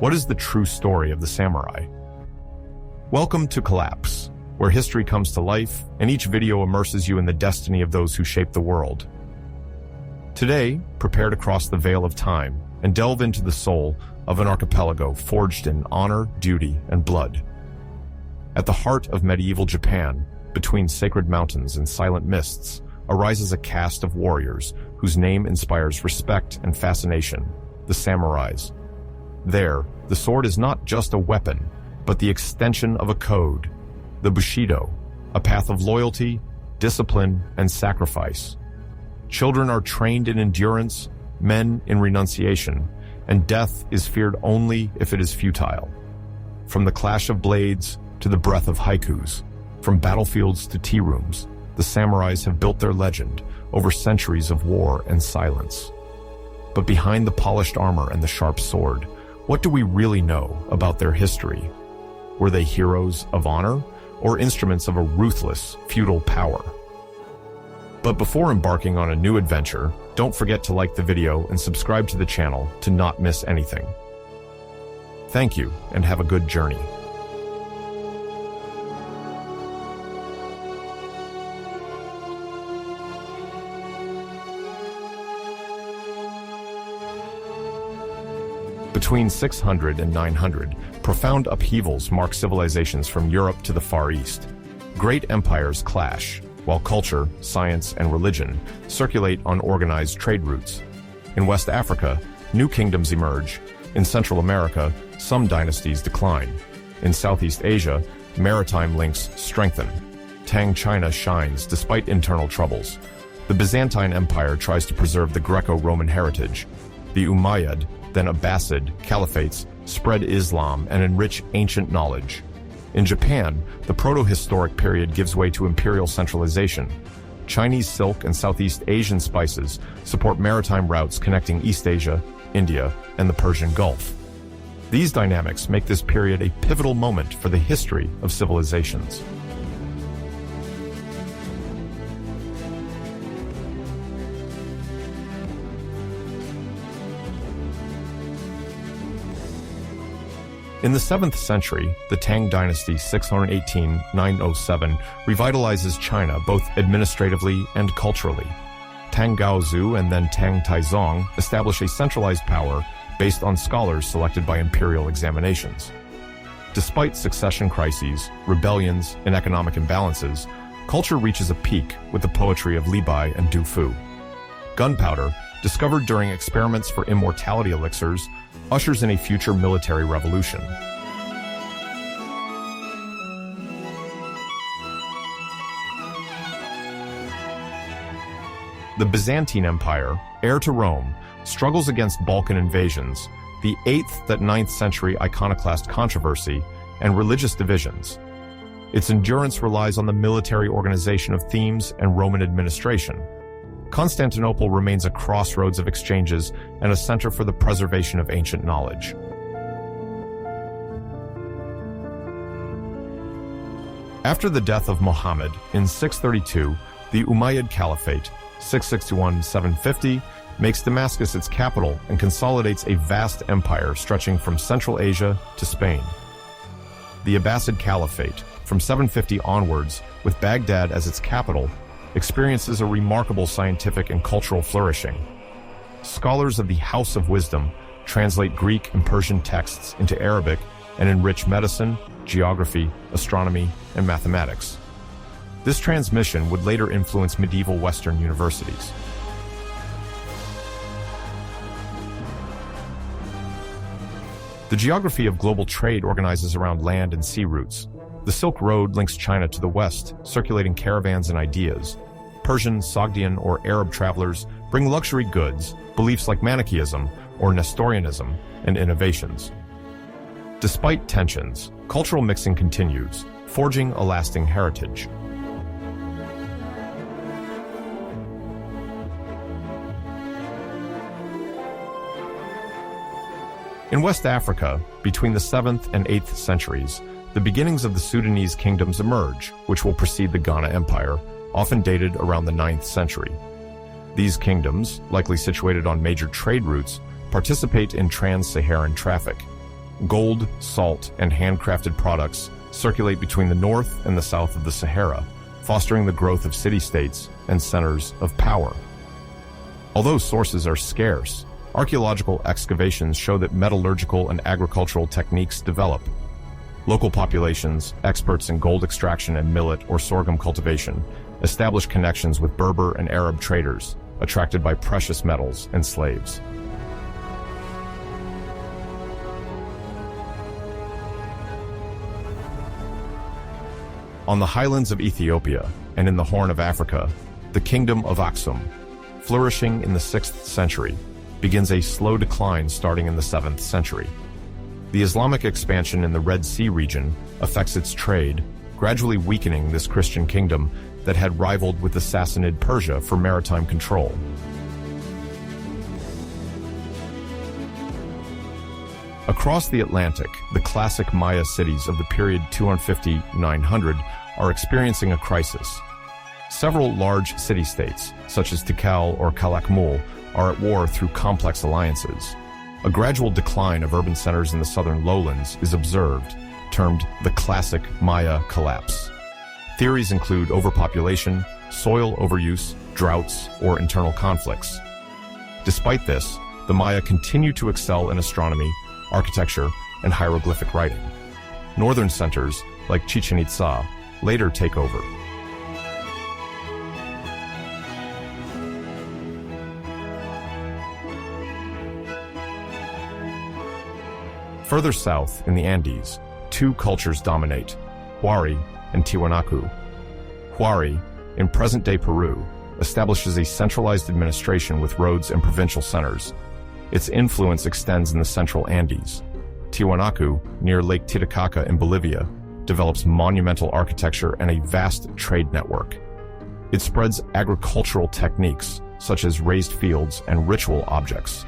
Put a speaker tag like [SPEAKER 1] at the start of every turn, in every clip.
[SPEAKER 1] What is the true story of the samurai? Welcome to Collapse, where history comes to life and each video immerses you in the destiny of those who shape the world. Today, prepare to cross the veil of time and delve into the soul of an archipelago forged in honor, duty, and blood. At the heart of medieval Japan, between sacred mountains and silent mists, arises a caste of warriors whose name inspires respect and fascination, the samurais. There, the sword is not just a weapon, but the extension of a code, the bushido, a path of loyalty, discipline, and sacrifice. Children are trained in endurance, men in renunciation, and death is feared only if it is futile. From the clash of blades to the breath of haikus, from battlefields to tea rooms, the samurais have built their legend over centuries of war and silence. But behind the polished armor and the sharp sword, what do we really know about their history? Were they heroes of honor or instruments of a ruthless, feudal power? But before embarking on a new adventure, don't forget to like the video and subscribe to the channel to not miss anything. Thank you, and have a good journey. Between 600 and 900, profound upheavals mark civilizations from Europe to the Far East. Great empires clash, while culture, science, and religion circulate on organized trade routes. In West Africa, new kingdoms emerge. In Central America, some dynasties decline. In Southeast Asia, maritime links strengthen. Tang China shines despite internal troubles. The Byzantine Empire tries to preserve the Greco-Roman heritage. The Umayyad, then Abbasid, caliphates spread Islam and enrich ancient knowledge. In Japan, the proto-historic period gives way to imperial centralization. Chinese silk and Southeast Asian spices support maritime routes connecting East Asia, India, and the Persian Gulf. These dynamics make this period a pivotal moment for the history of civilizations. In the 7th century, the Tang dynasty 618-907 revitalizes China both administratively and culturally. Tang Gaozu and then Tang Taizong establish a centralized power based on scholars selected by imperial examinations. Despite succession crises, rebellions, and economic imbalances, culture reaches a peak with the poetry of Li Bai and Du Fu. Gunpowder, discovered during experiments for immortality elixirs, ushers in a future military revolution. The Byzantine Empire, heir to Rome, struggles against Balkan invasions, the 8th to 9th century iconoclast controversy, and religious divisions. Its endurance relies on the military organization of themes and Roman administration. Constantinople remains a crossroads of exchanges and a center for the preservation of ancient knowledge. After the death of Muhammad in 632, the Umayyad Caliphate, 661-750, makes Damascus its capital and consolidates a vast empire stretching from Central Asia to Spain. The Abbasid Caliphate, from 750 onwards, with Baghdad as its capital, experiences a remarkable scientific and cultural flourishing. Scholars of the House of Wisdom translate Greek and Persian texts into Arabic and enrich medicine, geography, astronomy, and mathematics. This transmission would later influence medieval Western universities. The geography of global trade organizes around land and sea routes. The Silk Road links China to the west, circulating caravans and ideas. Persian, Sogdian, or Arab travelers bring luxury goods, beliefs like Manichaeism or Nestorianism, and innovations. Despite tensions, cultural mixing continues, forging a lasting heritage. In West Africa, between the 7th and 8th centuries, the beginnings of the Sudanese kingdoms emerge, which will precede the Ghana Empire, often dated around the 9th century. These kingdoms, likely situated on major trade routes, participate in trans-Saharan traffic. Gold, salt, and handcrafted products circulate between the north and the south of the Sahara, fostering the growth of city-states and centers of power. Although sources are scarce, archaeological excavations show that metallurgical and agricultural techniques develop. Local populations, experts in gold extraction and millet or sorghum cultivation, establish connections with Berber and Arab traders, attracted by precious metals and slaves. On the highlands of Ethiopia and in the Horn of Africa, the Kingdom of Aksum, flourishing in the 6th century, begins a slow decline starting in the 7th century. The Islamic expansion in the Red Sea region affects its trade, gradually weakening this Christian kingdom that had rivaled with the Sassanid Persia for maritime control. Across the Atlantic, the classic Maya cities of the period 250–900 are experiencing a crisis. Several large city-states, such as Tikal or Calakmul, are at war through complex alliances. A gradual decline of urban centers in the southern lowlands is observed, termed the classic Maya collapse. Theories include overpopulation, soil overuse, droughts, or internal conflicts. Despite this, the Maya continue to excel in astronomy, architecture, and hieroglyphic writing. Northern centers, like Chichen Itza, later take over. Further south, in the Andes, two cultures dominate, Huari and Tiwanaku. Huari, in present-day Peru, establishes a centralized administration with roads and provincial centers. Its influence extends in the central Andes. Tiwanaku, near Lake Titicaca in Bolivia, develops monumental architecture and a vast trade network. It spreads agricultural techniques, such as raised fields and ritual objects.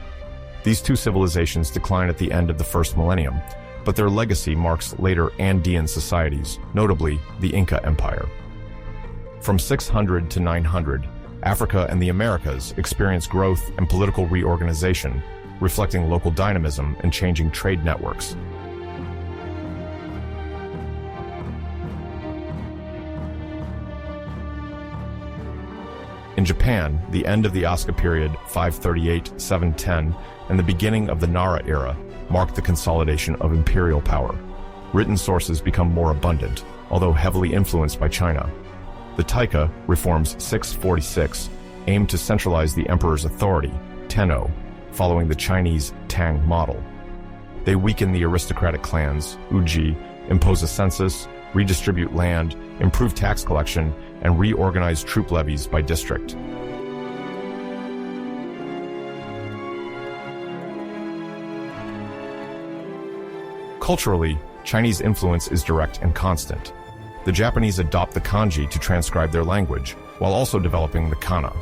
[SPEAKER 1] These two civilizations decline at the end of the first millennium, but their legacy marks later Andean societies, notably the Inca Empire. From 600 to 900, Africa and the Americas experience growth and political reorganization, reflecting local dynamism and changing trade networks. In Japan, the end of the Asuka period, 538–710, and the beginning of the Nara era marked the consolidation of imperial power. Written sources become more abundant, although heavily influenced by China. The Taika, reforms 646, aimed to centralize the emperor's authority, Tenno, following the Chinese Tang model. They weaken the aristocratic clans, Uji, impose a census, redistribute land, improve tax collection, and reorganize troop levies by district. Culturally, Chinese influence is direct and constant. The Japanese adopt the kanji to transcribe their language, while also developing the kana.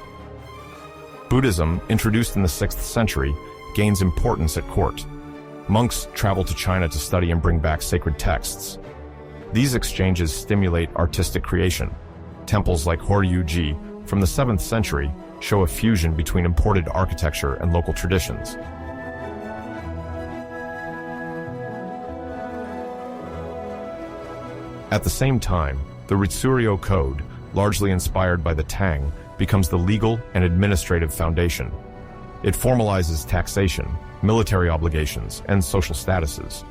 [SPEAKER 1] Buddhism, introduced in the 6th century, gains importance at court. Monks travel to China to study and bring back sacred texts. These exchanges stimulate artistic creation. Temples like Horyuji from the 7th century show a fusion between imported architecture and local traditions. At the same time, the Ritsuryo Code, largely inspired by the Tang, becomes the legal and administrative foundation. It formalizes taxation, military obligations, and social statuses.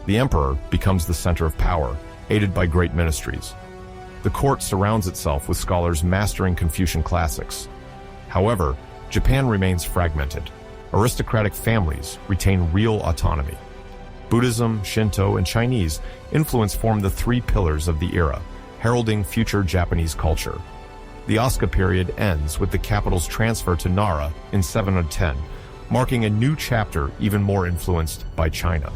[SPEAKER 1] The emperor becomes the center of power, aided by great ministries. The court surrounds itself with scholars mastering Confucian classics. However, Japan remains fragmented. Aristocratic families retain real autonomy. Buddhism, Shinto, and Chinese influence form the three pillars of the era, heralding future Japanese culture. The Asuka period ends with the capital's transfer to Nara in 710, marking a new chapter even more influenced by China.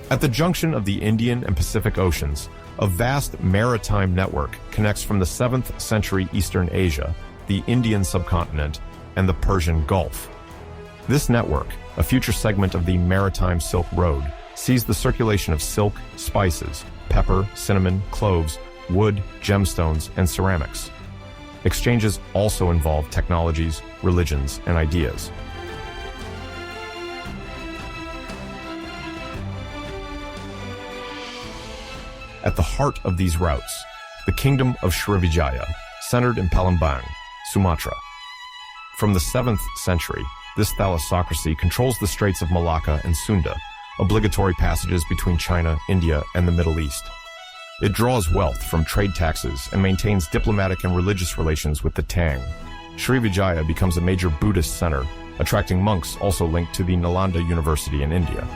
[SPEAKER 1] At the junction of the Indian and Pacific Oceans, a vast maritime network connects from the 7th century Eastern Asia, the Indian subcontinent, and the Persian Gulf. This network, a future segment of the Maritime Silk Road, sees the circulation of silk, spices, pepper, cinnamon, cloves, wood, gemstones, and ceramics. Exchanges also involve technologies, religions, and ideas. At the heart of these routes, the kingdom of Srivijaya, centered in Palembang, Sumatra. From the 7th century, this thalassocracy controls the Straits of Malacca and Sunda, obligatory passages between China, India, and the Middle East. It draws wealth from trade taxes and maintains diplomatic and religious relations with the Tang. Srivijaya becomes a major Buddhist center, attracting monks also linked to the Nalanda University in India.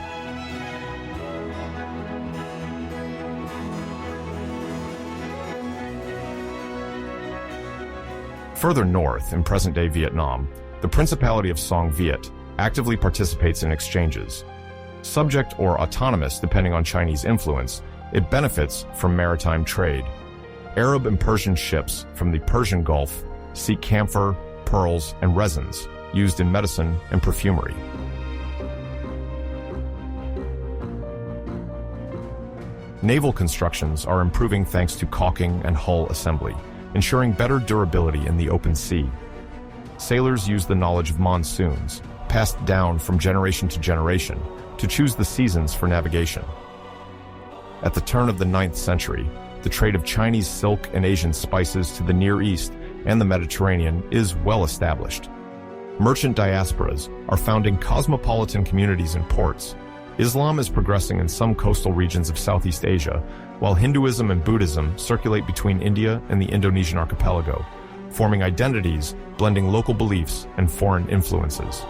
[SPEAKER 1] Further north, in present-day Vietnam, the Principality of Song Viet actively participates in exchanges. Subject or autonomous depending on Chinese influence, it benefits from maritime trade. Arab and Persian ships from the Persian Gulf seek camphor, pearls, and resins used in medicine and perfumery. Naval constructions are improving thanks to caulking and hull assembly, ensuring better durability in the open sea. Sailors use the knowledge of monsoons, passed down from generation to generation, to choose the seasons for navigation. At the turn of the 9th century, the trade of Chinese silk and Asian spices to the Near East and the Mediterranean is well established. Merchant diasporas are founding cosmopolitan communities in ports. Islam is progressing in some coastal regions of Southeast Asia, while Hinduism and Buddhism circulate between India and the Indonesian archipelago, forming identities blending local beliefs and foreign influences.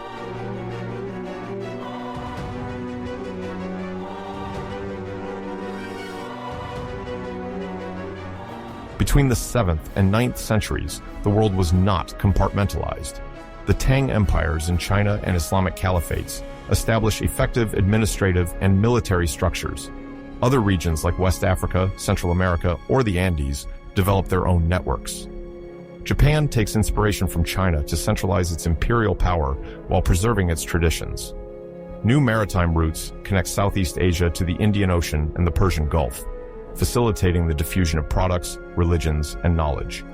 [SPEAKER 1] Between the 7th and 9th centuries, the world was not compartmentalized. The Tang empires in China and Islamic caliphates established effective administrative and military structures. Other regions like West Africa, Central America, or the Andes developed their own networks. Japan takes inspiration from China to centralize its imperial power while preserving its traditions. New maritime routes connect Southeast Asia to the Indian Ocean and the Persian Gulf, facilitating the diffusion of products, religions, and knowledge.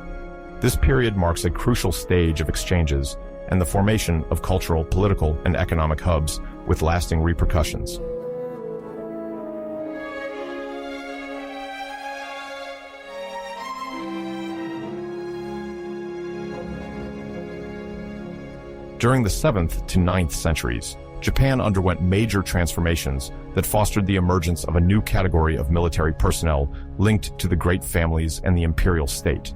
[SPEAKER 1] This period marks a crucial stage of exchanges and the formation of cultural, political, and economic hubs with lasting repercussions. During the 7th to 9th centuries, Japan underwent major transformations that fostered the emergence of a new category of military personnel linked to the great families and the imperial state.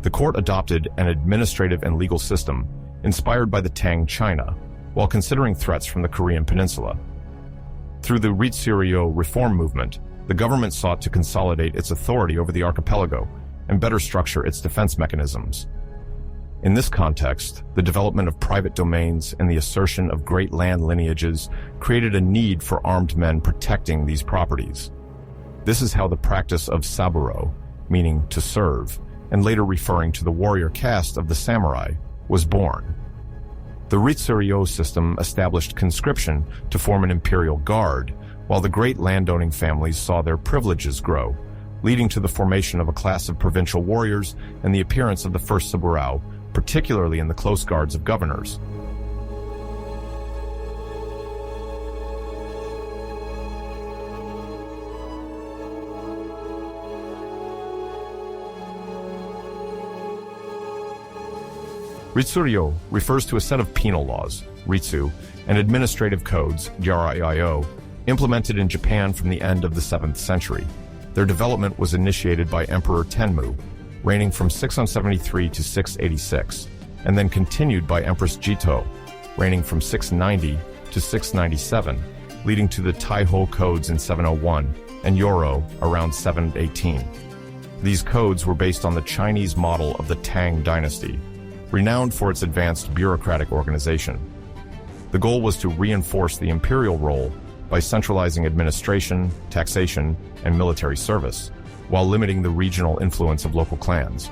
[SPEAKER 1] The court adopted an administrative and legal system inspired by the Tang China, while considering threats from the Korean peninsula. Through the Ritsuryo reform movement, the government sought to consolidate its authority over the archipelago and better structure its defense mechanisms. In this context, the development of private domains and the assertion of great land lineages created a need for armed men protecting these properties. This is how the practice of saburo, meaning to serve, and later referring to the warrior caste of the samurai, was born. The Ritsuryo system established conscription to form an imperial guard, while the great landowning families saw their privileges grow, leading to the formation of a class of provincial warriors and the appearance of the first saburao, particularly in the close guards of governors. Ritsuryo refers to a set of penal laws, ritsu, and administrative codes, jrio, implemented in Japan from the end of the 7th century. Their development was initiated by Emperor Tenmu, reigning from 673 to 686, and then continued by Empress Jito, reigning from 690 to 697, leading to the Taiho codes in 701 and Yoro around 718. These codes were based on the Chinese model of the Tang dynasty, renowned for its advanced bureaucratic organization. The goal was to reinforce the imperial role by centralizing administration, taxation, and military service, while limiting the regional influence of local clans.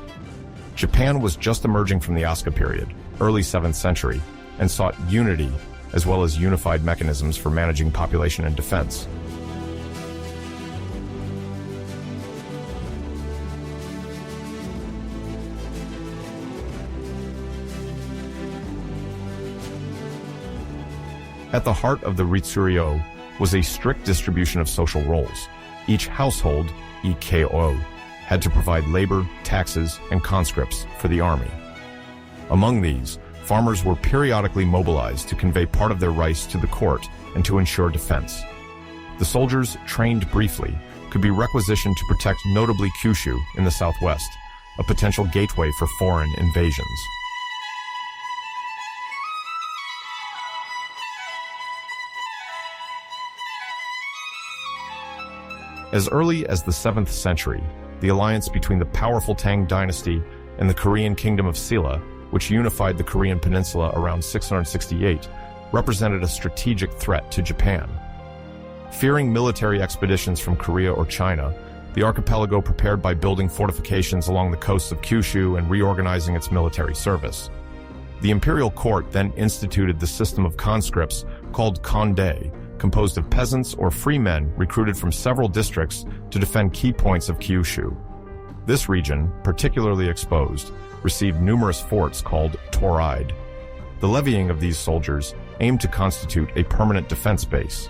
[SPEAKER 1] Japan was just emerging from the Asuka period, early 7th century, and sought unity as well as unified mechanisms for managing population and defense. At the heart of the Ritsuryo was a strict distribution of social roles. Each household, EKO, had to provide labor, taxes, and conscripts for the army. Among these, farmers were periodically mobilized to convey part of their rice to the court and to ensure defense. The soldiers, trained briefly, could be requisitioned to protect notably Kyushu in the southwest, a potential gateway for foreign invasions. As early as the 7th century, the alliance between the powerful Tang dynasty and the Korean kingdom of Silla, which unified the Korean peninsula around 668, represented a strategic threat to Japan. Fearing military expeditions from Korea or China, the archipelago prepared by building fortifications along the coasts of Kyushu and reorganizing its military service. The imperial court then instituted the system of conscripts called kondei, composed of peasants or free men recruited from several districts to defend key points of Kyushu. This region, particularly exposed, received numerous forts called portrayed. The levying of these soldiers aimed to constitute a permanent defense base.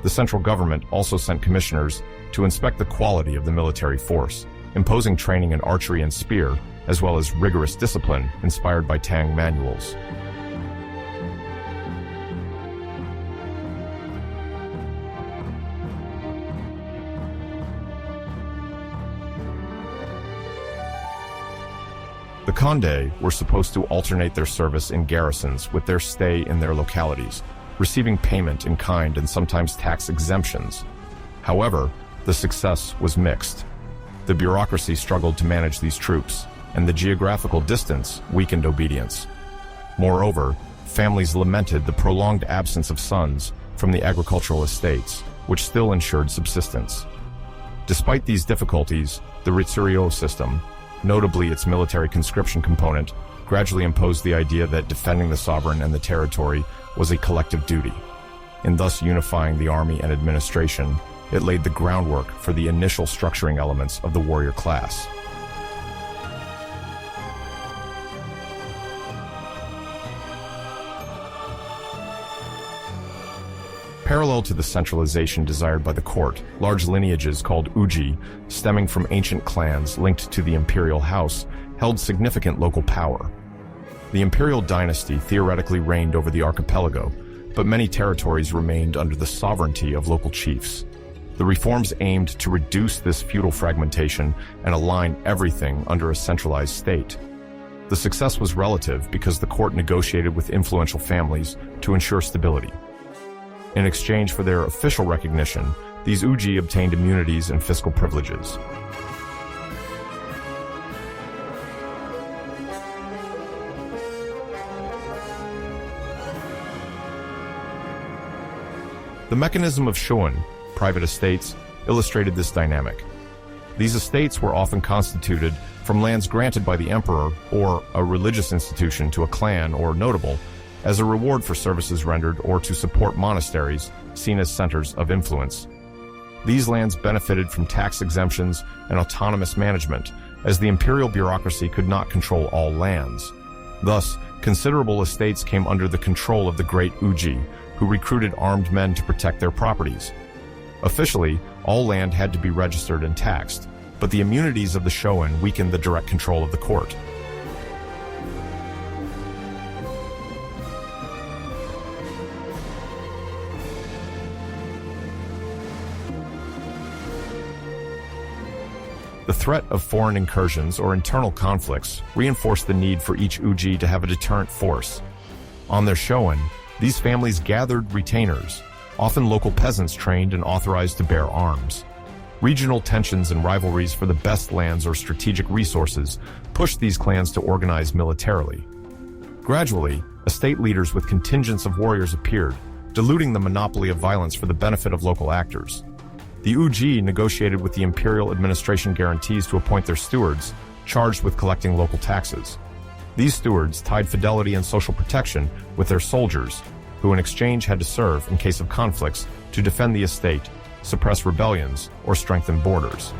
[SPEAKER 1] The central government also sent commissioners to inspect the quality of the military force, imposing training in archery and spear, as well as rigorous discipline inspired by Tang manuals. The kondei were supposed to alternate their service in garrisons with their stay in their localities, receiving payment in kind and sometimes tax exemptions. However, the success was mixed. The bureaucracy struggled to manage these troops, and the geographical distance weakened obedience. Moreover, families lamented the prolonged absence of sons from the agricultural estates, which still ensured subsistence. Despite these difficulties, the Ritsuryo system, notably its military conscription component, gradually imposed the idea that defending the sovereign and the territory was a collective duty. In thus unifying the army and administration, it laid the groundwork for the initial structuring elements of the warrior class. Parallel to the centralization desired by the court, large lineages called uji, stemming from ancient clans linked to the imperial house, held significant local power. The imperial dynasty theoretically reigned over the archipelago, but many territories remained under the sovereignty of local chiefs. The reforms aimed to reduce this feudal fragmentation and align everything under a centralized state. The success was relative because the court negotiated with influential families to ensure stability. In exchange for their official recognition, these uji obtained immunities and fiscal privileges. The mechanism of shoin, private estates, illustrated this dynamic. These estates were often constituted from lands granted by the emperor or a religious institution to a clan or notable as a reward for services rendered or to support monasteries seen as centers of influence. These lands benefited from tax exemptions and autonomous management, as the imperial bureaucracy could not control all lands. Thus, considerable estates came under the control of the great uji, who recruited armed men to protect their properties. Officially, all land had to be registered and taxed, but the immunities of the shoin weakened the direct control of the court. The threat of foreign incursions or internal conflicts reinforced the need for each uji to have a deterrent force. On their shoin, these families gathered retainers, often local peasants trained and authorized to bear arms. Regional tensions and rivalries for the best lands or strategic resources pushed these clans to organize militarily. Gradually, estate leaders with contingents of warriors appeared, diluting the monopoly of violence for the benefit of local actors. The uji negotiated with the imperial administration guarantees to appoint their stewards, charged with collecting local taxes. These stewards tied fidelity and social protection with their soldiers, who in exchange had to serve in case of conflicts to defend the estate, suppress rebellions, or strengthen borders.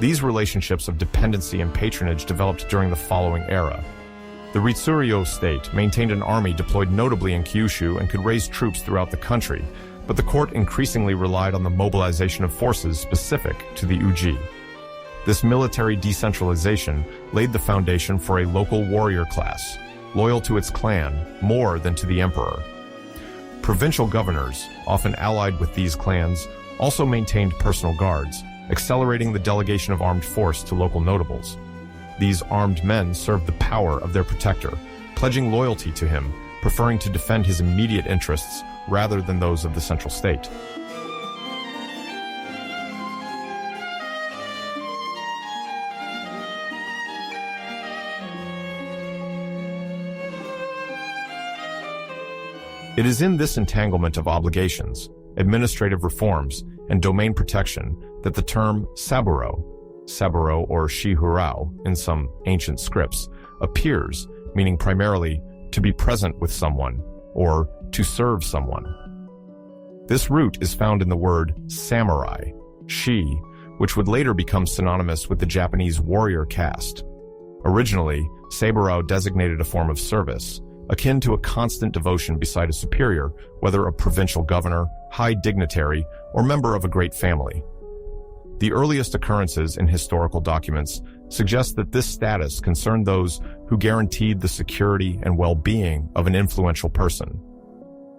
[SPEAKER 1] These relationships of dependency and patronage developed during the following era. The Ritsuryo state maintained an army deployed notably in Kyushu and could raise troops throughout the country, but the court increasingly relied on the mobilization of forces specific to the Uji. This military decentralization laid the foundation for a local warrior class, loyal to its clan more than to the emperor. Provincial governors, often allied with these clans, also maintained personal guards, accelerating the delegation of armed force to local notables. These armed men served the power of their protector, pledging loyalty to him, preferring to defend his immediate interests rather than those of the central state. It is in this entanglement of obligations, administrative reforms, and domain protection that the term saburo or shihurao in some ancient scripts, appears, meaning primarily to be present with someone or to serve someone. This root is found in the word samurai, shi, which would later become synonymous with the Japanese warrior caste. Originally, saburo designated a form of service, akin to a constant devotion beside a superior, whether a provincial governor, high dignitary, or member of a great family. The earliest occurrences in historical documents suggest that this status concerned those who guaranteed the security and well-being of an influential person.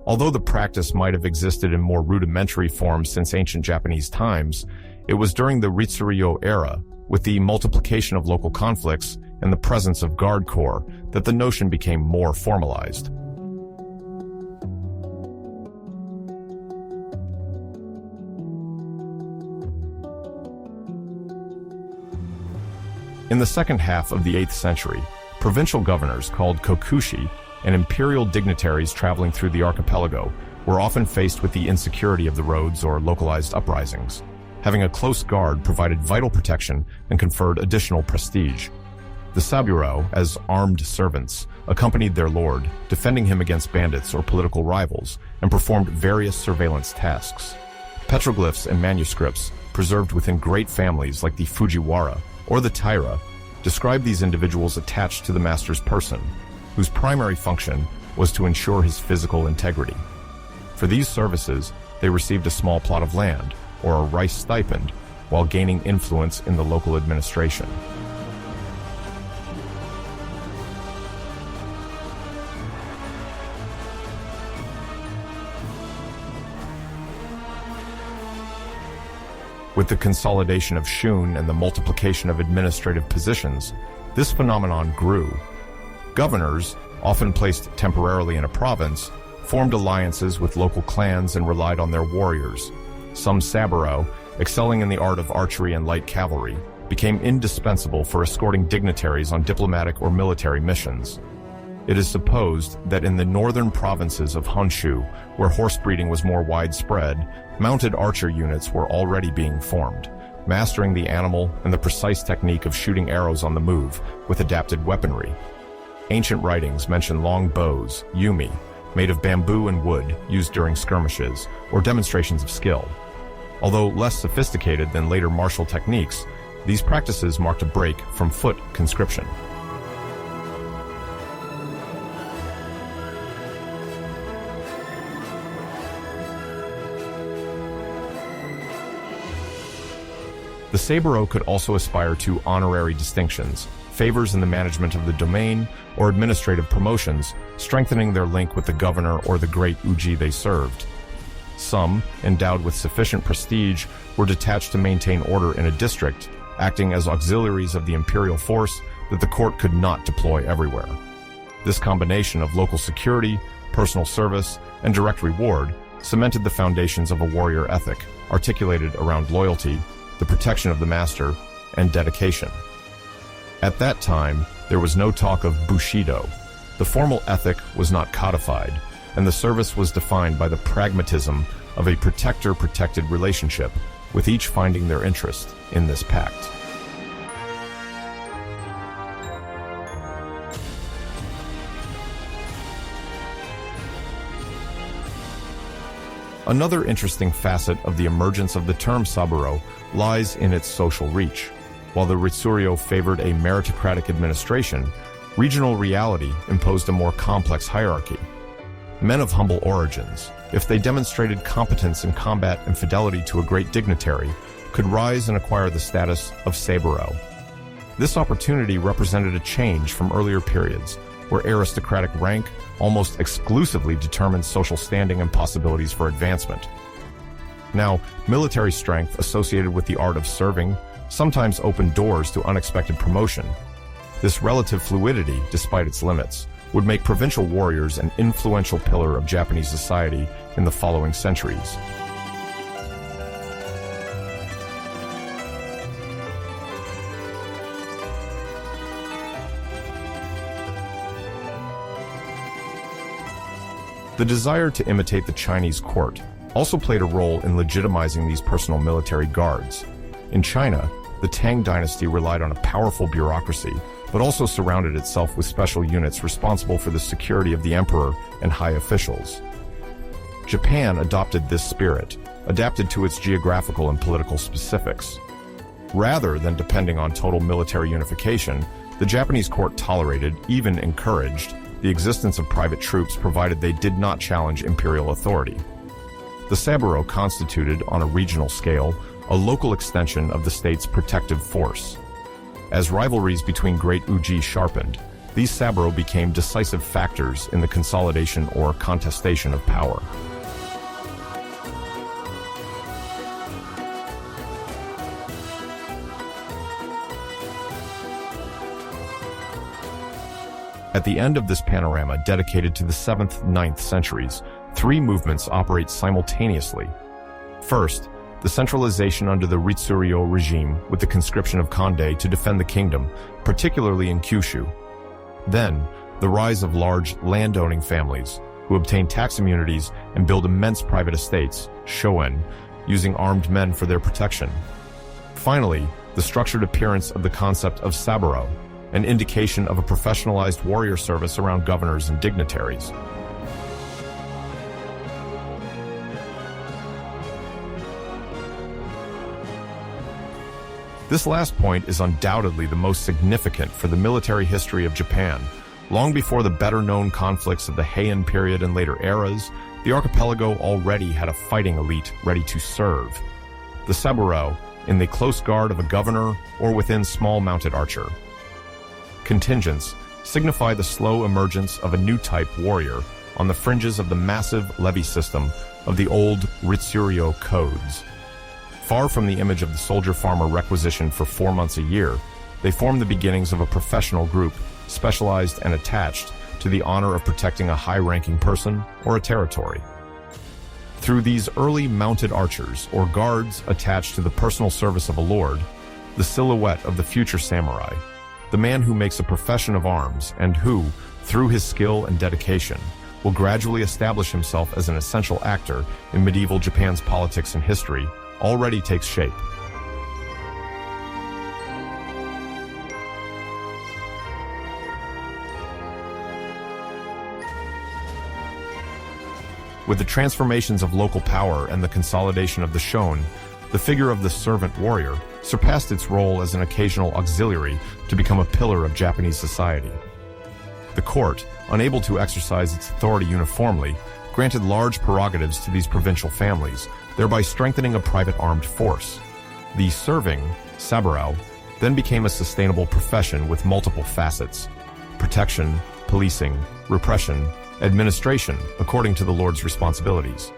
[SPEAKER 1] Although the practice might have existed in more rudimentary form since ancient Japanese times, it was during the Ritsuryo era, with the multiplication of local conflicts and the presence of guard corps, that the notion became more formalized. In the second half of the 8th century, provincial governors called kokushi and imperial dignitaries traveling through the archipelago were often faced with the insecurity of the roads or localized uprisings. Having a close guard provided vital protection and conferred additional prestige. The saburo, as armed servants, accompanied their lord, defending him against bandits or political rivals, and performed various surveillance tasks. Petroglyphs and manuscripts, preserved within great families like the Fujiwara or the Taira, describe these individuals attached to the master's person, whose primary function was to ensure his physical integrity. For these services, they received a small plot of land, or a rice stipend, while gaining influence in the local administration. With the consolidation of shun and the multiplication of administrative positions, this phenomenon grew. Governors, often placed temporarily in a province, formed alliances with local clans and relied on their warriors. Some saburo, excelling in the art of archery and light cavalry, became indispensable for escorting dignitaries on diplomatic or military missions. It is supposed that in the northern provinces of Honshu, where horse breeding was more widespread, mounted archer units were already being formed, mastering the animal and the precise technique of shooting arrows on the move with adapted weaponry. Ancient writings mention long bows, yumi, made of bamboo and wood used during skirmishes or demonstrations of skill. Although less sophisticated than later martial techniques, these practices marked a break from foot conscription. The saburo could also aspire to honorary distinctions, favors in the management of the domain, or administrative promotions, strengthening their link with the governor or the great uji they served. Some, endowed with sufficient prestige, were detached to maintain order in a district, acting as auxiliaries of the imperial force that the court could not deploy everywhere. This combination of local security, personal service, and direct reward cemented the foundations of a warrior ethic, articulated around loyalty, the protection of the master, and dedication. At that time, there was no talk of bushido. The formal ethic was not codified, and the service was defined by the pragmatism of a protector-protected relationship, with each finding their interest in this pact. Another interesting facet of the emergence of the term saburo lies in its social reach. While the Ritsuryo favored a meritocratic administration, regional reality imposed a more complex hierarchy. Men of humble origins, if they demonstrated competence in combat and fidelity to a great dignitary, could rise and acquire the status of saburo. This opportunity represented a change from earlier periods, where aristocratic rank almost exclusively determined social standing and possibilities for advancement. Now, military strength associated with the art of serving sometimes opened doors to unexpected promotion. This relative fluidity, despite its limits, would make provincial warriors an influential pillar of Japanese society in the following centuries. The desire to imitate the Chinese court also played a role in legitimizing these personal military guards. In China, the Tang dynasty relied on a powerful bureaucracy, but also surrounded itself with special units responsible for the security of the emperor and high officials. Japan adopted this spirit, adapted to its geographical and political specifics. Rather than depending on total military unification, the Japanese court tolerated, even encouraged, the existence of private troops provided they did not challenge imperial authority. The saburo constituted, on a regional scale, a local extension of the state's protective force. As rivalries between great uji sharpened, these saburo became decisive factors in the consolidation or contestation of power. At the end of this panorama dedicated to the 7th-9th centuries, three movements operate simultaneously. First, the centralization under the Ritsuryo regime with the conscription of Kondai to defend the kingdom, particularly in Kyushu. Then, the rise of large landowning families who obtain tax immunities and build immense private estates, shoen, using armed men for their protection. Finally, the structured appearance of the concept of saburo, an indication of a professionalized warrior service around governors and dignitaries. This last point is undoubtedly the most significant for the military history of Japan. Long before the better-known conflicts of the Heian period and later eras, the archipelago already had a fighting elite ready to serve. The saburo, in the close guard of a governor or within small mounted archer. Contingents signify the slow emergence of a new type warrior on the fringes of the massive levy system of the old Ritsuryo codes. Far from the image of the soldier-farmer requisitioned for 4 months a year, they form the beginnings of a professional group, specialized and attached to the honor of protecting a high-ranking person or a territory. Through these early mounted archers or guards attached to the personal service of a lord, the silhouette of the future samurai, the man who makes a profession of arms and who, through his skill and dedication, will gradually establish himself as an essential actor in medieval Japan's politics and history, already takes shape. With the transformations of local power and the consolidation of the shogun, the figure of the servant warrior surpassed its role as an occasional auxiliary to become a pillar of Japanese society. The court, unable to exercise its authority uniformly, granted large prerogatives to these provincial families, thereby strengthening a private armed force. The serving, saburo, then became a sustainable profession with multiple facets: protection, policing, repression, administration, according to the lord's responsibilities.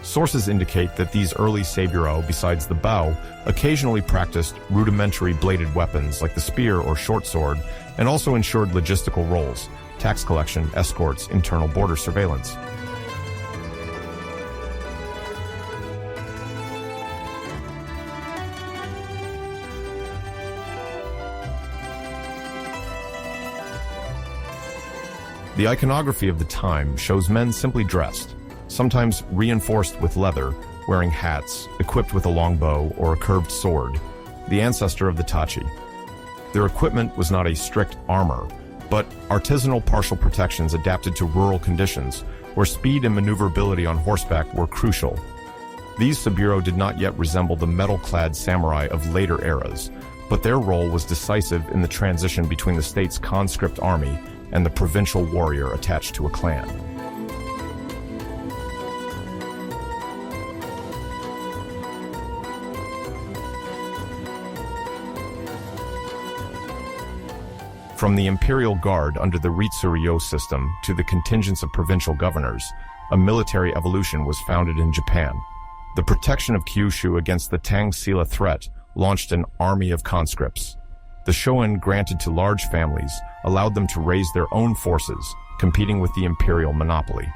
[SPEAKER 1] Sources indicate that these early saburo, besides the bow, occasionally practiced rudimentary bladed weapons like the spear or short sword, and also ensured logistical roles: tax collection, escorts, internal border surveillance. The iconography of the time shows men simply dressed, sometimes reinforced with leather, wearing hats, equipped with a longbow or a curved sword, the ancestor of the tachi. Their equipment was not a strict armor, but artisanal partial protections adapted to rural conditions, where speed and maneuverability on horseback were crucial. These saburo did not yet resemble the metal-clad samurai of later eras, but their role was decisive in the transition between the state's conscript army and the provincial warrior attached to a clan. From the imperial guard under the Ritsuryo system to the contingents of provincial governors, a military evolution was founded in Japan. The protection of Kyushu against the Tang Silla threat launched an army of conscripts. The shogun granted to large families allowed them to raise their own forces, competing with the imperial monopoly.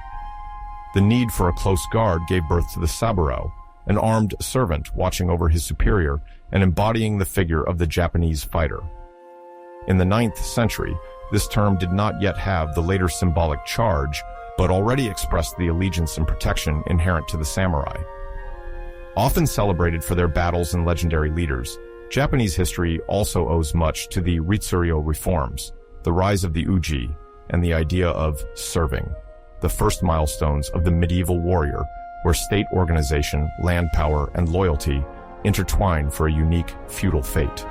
[SPEAKER 1] The need for a close guard gave birth to the saburo, an armed servant watching over his superior and embodying the figure of the Japanese fighter. In the 9th century, this term did not yet have the later symbolic charge, but already expressed the allegiance and protection inherent to the samurai. Often celebrated for their battles and legendary leaders, Japanese history also owes much to the Ritsuryo reforms, the rise of the uji, and the idea of serving, the first milestones of the medieval warrior, where state organization, land power, and loyalty intertwine for a unique feudal fate.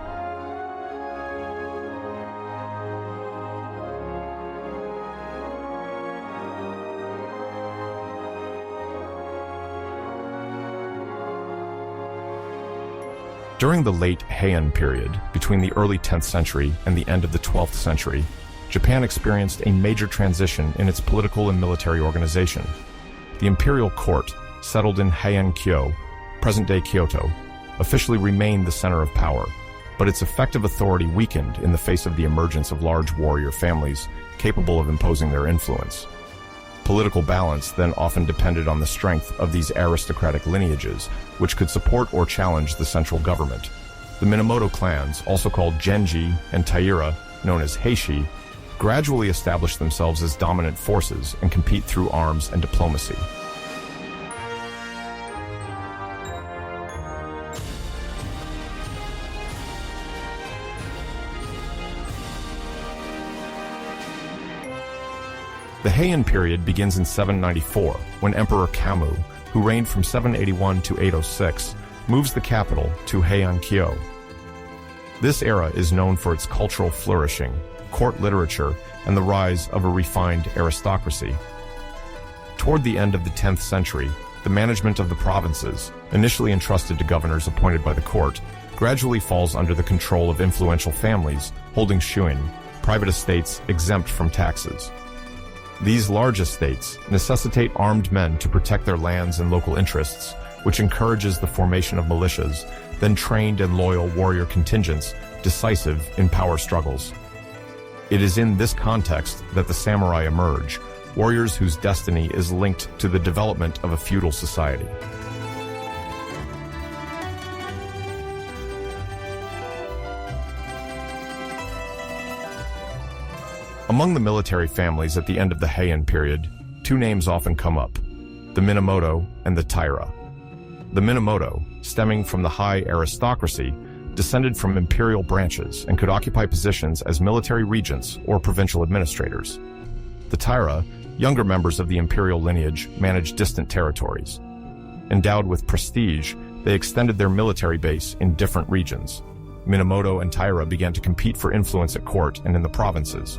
[SPEAKER 1] During the late Heian period, between the early 10th century and the end of the 12th century, Japan experienced a major transition in its political and military organization. The imperial court, settled in Heian-kyo, present-day Kyoto, officially remained the center of power, but its effective authority weakened in the face of the emergence of large warrior families capable of imposing their influence. Political balance then often depended on the strength of these aristocratic lineages, which could support or challenge the central government. The Minamoto clans, also called Genji and Taira, known as Heishi, gradually established themselves as dominant forces and compete through arms and diplomacy. The Heian period begins in 794, when Emperor Kamu, who reigned from 781 to 806, moves the capital to Heian-kyo. This era is known for its cultural flourishing, court literature, and the rise of a refined aristocracy. Toward the end of the 10th century, the management of the provinces, initially entrusted to governors appointed by the court, gradually falls under the control of influential families holding shuin, private estates exempt from taxes. These large estates necessitate armed men to protect their lands and local interests, which encourages the formation of militias, then trained and loyal warrior contingents, decisive in power struggles. It is in this context that the samurai emerge, warriors whose destiny is linked to the development of a feudal society. Among the military families at the end of the Heian period, two names often come up, the Minamoto and the Taira. The Minamoto, stemming from the high aristocracy, descended from imperial branches and could occupy positions as military regents or provincial administrators. The Taira, younger members of the imperial lineage, managed distant territories. Endowed with prestige, they extended their military base in different regions. Minamoto and Taira began to compete for influence at court and in the provinces.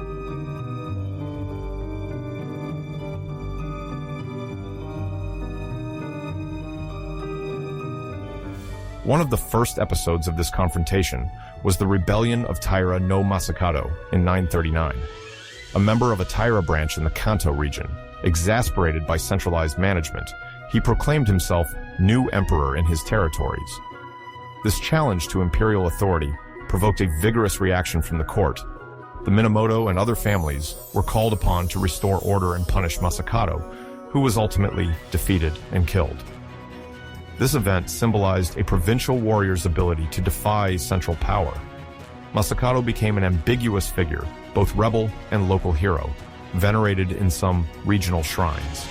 [SPEAKER 1] One of the first episodes of this confrontation was the rebellion of Taira no Masakado in 939. A member of a Taira branch in the Kanto region, exasperated by centralized management, he proclaimed himself new emperor in his territories. This challenge to imperial authority provoked a vigorous reaction from the court. The Minamoto and other families were called upon to restore order and punish Masakado, who was ultimately defeated and killed. This event symbolized a provincial warrior's ability to defy central power. Masakado became an ambiguous figure, both rebel and local hero, venerated in some regional shrines.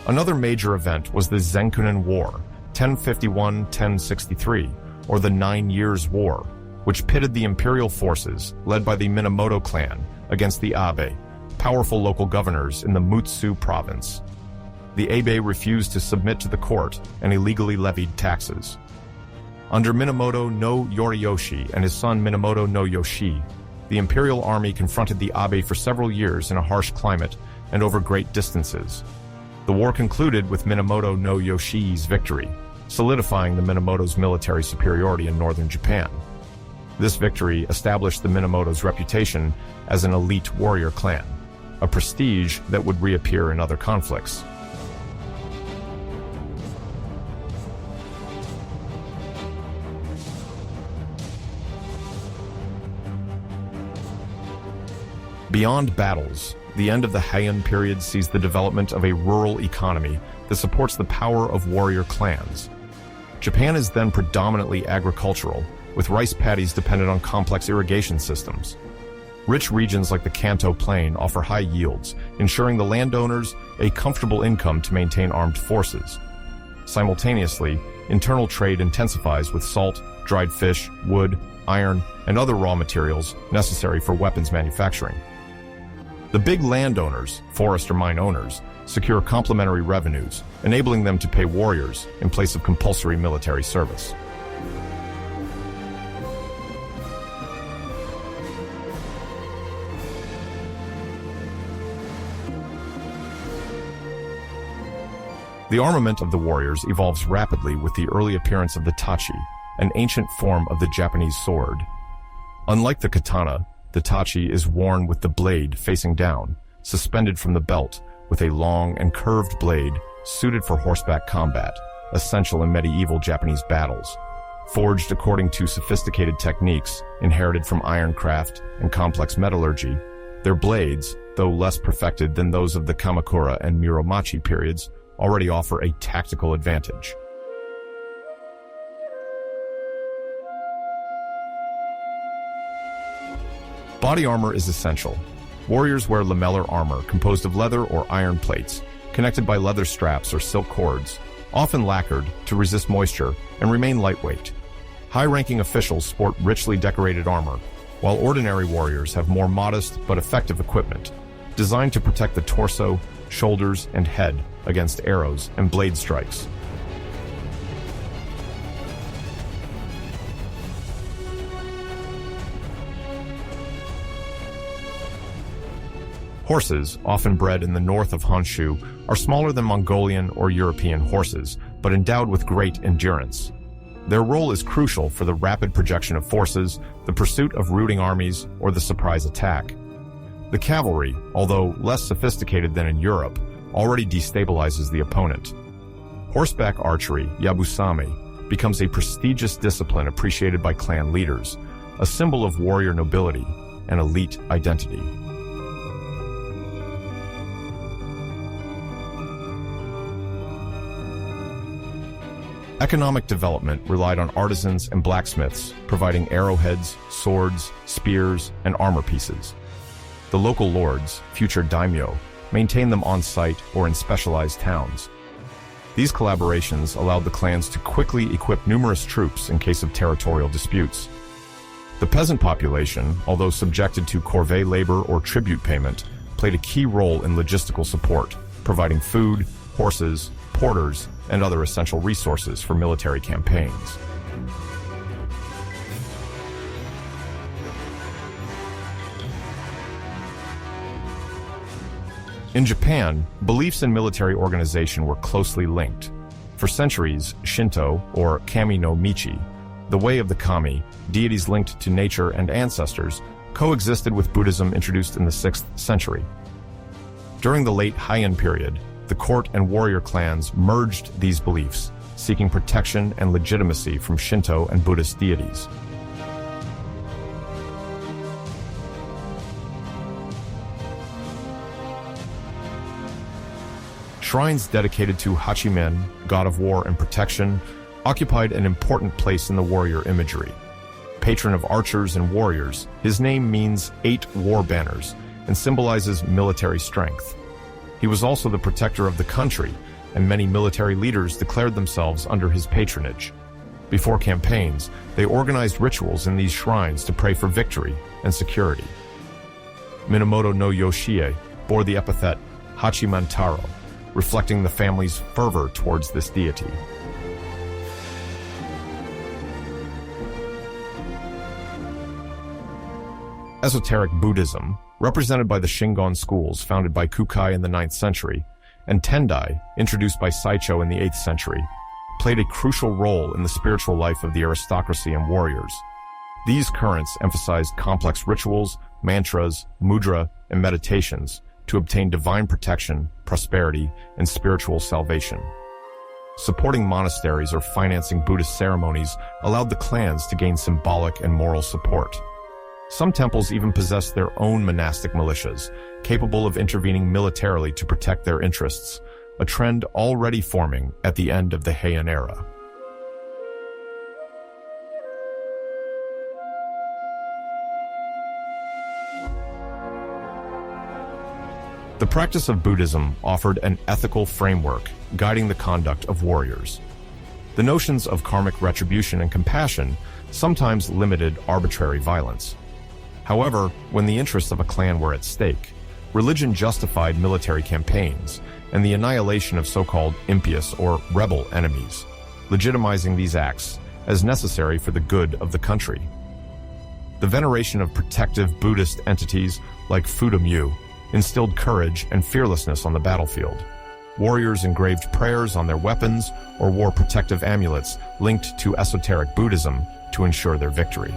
[SPEAKER 1] Another major event was the Zenkunen War, 1051-1063, or the 9 Years' War, which pitted the imperial forces, led by the Minamoto clan, against the Abe, powerful local governors in the Mutsu province. The Abe refused to submit to the court and illegally levied taxes. Under Minamoto no Yoriyoshi and his son Minamoto no Yoshi, the imperial army confronted the Abe for several years in a harsh climate and over great distances. The war concluded with Minamoto no Yoshi's victory, solidifying the Minamoto's military superiority in northern Japan. This victory established the Minamoto's reputation as an elite warrior clan, a prestige that would reappear in other conflicts. Beyond battles, the end of the Heian period sees the development of a rural economy that supports the power of warrior clans. Japan is then predominantly agricultural, with rice paddies dependent on complex irrigation systems. Rich regions like the Kanto Plain offer high yields, ensuring the landowners a comfortable income to maintain armed forces. Simultaneously, internal trade intensifies with salt, dried fish, wood, iron, and other raw materials necessary for weapons manufacturing. The big landowners, forest or mine owners, secure complementary revenues, enabling them to pay warriors in place of compulsory military service. The armament of the warriors evolves rapidly with the early appearance of the tachi, an ancient form of the Japanese sword. Unlike the katana, the tachi is worn with the blade facing down, suspended from the belt, with a long and curved blade suited for horseback combat, essential in medieval Japanese battles. Forged according to sophisticated techniques inherited from ironcraft and complex metallurgy, their blades, though less perfected than those of the Kamakura and Muromachi periods, already offer a tactical advantage. Body armor is essential. Warriors wear lamellar armor composed of leather or iron plates, connected by leather straps or silk cords, often lacquered to resist moisture and remain lightweight. High-ranking officials sport richly decorated armor, while ordinary warriors have more modest but effective equipment, designed to protect the torso, shoulders, and head against arrows and blade strikes. Horses, often bred in the north of Honshu, are smaller than Mongolian or European horses, but endowed with great endurance. Their role is crucial for the rapid projection of forces, the pursuit of routing armies, or the surprise attack. The cavalry, although less sophisticated than in Europe, already destabilizes the opponent. Horseback archery, yabusame, becomes a prestigious discipline appreciated by clan leaders, a symbol of warrior nobility and elite identity. Economic development relied on artisans and blacksmiths, providing arrowheads, swords, spears, and armor pieces. The local lords, future daimyo, maintained them on site or in specialized towns. These collaborations allowed the clans to quickly equip numerous troops in case of territorial disputes. The peasant population, although subjected to corvée labor or tribute payment, played a key role in logistical support, providing food, horses, porters, and other essential resources for military campaigns. In Japan, beliefs in military organization were closely linked. For centuries, Shinto, or Kami no Michi, the way of the kami, deities linked to nature and ancestors, coexisted with Buddhism introduced in the 6th century. During the late Heian period, the court and warrior clans merged these beliefs, seeking protection and legitimacy from Shinto and Buddhist deities. Shrines dedicated to Hachimen, god of war and protection, occupied an important place in the warrior imagery. Patron of archers and warriors, his name means 8 war banners and symbolizes military strength. He was also the protector of the country, and many military leaders declared themselves under his patronage. Before campaigns, they organized rituals in these shrines to pray for victory and security. Minamoto no Yoshie, bore the epithet Hachimantaro, reflecting the family's fervor towards this deity. Esoteric Buddhism, represented by the Shingon schools founded by Kukai in the 9th century, and Tendai, introduced by Saicho in the 8th century, played a crucial role in the spiritual life of the aristocracy and warriors. These currents emphasized complex rituals, mantras, mudra, and meditations to obtain divine protection, prosperity, and spiritual salvation. Supporting monasteries or financing Buddhist ceremonies allowed the clans to gain symbolic and moral support. Some temples even possessed their own monastic militias, capable of intervening militarily to protect their interests, a trend already forming at the end of the Heian era. The practice of Buddhism offered an ethical framework guiding the conduct of warriors. The notions of karmic retribution and compassion sometimes limited arbitrary violence. However, when the interests of a clan were at stake, religion justified military campaigns and the annihilation of so-called impious or rebel enemies, legitimizing these acts as necessary for the good of the country. The veneration of protective Buddhist entities like Fudamyu instilled courage and fearlessness on the battlefield. Warriors engraved prayers on their weapons or wore protective amulets linked to esoteric Buddhism to ensure their victory.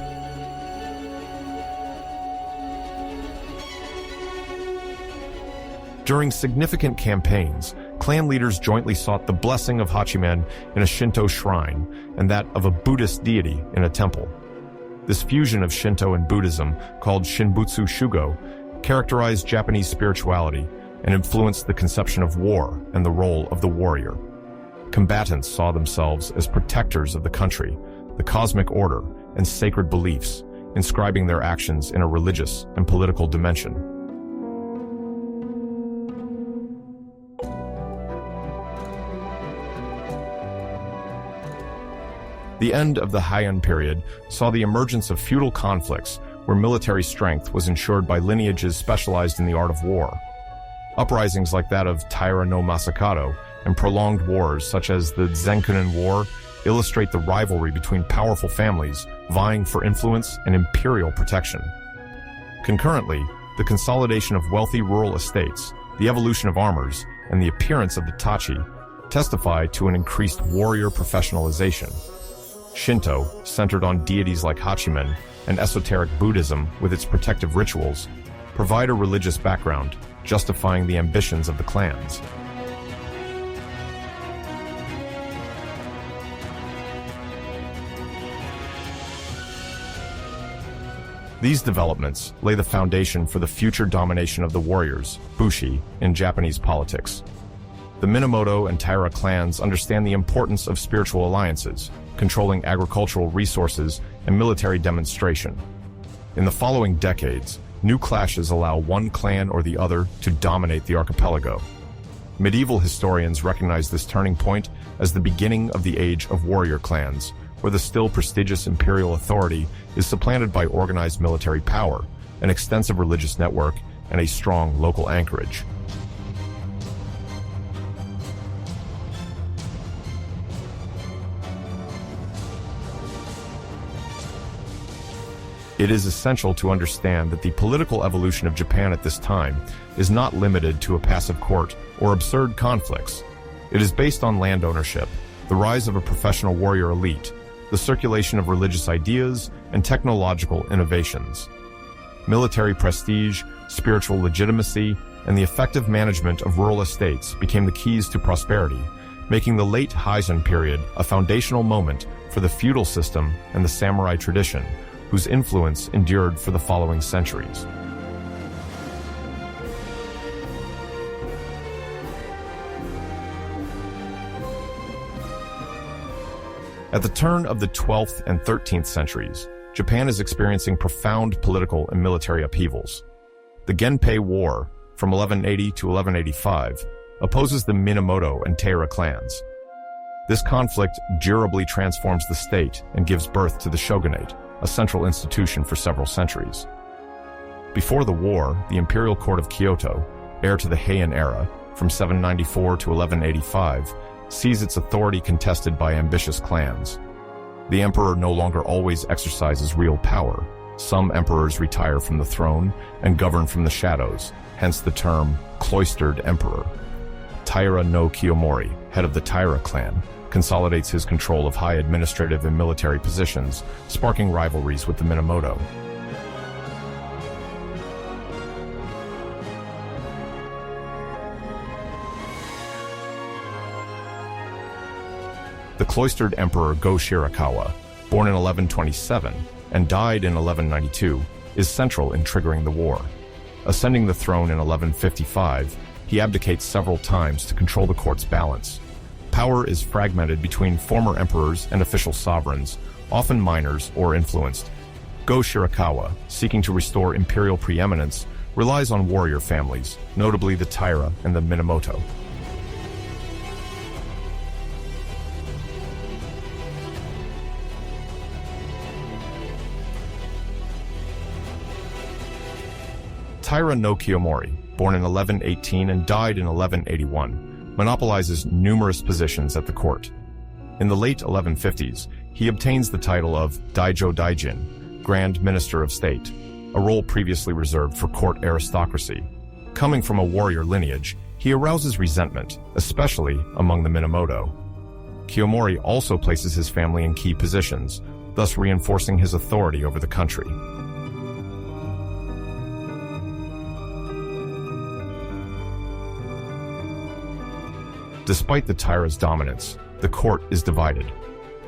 [SPEAKER 1] During significant campaigns, clan leaders jointly sought the blessing of Hachiman in a Shinto shrine and that of a Buddhist deity in a temple. This fusion of Shinto and Buddhism, called Shinbutsu Shugo, characterized Japanese spirituality and influenced the conception of war and the role of the warrior. Combatants saw themselves as protectors of the country, the cosmic order, and sacred beliefs, inscribing their actions in a religious and political dimension. The end of the Heian period saw the emergence of feudal conflicts where military strength was ensured by lineages specialized in the art of war. Uprisings like that of Taira no Masakado and prolonged wars such as the Zenkunen War illustrate the rivalry between powerful families vying for influence and imperial protection. Concurrently, the consolidation of wealthy rural estates, the evolution of armors, and the appearance of the tachi testify to an increased warrior professionalization. Shinto, centered on deities like Hachiman, and esoteric Buddhism, with its protective rituals, provide a religious background, justifying the ambitions of the clans. These developments lay the foundation for the future domination of the warriors, bushi, in Japanese politics. The Minamoto and Taira clans understand the importance of spiritual alliances, controlling agricultural resources and military demonstration. In the following decades, new clashes allow one clan or the other to dominate the archipelago. Medieval historians recognize this turning point as the beginning of the age of warrior clans, where the still prestigious imperial authority is supplanted by organized military power, an extensive religious network, and a strong local anchorage. It is essential to understand that the political evolution of Japan at this time is not limited to a passive court or absurd conflicts. It is based on land ownership, the rise of a professional warrior elite, the circulation of religious ideas, and technological innovations. Military prestige, spiritual legitimacy, and the effective management of rural estates became the keys to prosperity, making the late Heian period a foundational moment for the feudal system and the samurai tradition, whose influence endured for the following centuries. At the turn of the 12th and 13th centuries, Japan is experiencing profound political and military upheavals. The Genpei War, from 1180 to 1185, opposes the Minamoto and Taira clans. This conflict durably transforms the state and gives birth to the shogunate, a central institution for several centuries. Before the war, the imperial court of Kyoto, heir to the Heian era, from 794 to 1185, sees its authority contested by ambitious clans. The emperor no longer always exercises real power. Some emperors retire from the throne and govern from the shadows, hence the term cloistered emperor. Taira no Kiyomori, head of the Taira clan, consolidates his control of high administrative and military positions, sparking rivalries with the Minamoto. The cloistered emperor Go Shirakawa, born in 1127 and died in 1192, is central in triggering the war. Ascending the throne in 1155, he abdicates several times to control the court's balance. Power is fragmented between former emperors and official sovereigns, often minors or influenced. Go Shirakawa, seeking to restore imperial preeminence, relies on warrior families, notably the Taira and the Minamoto. Taira no Kiyomori, born in 1118 and died in 1181, monopolizes numerous positions at the court. In the late 1150s, he obtains the title of Daijo Daijin, Grand Minister of State, a role previously reserved for court aristocracy. Coming from a warrior lineage, he arouses resentment, especially among the Minamoto. Kiyomori also places his family in key positions, thus reinforcing his authority over the country. Despite the Taira's dominance, the court is divided.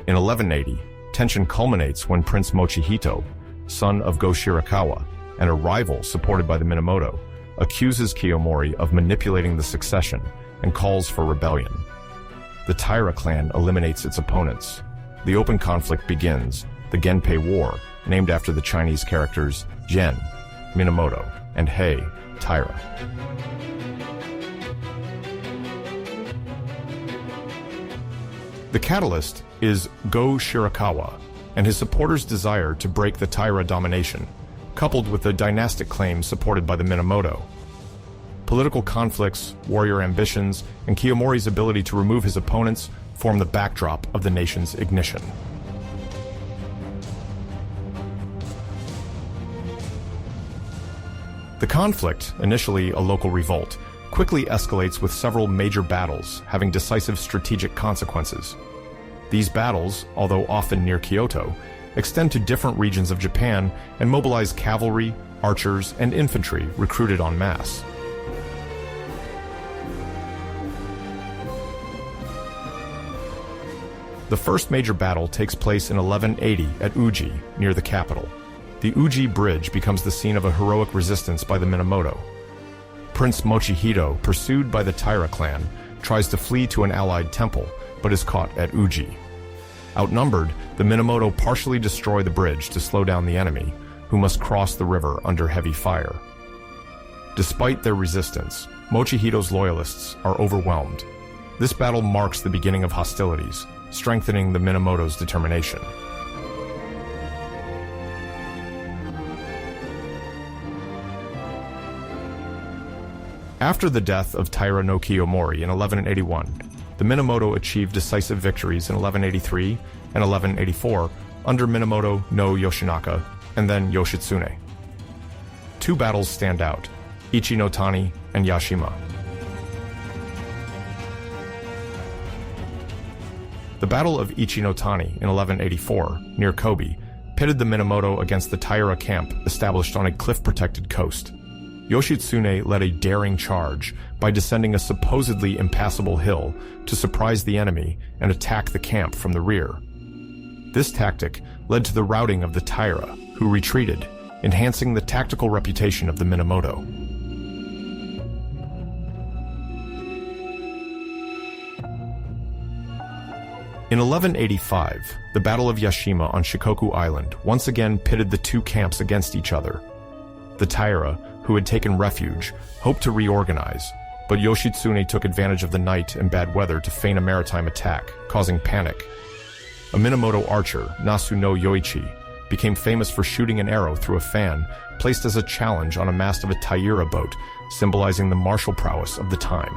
[SPEAKER 1] In 1180, tension culminates when Prince Mochihito, son of Go Shirakawa, and a rival supported by the Minamoto, accuses Kiyomori of manipulating the succession and calls for rebellion. The Taira clan eliminates its opponents. The open conflict begins, the Genpei War, named after the Chinese characters Gen, Minamoto, and Hei, Taira. The catalyst is Go Shirakawa and his supporters' desire to break the Taira domination, coupled with the dynastic claims supported by the Minamoto. Political conflicts, warrior ambitions, and Kiyomori's ability to remove his opponents form the backdrop of the nation's ignition. The conflict, initially a local revolt, quickly escalates with several major battles having decisive strategic consequences. These battles, although often near Kyoto, extend to different regions of Japan and mobilize cavalry, archers, and infantry recruited en masse. The first major battle takes place in 1180 at Uji, near the capital. The Uji Bridge becomes the scene of a heroic resistance by the Minamoto. Prince Mochihito, pursued by the Taira clan, tries to flee to an allied temple, but is caught at Uji. Outnumbered, the Minamoto partially destroy the bridge to slow down the enemy, who must cross the river under heavy fire. Despite their resistance, Mochihito's loyalists are overwhelmed. This battle marks the beginning of hostilities, strengthening the Minamoto's determination. After the death of Taira no Kiyomori in 1181, the Minamoto achieved decisive victories in 1183 and 1184 under Minamoto no Yoshinaka and then Yoshitsune. Two battles stand out, Ichi no Tani and Yashima. The Battle of Ichi no Tani in 1184, near Kobe, pitted the Minamoto against the Taira camp established on a cliff-protected coast. Yoshitsune led a daring charge by descending a supposedly impassable hill to surprise the enemy and attack the camp from the rear. This tactic led to the routing of the Taira, who retreated, enhancing the tactical reputation of the Minamoto. In 1185, the Battle of Yashima on Shikoku Island once again pitted the two camps against each other. The Taira, who had taken refuge, hoped to reorganize, but Yoshitsune took advantage of the night and bad weather to feign a maritime attack, causing panic. A Minamoto archer, Nasu no Yoichi, became famous for shooting an arrow through a fan placed as a challenge on a mast of a Taira boat, symbolizing the martial prowess of the time.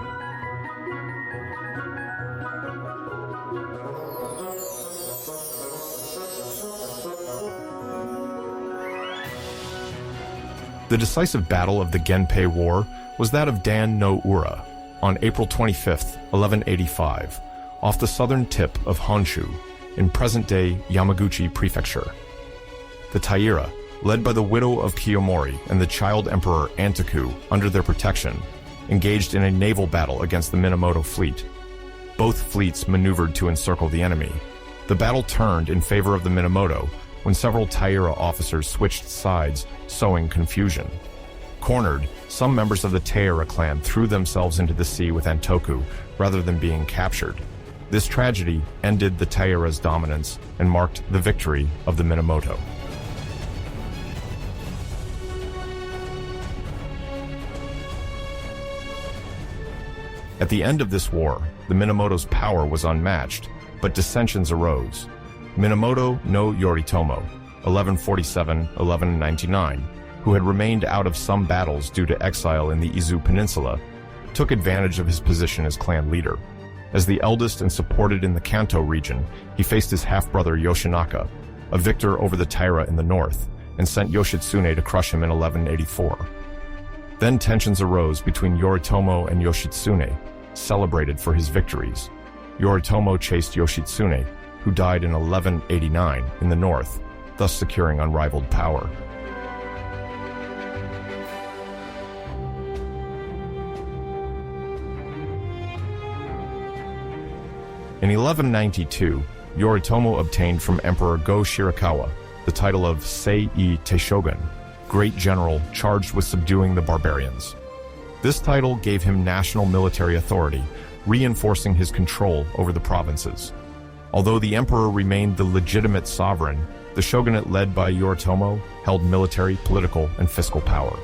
[SPEAKER 1] The decisive battle of the Genpei War was that of Dan no Ura on April 25, 1185, off the southern tip of Honshu, in present-day Yamaguchi Prefecture. The Taira, led by the widow of Kiyomori and the child emperor Antoku under their protection, engaged in a naval battle against the Minamoto fleet. Both fleets maneuvered to encircle the enemy. The battle turned in favor of the Minamoto when several Taira officers switched sides, sowing confusion. Cornered, some members of the Taira clan threw themselves into the sea with Antoku rather than being captured. This tragedy ended the Taira's dominance and marked the victory of the Minamoto. At the end of this war, the Minamoto's power was unmatched, but dissensions arose. Minamoto no Yoritomo, 1147-1199, who had remained out of some battles due to exile in the Izu Peninsula, took advantage of his position as clan leader. As the eldest and supported in the Kanto region, he faced his half-brother Yoshinaka, a victor over the Taira in the north, and sent Yoshitsune to crush him in 1184. Then tensions arose between Yoritomo and Yoshitsune, celebrated for his victories. Yoritomo chased Yoshitsune, who died in 1189 in the north, thus securing unrivaled power. In 1192, Yoritomo obtained from Emperor Go Shirakawa the title of Sei-i Teishogun, Great General charged with subduing the barbarians. This title gave him national military authority, reinforcing his control over the provinces. Although the emperor remained the legitimate sovereign, the shogunate led by Yoritomo held military, political, and fiscal power.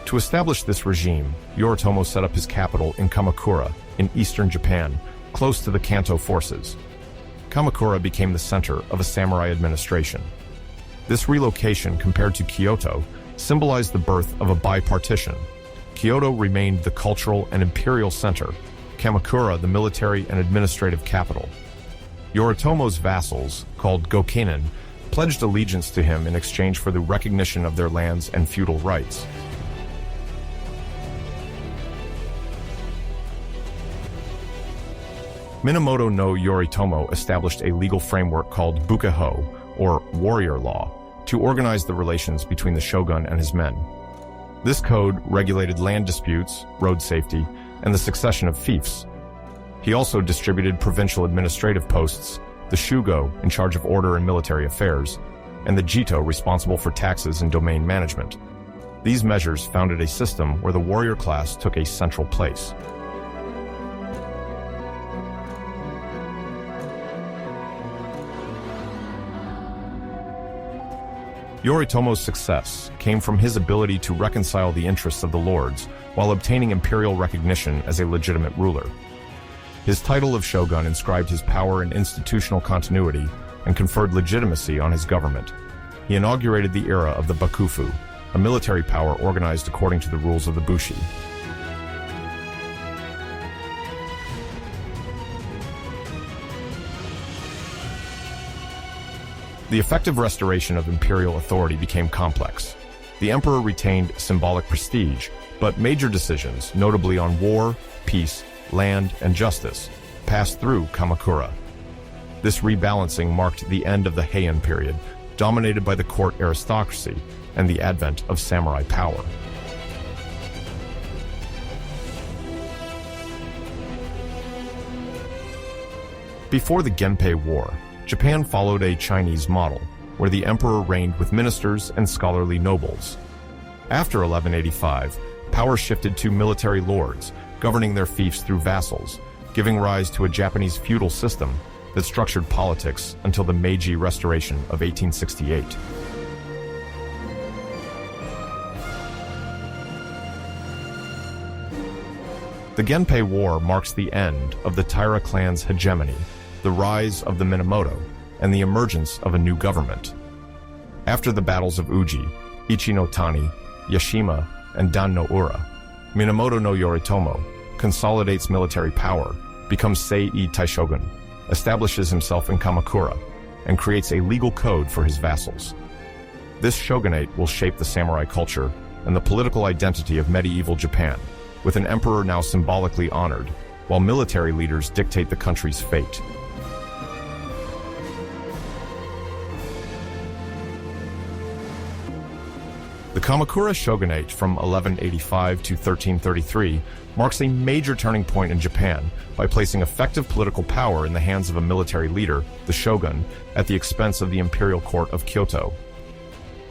[SPEAKER 1] To establish this regime, Yoritomo set up his capital in Kamakura, in eastern Japan, close to the Kanto forces. Kamakura became the center of a samurai administration. This relocation, compared to Kyoto, symbolized the birth of a bipartition. Kyoto remained the cultural and imperial center, Kamakura the military and administrative capital. Yoritomo's vassals, called Gokenin, pledged allegiance to him in exchange for the recognition of their lands and feudal rights. Minamoto no Yoritomo established a legal framework called bukeho, or warrior law, to organize the relations between the shogun and his men. This code regulated land disputes, road safety, and the succession of fiefs. He also distributed provincial administrative posts, the shugo in charge of order and military affairs, and the jito responsible for taxes and domain management. These measures founded a system where the warrior class took a central place. Yoritomo's success came from his ability to reconcile the interests of the lords while obtaining imperial recognition as a legitimate ruler. His title of shogun inscribed his power and institutional continuity and conferred legitimacy on his government. He inaugurated the era of the bakufu, a military power organized according to the rules of the bushi. The effective restoration of imperial authority became complex. The emperor retained symbolic prestige, but major decisions, notably on war, peace, land, and justice, passed through Kamakura. This rebalancing marked the end of the Heian period, dominated by the court aristocracy and the advent of samurai power. Before the Genpei War, Japan followed a Chinese model, where the emperor reigned with ministers and scholarly nobles. After 1185, power shifted to military lords, governing their fiefs through vassals, giving rise to a Japanese feudal system that structured politics until the Meiji Restoration of 1868. The Genpei War marks the end of the Taira clan's hegemony the rise of the Minamoto, and the emergence of a new government. After the battles of Uji, Ichi-no-Tani, Yashima, and Dan-no-Ura, Minamoto no Yoritomo consolidates military power, becomes Sei-i Taishogun, establishes himself in Kamakura, and creates a legal code for his vassals. This shogunate will shape the samurai culture and the political identity of medieval Japan, with an emperor now symbolically honored, while military leaders dictate the country's fate. The Kamakura shogunate from 1185 to 1333 marks a major turning point in Japan by placing effective political power in the hands of a military leader, the shogun, at the expense of the imperial court of Kyoto.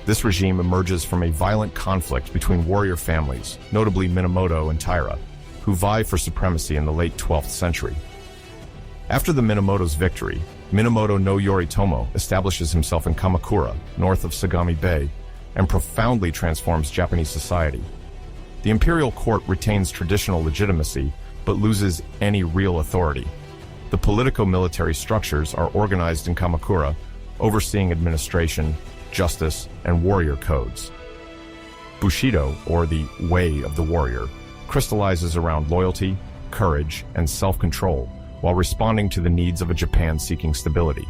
[SPEAKER 1] This regime emerges from a violent conflict between warrior families, notably Minamoto and Taira, who vie for supremacy in the late 12th century. After the Minamoto's victory, Minamoto no Yoritomo establishes himself in Kamakura, north of Sagami Bay, and profoundly transforms Japanese society. The imperial court retains traditional legitimacy, but loses any real authority. The politico-military structures are organized in Kamakura, overseeing administration, justice, and warrior codes. Bushido, or the way of the warrior, crystallizes around loyalty, courage, and self-control, while responding to the needs of a Japan seeking stability.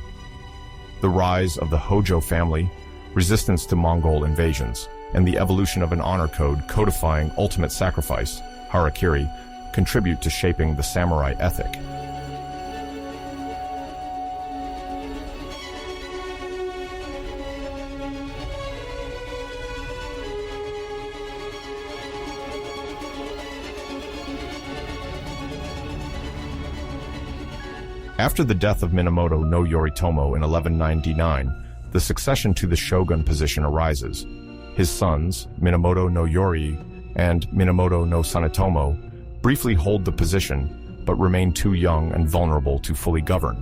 [SPEAKER 1] The rise of the Hojo family, resistance to Mongol invasions, and the evolution of an honor code codifying ultimate sacrifice, harakiri, contribute to shaping the samurai ethic. After the death of Minamoto no Yoritomo in 1199, the succession to the shogun position arises. His sons, Minamoto no Yori and Minamoto no Sanetomo, briefly hold the position, but remain too young and vulnerable to fully govern.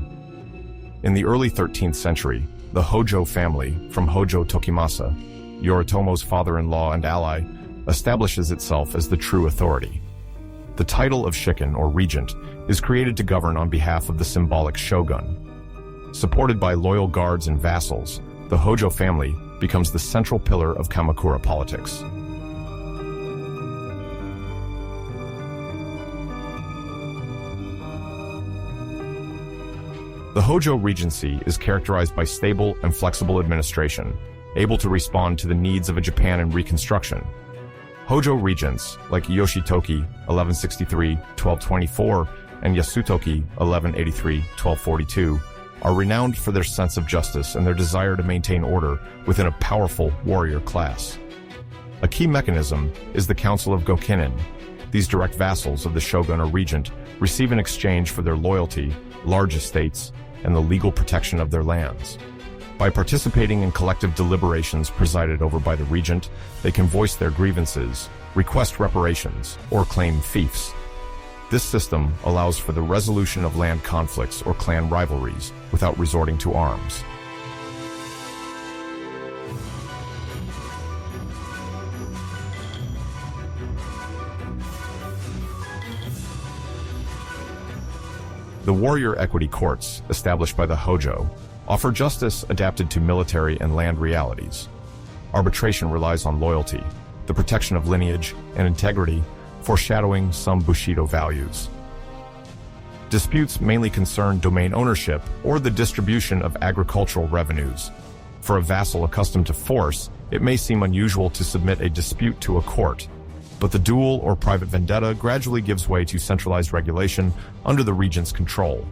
[SPEAKER 1] In the early 13th century, the Hojo family, from Hojo Tokimasa, Yoritomo's father-in-law and ally, establishes itself as the true authority. The title of shikin, or regent, is created to govern on behalf of the symbolic shogun. Supported by loyal guards and vassals, the Hojo family becomes the central pillar of Kamakura politics. The Hojo Regency is characterized by stable and flexible administration, able to respond to the needs of a Japan in reconstruction. Hojo regents, like Yoshitoki 1163-1224 and Yasutoki 1183-1242, are renowned for their sense of justice and their desire to maintain order within a powerful warrior class. A key mechanism is the Council of Gokinin. These direct vassals of the shogun or regent receive in exchange for their loyalty, large estates, and the legal protection of their lands. By participating in collective deliberations presided over by the regent, they can voice their grievances, request reparations, or claim fiefs. This system allows for the resolution of land conflicts or clan rivalries without resorting to arms. The warrior equity courts, established by the Hojo, offer justice adapted to military and land realities. Arbitration relies on loyalty, the protection of lineage, and integrity, foreshadowing some bushido values. Disputes mainly concern domain ownership or the distribution of agricultural revenues. For a vassal accustomed to force, it may seem unusual to submit a dispute to a court, but the duel or private vendetta gradually gives way to centralized regulation under the regent's control.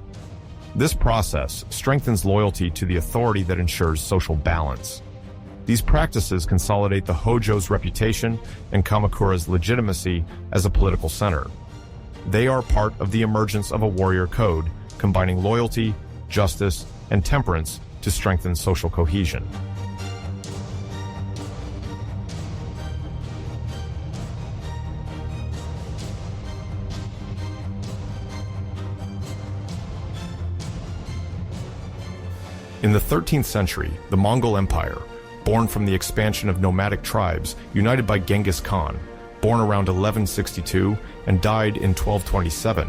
[SPEAKER 1] This process strengthens loyalty to the authority that ensures social balance. These practices consolidate the Hojo's reputation and Kamakura's legitimacy as a political center. They are part of the emergence of a warrior code, combining loyalty, justice, and temperance to strengthen social cohesion. In the 13th century, the Mongol Empire, born from the expansion of nomadic tribes united by Genghis Khan, born around 1162 and died in 1227,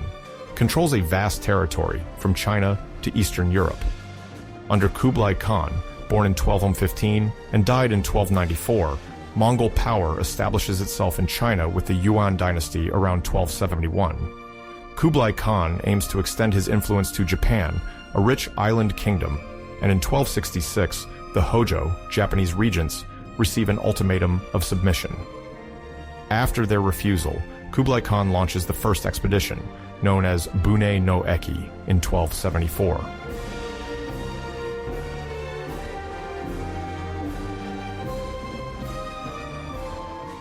[SPEAKER 1] controls a vast territory from China to Eastern Europe. Under Kublai Khan, born in 1215 and died in 1294, Mongol power establishes itself in China with the Yuan dynasty around 1271. Kublai Khan aims to extend his influence to Japan, a rich island kingdom, and in 1266, the Hojo, Japanese regents, receive an ultimatum of submission. After their refusal, Kublai Khan launches the first expedition, known as Bune no Eki, in 1274.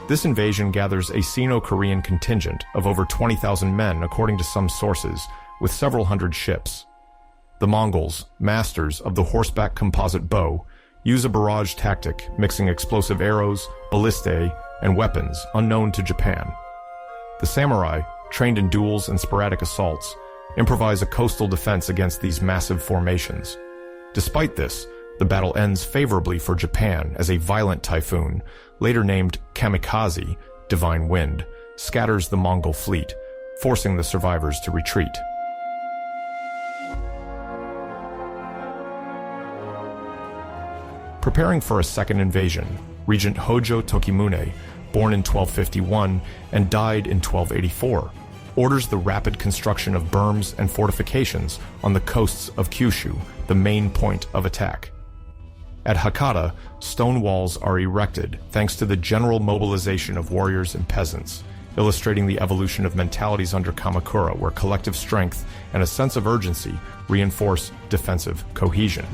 [SPEAKER 1] This invasion gathers a Sino-Korean contingent of over 20,000 men according to some sources, with several hundred ships. The Mongols, masters of the horseback composite bow, use a barrage tactic mixing explosive arrows, ballistae, and weapons unknown to Japan. The samurai, trained in duels and sporadic assaults, improvise a coastal defense against these massive formations. Despite this, the battle ends favorably for Japan as a violent typhoon, later named Kamikaze, Divine Wind, scatters the Mongol fleet, forcing the survivors to retreat. Preparing for a second invasion, Regent Hojo Tokimune, born in 1251 and died in 1284, orders the rapid construction of berms and fortifications on the coasts of Kyushu, the main point of attack. At Hakata, stone walls are erected thanks to the general mobilization of warriors and peasants, illustrating the evolution of mentalities under Kamakura, where collective strength and a sense of urgency reinforce defensive cohesion.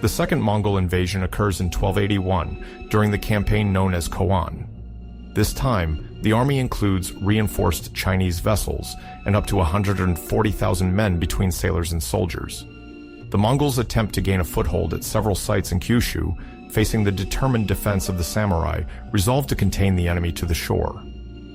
[SPEAKER 1] The second Mongol invasion occurs in 1281 during the campaign known as Koan. This time, the army includes reinforced Chinese vessels and up to 140,000 men between sailors and soldiers. The Mongols attempt to gain a foothold at several sites in Kyushu, facing the determined defense of the samurai, resolved to contain the enemy to the shore.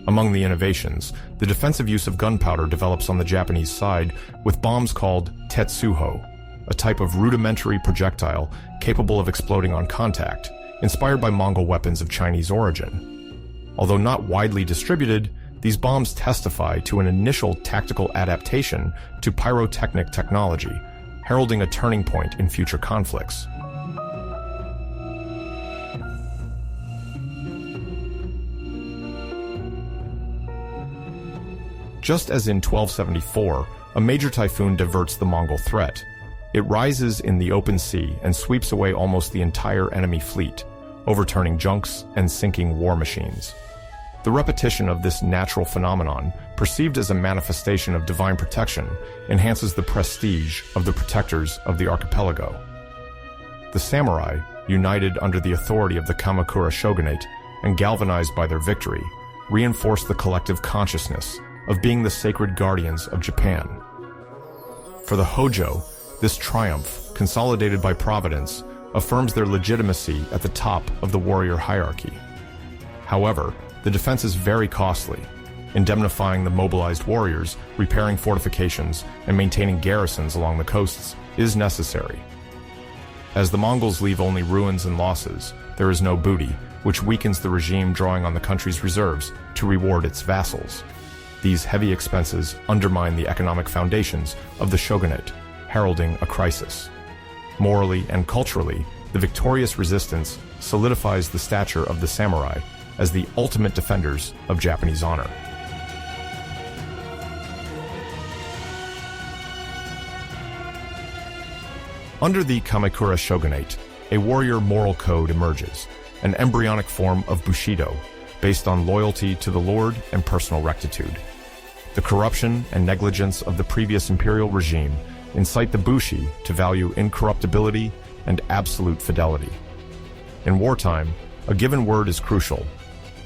[SPEAKER 1] Among the innovations, the defensive use of gunpowder develops on the Japanese side with bombs called tetsuho, a type of rudimentary projectile capable of exploding on contact, inspired by Mongol weapons of Chinese origin. Although not widely distributed, these bombs testify to an initial tactical adaptation to pyrotechnic technology, heralding a turning point in future conflicts. Just as in 1274, a major typhoon diverts the Mongol threat. It rises in the open sea and sweeps away almost the entire enemy fleet, overturning junks and sinking war machines. The repetition of this natural phenomenon, perceived as a manifestation of divine protection, enhances the prestige of the protectors of the archipelago. The samurai, united under the authority of the Kamakura shogunate and galvanized by their victory, reinforce the collective consciousness of being the sacred guardians of Japan. For the Hojo, this triumph, consolidated by Providence, affirms their legitimacy at the top of the warrior hierarchy. However, the defense is very costly. Indemnifying the mobilized warriors, repairing fortifications, and maintaining garrisons along the coasts is necessary. As the Mongols leave only ruins and losses, there is no booty, which weakens the regime drawing on the country's reserves to reward its vassals. These heavy expenses undermine the economic foundations of the shogunate, heralding a crisis. Morally and culturally, the victorious resistance solidifies the stature of the samurai as the ultimate defenders of Japanese honor. Under the Kamakura shogunate, a warrior moral code emerges, an embryonic form of bushido, based on loyalty to the lord and personal rectitude. The corruption and negligence of the previous imperial regime incite the bushi to value incorruptibility and absolute fidelity. In wartime, a given word is crucial.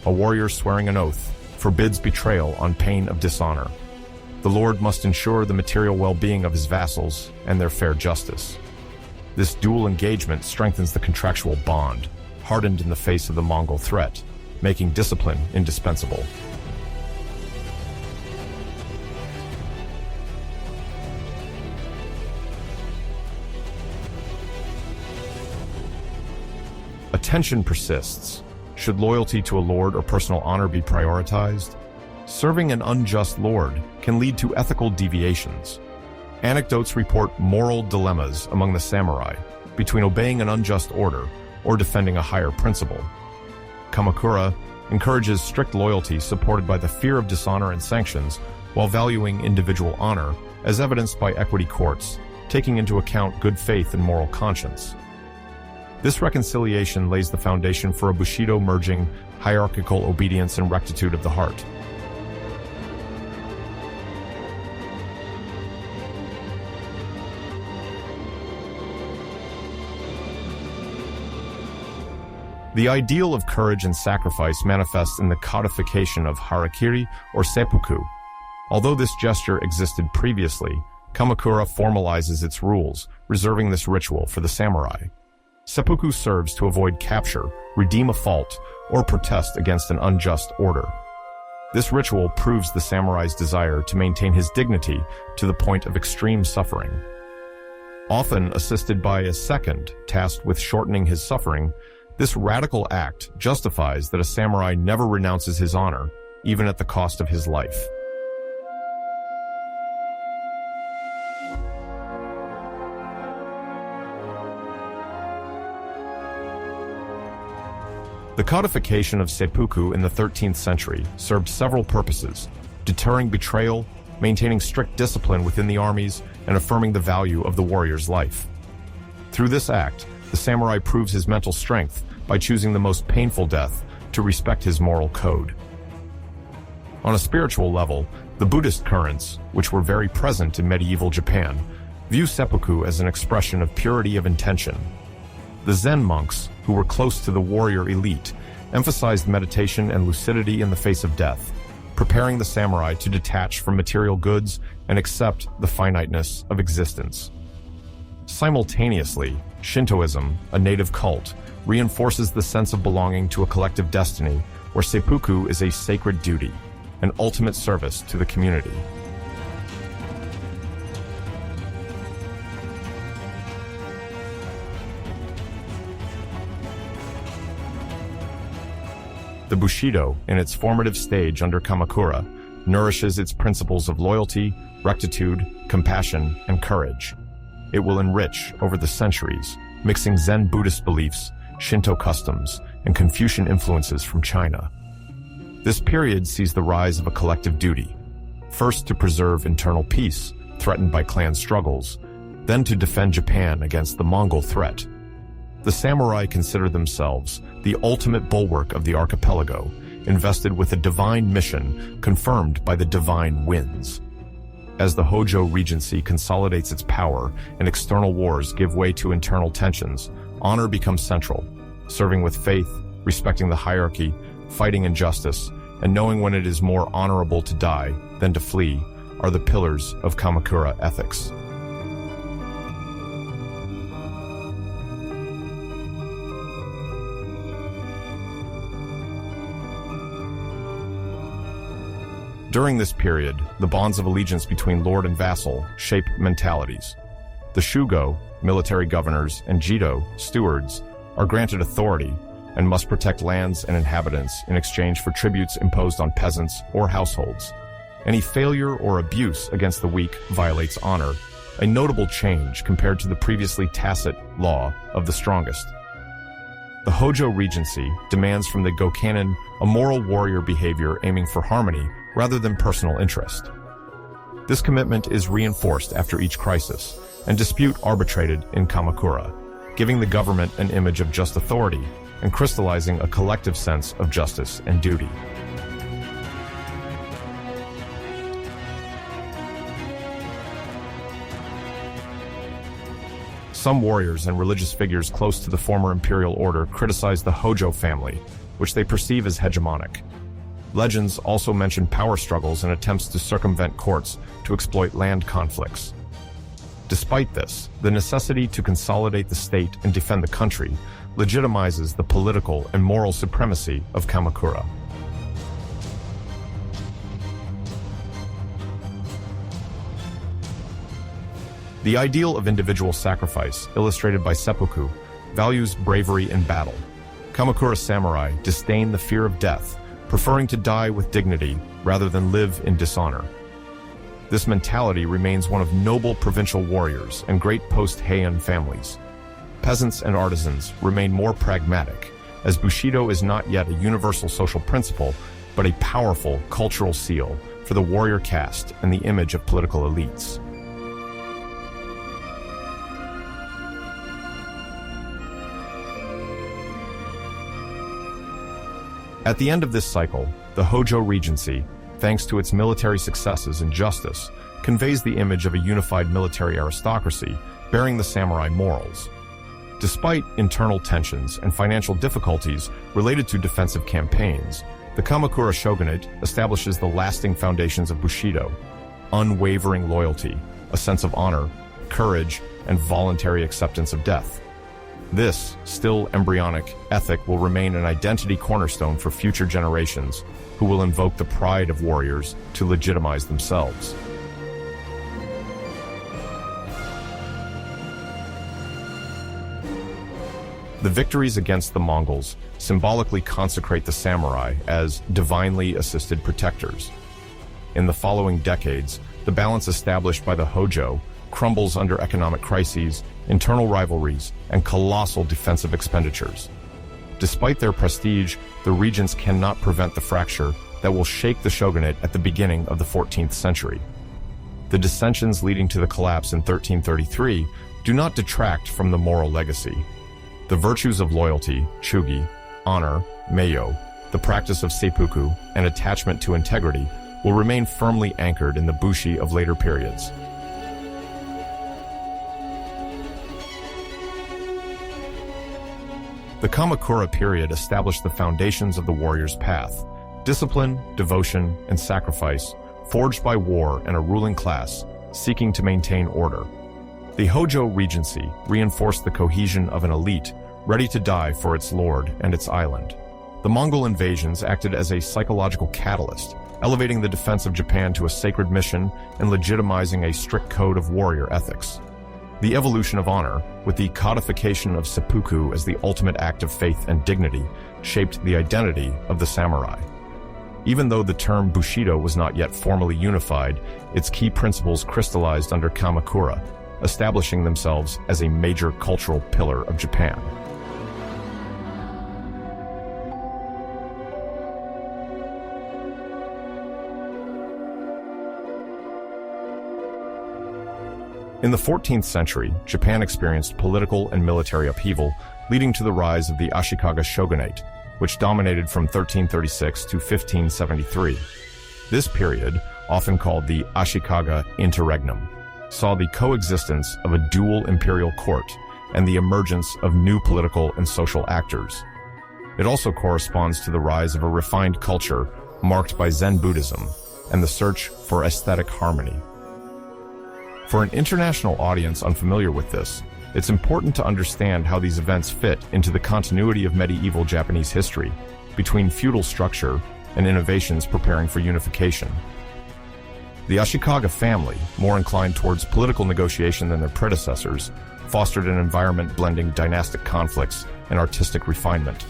[SPEAKER 1] A warrior swearing an oath forbids betrayal on pain of dishonor. The lord must ensure the material well-being of his vassals and their fair justice. This dual engagement strengthens the contractual bond, hardened in the face of the Mongol threat, making discipline indispensable. A tension persists. Should loyalty to a lord or personal honor be prioritized? Serving an unjust lord can lead to ethical deviations. Anecdotes report moral dilemmas among the samurai between obeying an unjust order or defending a higher principle. Kamakura encourages strict loyalty supported by the fear of dishonor and sanctions while valuing individual honor, as evidenced by equity courts, taking into account good faith and moral conscience. This reconciliation lays the foundation for a bushido merging hierarchical obedience and rectitude of the heart. The ideal of courage and sacrifice manifests in the codification of harakiri or seppuku. Although this gesture existed previously, Kamakura formalizes its rules, reserving this ritual for the samurai. Seppuku serves to avoid capture, redeem a fault, or protest against an unjust order. This ritual proves the samurai's desire to maintain his dignity to the point of extreme suffering. Often assisted by a second tasked with shortening his suffering, this radical act justifies that a samurai never renounces his honor, even at the cost of his life. The codification of seppuku in the 13th century served several purposes: deterring betrayal, maintaining strict discipline within the armies, and affirming the value of the warrior's life. Through this act, the samurai proves his mental strength by choosing the most painful death to respect his moral code. On a spiritual level, the Buddhist currents, which were very present in medieval Japan, view seppuku as an expression of purity of intention. The Zen monks, who were close to the warrior elite, emphasized meditation and lucidity in the face of death, preparing the samurai to detach from material goods and accept the finiteness of existence. Simultaneously, Shintoism, a native cult, reinforces the sense of belonging to a collective destiny where seppuku is a sacred duty, an ultimate service to the community. The bushido, in its formative stage under Kamakura, nourishes its principles of loyalty, rectitude, compassion, and courage. It will enrich over the centuries, mixing Zen Buddhist beliefs, Shinto customs, and Confucian influences from China. This period sees the rise of a collective duty, first to preserve internal peace, threatened by clan struggles, then to defend Japan against the Mongol threat. The samurai consider themselves the ultimate bulwark of the archipelago, invested with a divine mission confirmed by the divine winds. As the Hojo Regency consolidates its power and external wars give way to internal tensions, honor becomes central, serving with faith, respecting the hierarchy, fighting injustice, and knowing when it is more honorable to die than to flee are the pillars of Kamakura ethics. During this period, the bonds of allegiance between lord and vassal shape mentalities. The shugo, military governors, and jido, stewards, are granted authority and must protect lands and inhabitants in exchange for tributes imposed on peasants or households. Any failure or abuse against the weak violates honor, a notable change compared to the previously tacit law of the strongest. The Hojo Regency demands from the Gokanin a moral warrior behavior aiming for harmony rather than personal interest. This commitment is reinforced after each crisis, and dispute arbitrated in Kamakura, giving the government an image of just authority and crystallizing a collective sense of justice and duty. Some warriors and religious figures close to the former imperial order criticize the Hojo family, which they perceive as hegemonic. Legends also mention power struggles and attempts to circumvent courts to exploit land conflicts. Despite this, the necessity to consolidate the state and defend the country legitimizes the political and moral supremacy of Kamakura. The ideal of individual sacrifice, illustrated by seppuku, values bravery in battle. Kamakura samurai disdain the fear of death, preferring to die with dignity rather than live in dishonor. This mentality remains one of noble provincial warriors and great post-Heian families. Peasants and artisans remain more pragmatic, as bushido is not yet a universal social principle, but a powerful cultural seal for the warrior caste and the image of political elites. At the end of this cycle, the Hojo Regency, thanks to its military successes and justice, conveys the image of a unified military aristocracy bearing the samurai morals. Despite internal tensions and financial difficulties related to defensive campaigns, the Kamakura shogunate establishes the lasting foundations of bushido: unwavering loyalty, a sense of honor, courage, and voluntary acceptance of death. This, still embryonic, ethic will remain an identity cornerstone for future generations who will invoke the pride of warriors to legitimize themselves. The victories against the Mongols symbolically consecrate the samurai as divinely assisted protectors. In the following decades, the balance established by the Hojo crumbles under economic crises, internal rivalries, and colossal defensive expenditures. Despite their prestige, the regents cannot prevent the fracture that will shake the shogunate at the beginning of the 14th century. The dissensions leading to the collapse in 1333 do not detract from the moral legacy. The virtues of loyalty, chugi, honor, meio, the practice of seppuku, and attachment to integrity will remain firmly anchored in the bushi of later periods. The Kamakura period established the foundations of the warrior's path: discipline, devotion, and sacrifice, forged by war and a ruling class seeking to maintain order. The Hojo Regency reinforced the cohesion of an elite ready to die for its lord and its island. The Mongol invasions acted as a psychological catalyst, elevating the defense of Japan to a sacred mission and legitimizing a strict code of warrior ethics. The evolution of honor, with the codification of seppuku as the ultimate act of faith and dignity, shaped the identity of the samurai. Even though the term bushido was not yet formally unified, its key principles crystallized under Kamakura, establishing themselves as a major cultural pillar of Japan. In the 14th century, Japan experienced political and military upheaval, leading to the rise of the Ashikaga shogunate, which dominated from 1336 to 1573. This period, often called the Ashikaga interregnum, saw the coexistence of a dual imperial court and the emergence of new political and social actors. It also corresponds to the rise of a refined culture marked by Zen Buddhism and the search for aesthetic harmony. For an international audience unfamiliar with this, it's important to understand how these events fit into the continuity of medieval Japanese history, between feudal structure and innovations preparing for unification. The Ashikaga family, more inclined towards political negotiation than their predecessors, fostered an environment blending dynastic conflicts and artistic refinement.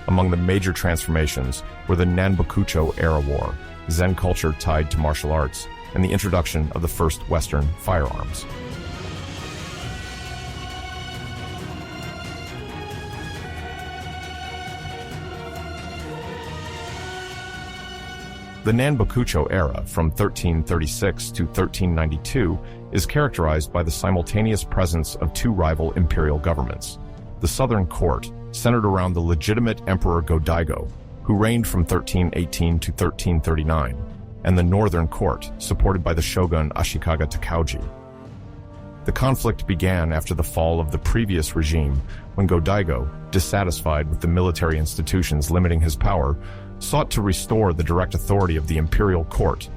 [SPEAKER 1] Among the major transformations were the Nanbokucho-era war, Zen culture tied to martial arts, and the introduction of the first Western firearms. The Nanbokucho era, from 1336 to 1392, is characterized by the simultaneous presence of two rival imperial governments. The southern court, centered around the legitimate Emperor Go-Daigo, who reigned from 1318 to 1339, and the northern court, supported by the shogun Ashikaga Takauji. The conflict began after the fall of the previous regime, when Go-Daigo, dissatisfied with the military institutions limiting his power, sought to restore the direct authority of the imperial court.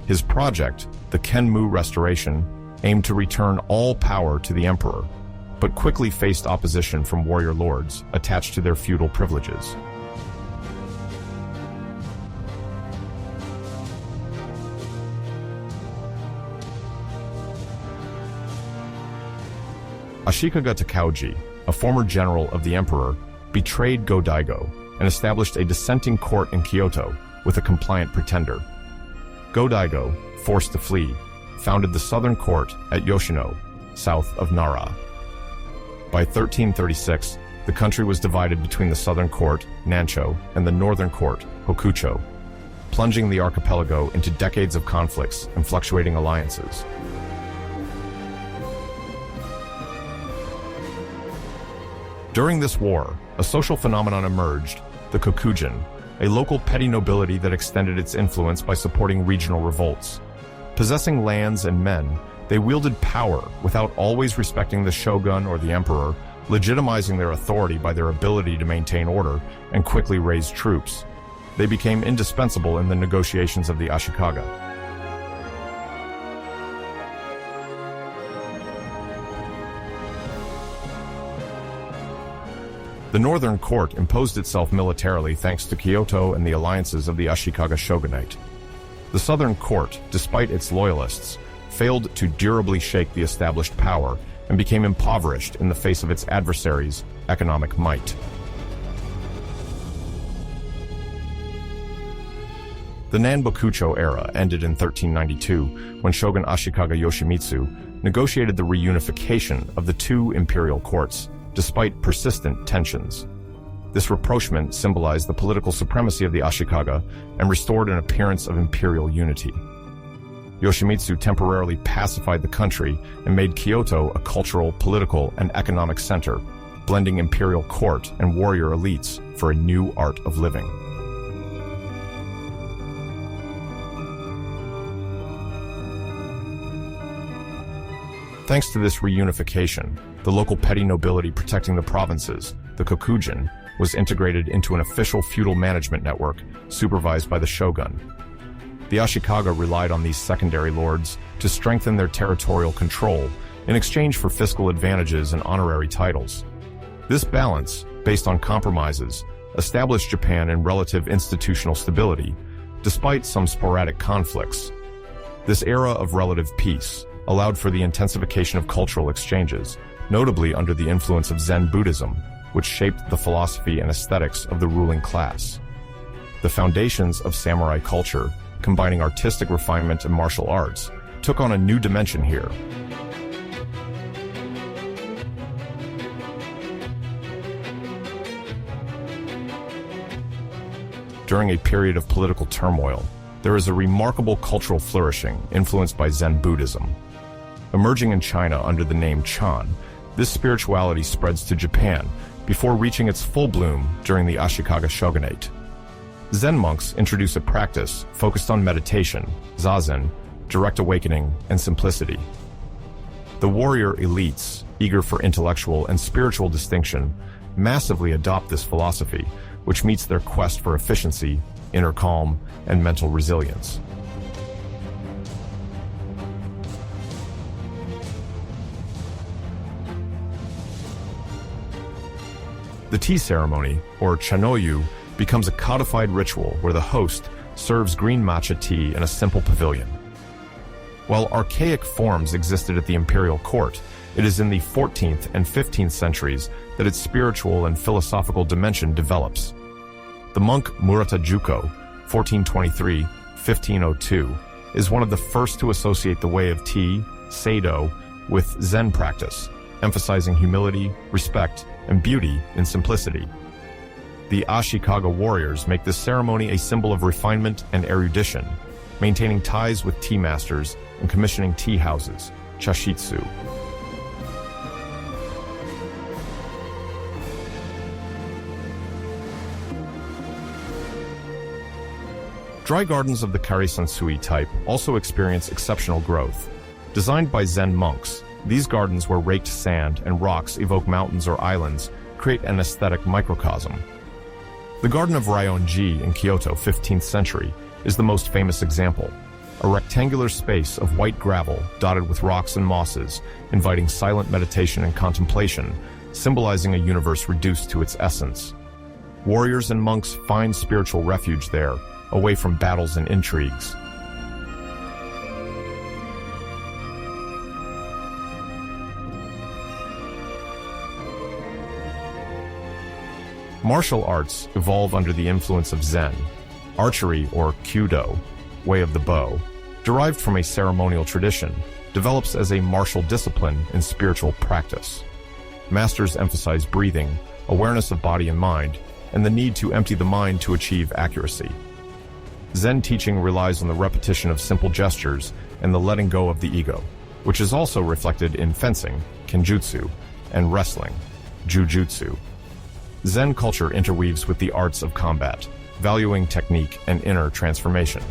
[SPEAKER 1] His project, the Kenmu Restoration, aimed to return all power to the emperor, but quickly faced opposition from warrior lords attached to their feudal privileges. Ashikaga Takauji, a former general of the emperor, betrayed Go-Daigo and established a dissenting court in Kyoto with a compliant pretender. Go-Daigo, forced to flee, founded the southern court at Yoshino, south of Nara. By 1336, the country was divided between the southern court, Nancho, and the northern court, Hokucho, plunging the archipelago into decades of conflicts and fluctuating alliances. During this war, a social phenomenon emerged, the kokujin, a local petty nobility that extended its influence by supporting regional revolts. Possessing lands and men, they wielded power without always respecting the shogun or the emperor, legitimizing their authority by their ability to maintain order and quickly raise troops. They became indispensable in the negotiations of the Ashikaga. The northern court imposed itself militarily thanks to Kyoto and the alliances of the Ashikaga shogunate. The southern court, despite its loyalists, failed to durably shake the established power and became impoverished in the face of its adversaries' economic might. The Nanbokucho era ended in 1392 when Shogun Ashikaga Yoshimitsu negotiated the reunification of the two imperial courts, despite persistent tensions. This rapprochement symbolized the political supremacy of the Ashikaga and restored an appearance of imperial unity. Yoshimitsu temporarily pacified the country and made Kyoto a cultural, political, and economic center, blending imperial court and warrior elites for a new art of living. Thanks to this reunification, the local petty nobility protecting the provinces, the kokujin, was integrated into an official feudal management network supervised by the shogun. The Ashikaga relied on these secondary lords to strengthen their territorial control in exchange for fiscal advantages and honorary titles. This balance, based on compromises, established Japan in relative institutional stability, despite some sporadic conflicts. This era of relative peace allowed for the intensification of cultural exchanges, notably under the influence of Zen Buddhism, which shaped the philosophy and aesthetics of the ruling class. The foundations of samurai culture, combining artistic refinement and martial arts, took on a new dimension here. During a period of political turmoil, there is a remarkable cultural flourishing influenced by Zen Buddhism. Emerging in China under the name Chan, this spirituality spreads to Japan before reaching its full bloom during the Ashikaga shogunate. Zen monks introduce a practice focused on meditation, zazen, direct awakening, and simplicity. The warrior elites, eager for intellectual and spiritual distinction, massively adopt this philosophy, which meets their quest for efficiency, inner calm, and mental resilience. The tea ceremony, or chanoyu, becomes a codified ritual where the host serves green matcha tea in a simple pavilion. While archaic forms existed at the imperial court, it is in the 14th and 15th centuries that its spiritual and philosophical dimension develops. The monk Murata Juko, 1423-1502, is one of the first to associate the way of tea, Seido, with Zen practice, emphasizing humility, respect, and beauty in simplicity. The Ashikaga warriors make this ceremony a symbol of refinement and erudition, maintaining ties with tea masters and commissioning tea houses, chashitsu. Dry gardens of the Kare-sansui type also experience exceptional growth. Designed by Zen monks, these gardens where raked sand and rocks evoke mountains or islands create an aesthetic microcosm. The Garden of Ryoanji in Kyoto, 15th century, is the most famous example. A rectangular space of white gravel dotted with rocks and mosses, inviting silent meditation and contemplation, symbolizing a universe reduced to its essence. Warriors and monks find spiritual refuge there, away from battles and intrigues. Martial arts evolve under the influence of Zen. Archery, or Kyudo, way of the bow, derived from a ceremonial tradition, develops as a martial discipline in spiritual practice. Masters emphasize breathing, awareness of body and mind, and the need to empty the mind to achieve accuracy. Zen teaching relies on the repetition of simple gestures and the letting go of the ego, which is also reflected in fencing, kenjutsu, and wrestling, jujutsu. Zen culture interweaves with the arts of combat, valuing technique and inner transformation.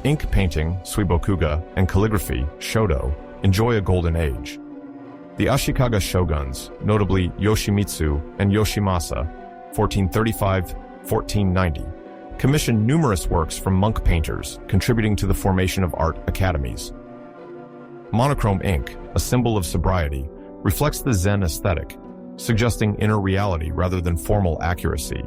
[SPEAKER 1] Ink painting, suibokuga, and calligraphy, shodo, enjoy a golden age. The Ashikaga shoguns, notably Yoshimitsu and Yoshimasa, 1435-1490, commissioned numerous works from monk painters, contributing to the formation of art academies. Monochrome ink, a symbol of sobriety, reflects the Zen aesthetic, suggesting inner reality rather than formal accuracy.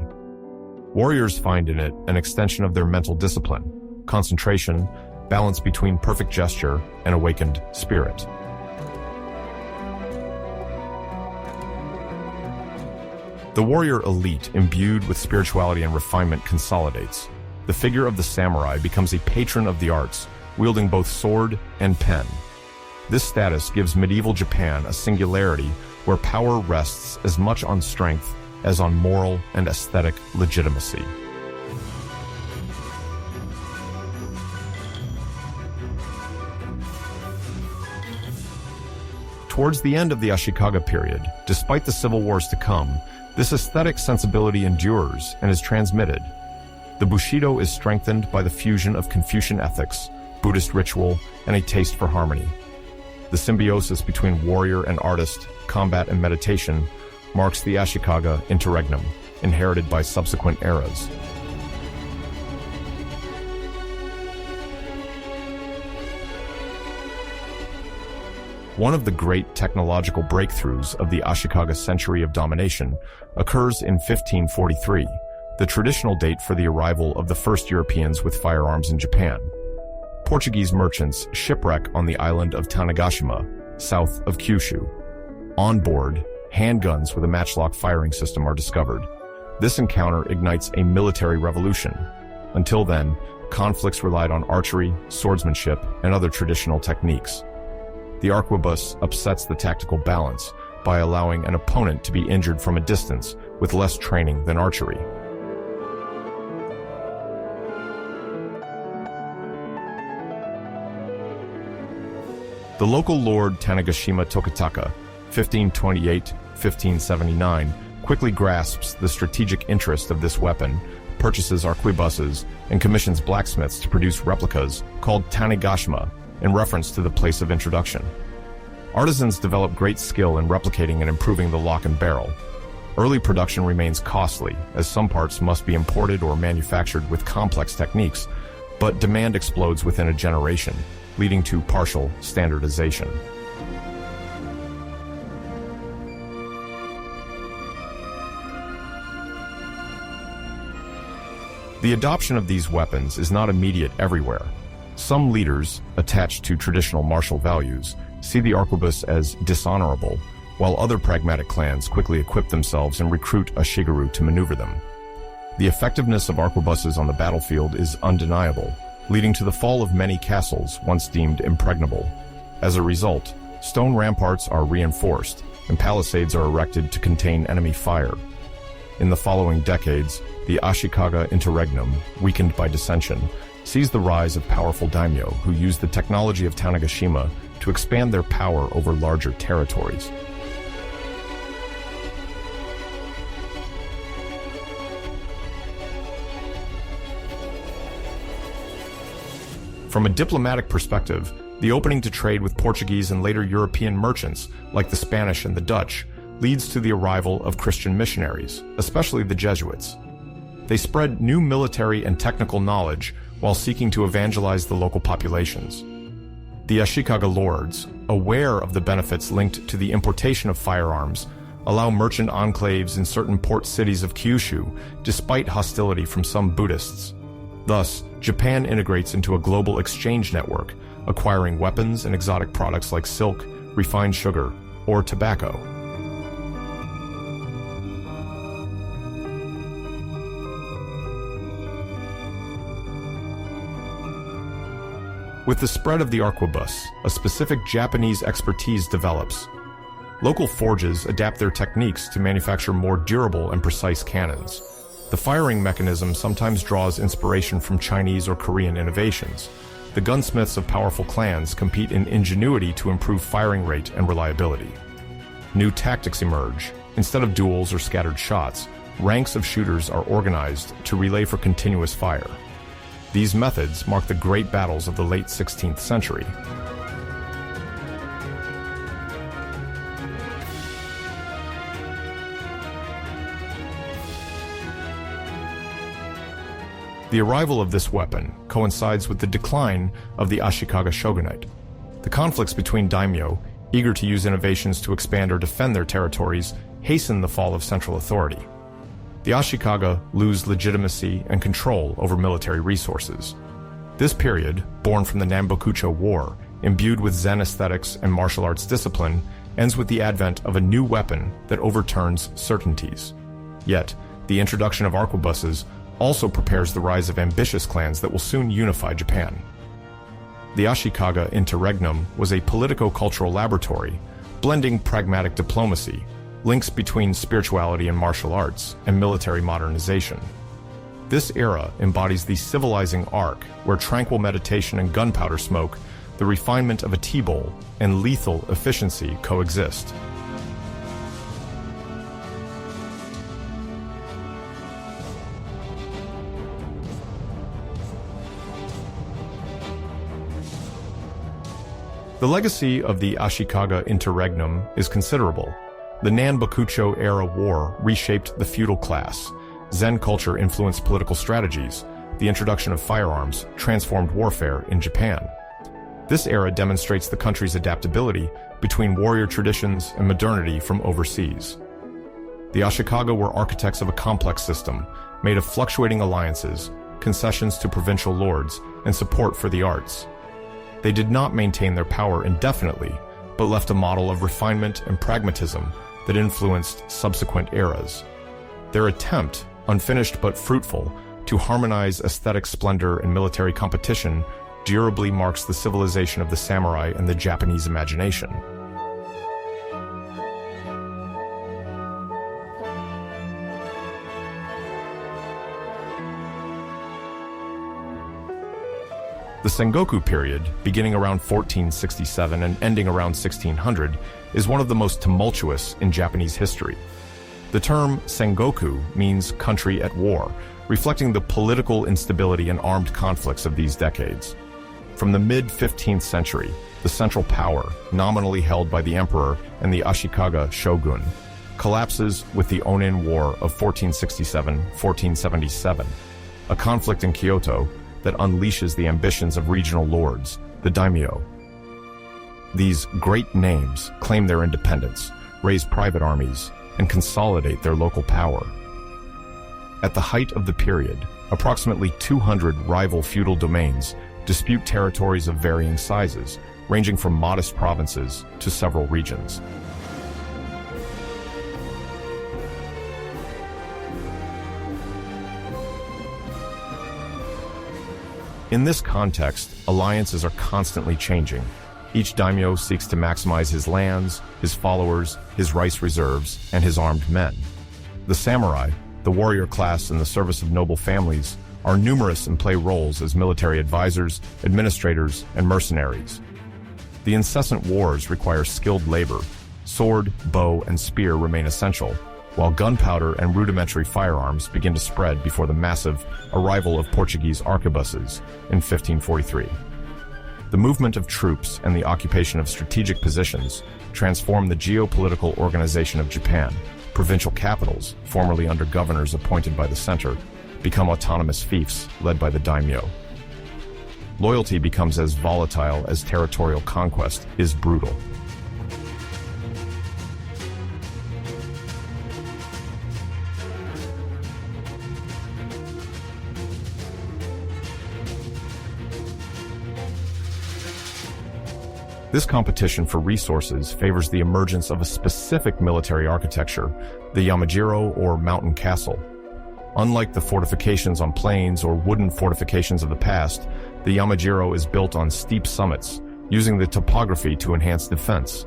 [SPEAKER 1] Warriors find in it an extension of their mental discipline, concentration, balance between perfect gesture and awakened spirit. The warrior elite, imbued with spirituality and refinement, consolidates. The figure of the samurai becomes a patron of the arts, wielding both sword and pen. This status gives medieval Japan a singularity where power rests as much on strength as on moral and aesthetic legitimacy. Towards the end of the Ashikaga period, despite the civil wars to come, this aesthetic sensibility endures and is transmitted. The bushido is strengthened by the fusion of Confucian ethics, Buddhist ritual, and a taste for harmony. The symbiosis between warrior and artist, combat and meditation, marks the Ashikaga interregnum, inherited by subsequent eras. One of the great technological breakthroughs of the Ashikaga century of domination occurs in 1543, the traditional date for the arrival of the first Europeans with firearms in Japan. Portuguese merchants shipwreck on the island of Tanegashima, south of Kyushu. On board, handguns with a matchlock firing system are discovered. This encounter ignites a military revolution. Until then, conflicts relied on archery, swordsmanship, and other traditional techniques. The arquebus upsets the tactical balance by allowing an opponent to be injured from a distance with less training than archery. The local lord Tanegashima Tokataka, 1528-1579, quickly grasps the strategic interest of this weapon, purchases arquebuses, and commissions blacksmiths to produce replicas called Tanegashima, in reference to the place of introduction. Artisans develop great skill in replicating and improving the lock and barrel. Early production remains costly, as some parts must be imported or manufactured with complex techniques, but demand explodes within a generation, leading to partial standardization. The adoption of these weapons is not immediate everywhere. Some leaders, attached to traditional martial values, see the arquebus as dishonorable, while other pragmatic clans quickly equip themselves and recruit a shigaru to maneuver them. The effectiveness of arquebuses on the battlefield is undeniable, leading to the fall of many castles once deemed impregnable. As a result, stone ramparts are reinforced, and palisades are erected to contain enemy fire. In the following decades, the Ashikaga interregnum, weakened by dissension, sees the rise of powerful daimyo who use the technology of Tanegashima to expand their power over larger territories. From a diplomatic perspective, the opening to trade with Portuguese and later European merchants, like the Spanish and the Dutch, leads to the arrival of Christian missionaries, especially the Jesuits. They spread new military and technical knowledge while seeking to evangelize the local populations. The Ashikaga lords, aware of the benefits linked to the importation of firearms, allow merchant enclaves in certain port cities of Kyushu, despite hostility from some Buddhists. Thus, Japan integrates into a global exchange network, acquiring weapons and exotic products like silk, refined sugar, or tobacco. With the spread of the arquebus, a specific Japanese expertise develops. Local forges adapt their techniques to manufacture more durable and precise cannons. The firing mechanism sometimes draws inspiration from Chinese or Korean innovations. The gunsmiths of powerful clans compete in ingenuity to improve firing rate and reliability. New tactics emerge. Instead of duels or scattered shots, ranks of shooters are organized to relay for continuous fire. These methods mark the great battles of the late 16th century. The arrival of this weapon coincides with the decline of the Ashikaga shogunate. The conflicts between daimyo, eager to use innovations to expand or defend their territories, hasten the fall of central authority. The Ashikaga lose legitimacy and control over military resources. This period, born from the Nambokucho War, imbued with Zen aesthetics and martial arts discipline, ends with the advent of a new weapon that overturns certainties. Yet, the introduction of arquebuses also prepares the rise of ambitious clans that will soon unify Japan. The Ashikaga interregnum was a politico-cultural laboratory, blending pragmatic diplomacy, links between spirituality and martial arts, and military modernization. This era embodies the civilizing arc where tranquil meditation and gunpowder smoke, the refinement of a tea bowl, and lethal efficiency coexist. The legacy of the Ashikaga interregnum is considerable. The Nanbokucho-era war reshaped the feudal class. Zen culture influenced political strategies. The introduction of firearms transformed warfare in Japan. This era demonstrates the country's adaptability between warrior traditions and modernity from overseas. The Ashikaga were architects of a complex system, made of fluctuating alliances, concessions to provincial lords, and support for the arts. They did not maintain their power indefinitely, but left a model of refinement and pragmatism that influenced subsequent eras. Their attempt, unfinished but fruitful, to harmonize aesthetic splendor and military competition durably marks the civilization of the samurai and the Japanese imagination. The Sengoku period, beginning around 1467 and ending around 1600, is one of the most tumultuous in Japanese history. The term Sengoku means country at war, reflecting the political instability and armed conflicts of these decades. From the mid-15th century, the central power, nominally held by the emperor and the Ashikaga shogun, collapses with the Onin War of 1467-1477, a conflict in Kyoto that unleashes the ambitions of regional lords, the daimyo. These great names claim their independence, raise private armies, and consolidate their local power. At the height of the period, approximately 200 rival feudal domains dispute territories of varying sizes, ranging from modest provinces to several regions. In this context, alliances are constantly changing. Each daimyo seeks to maximize his lands, his followers, his rice reserves, and his armed men. The samurai, the warrior class in the service of noble families, are numerous and play roles as military advisors, administrators, and mercenaries. The incessant wars require skilled labor. Sword, bow, and spear remain essential, while gunpowder and rudimentary firearms begin to spread before the massive arrival of Portuguese arquebuses in 1543. The movement of troops and the occupation of strategic positions transformed the geopolitical organization of Japan. Provincial capitals, formerly under governors appointed by the center, become autonomous fiefs led by the daimyo. Loyalty becomes as volatile as territorial conquest is brutal. This competition for resources favors the emergence of a specific military architecture, the Yamajiro or mountain castle. Unlike the fortifications on plains or wooden fortifications of the past, the Yamajiro is built on steep summits, using the topography to enhance defense.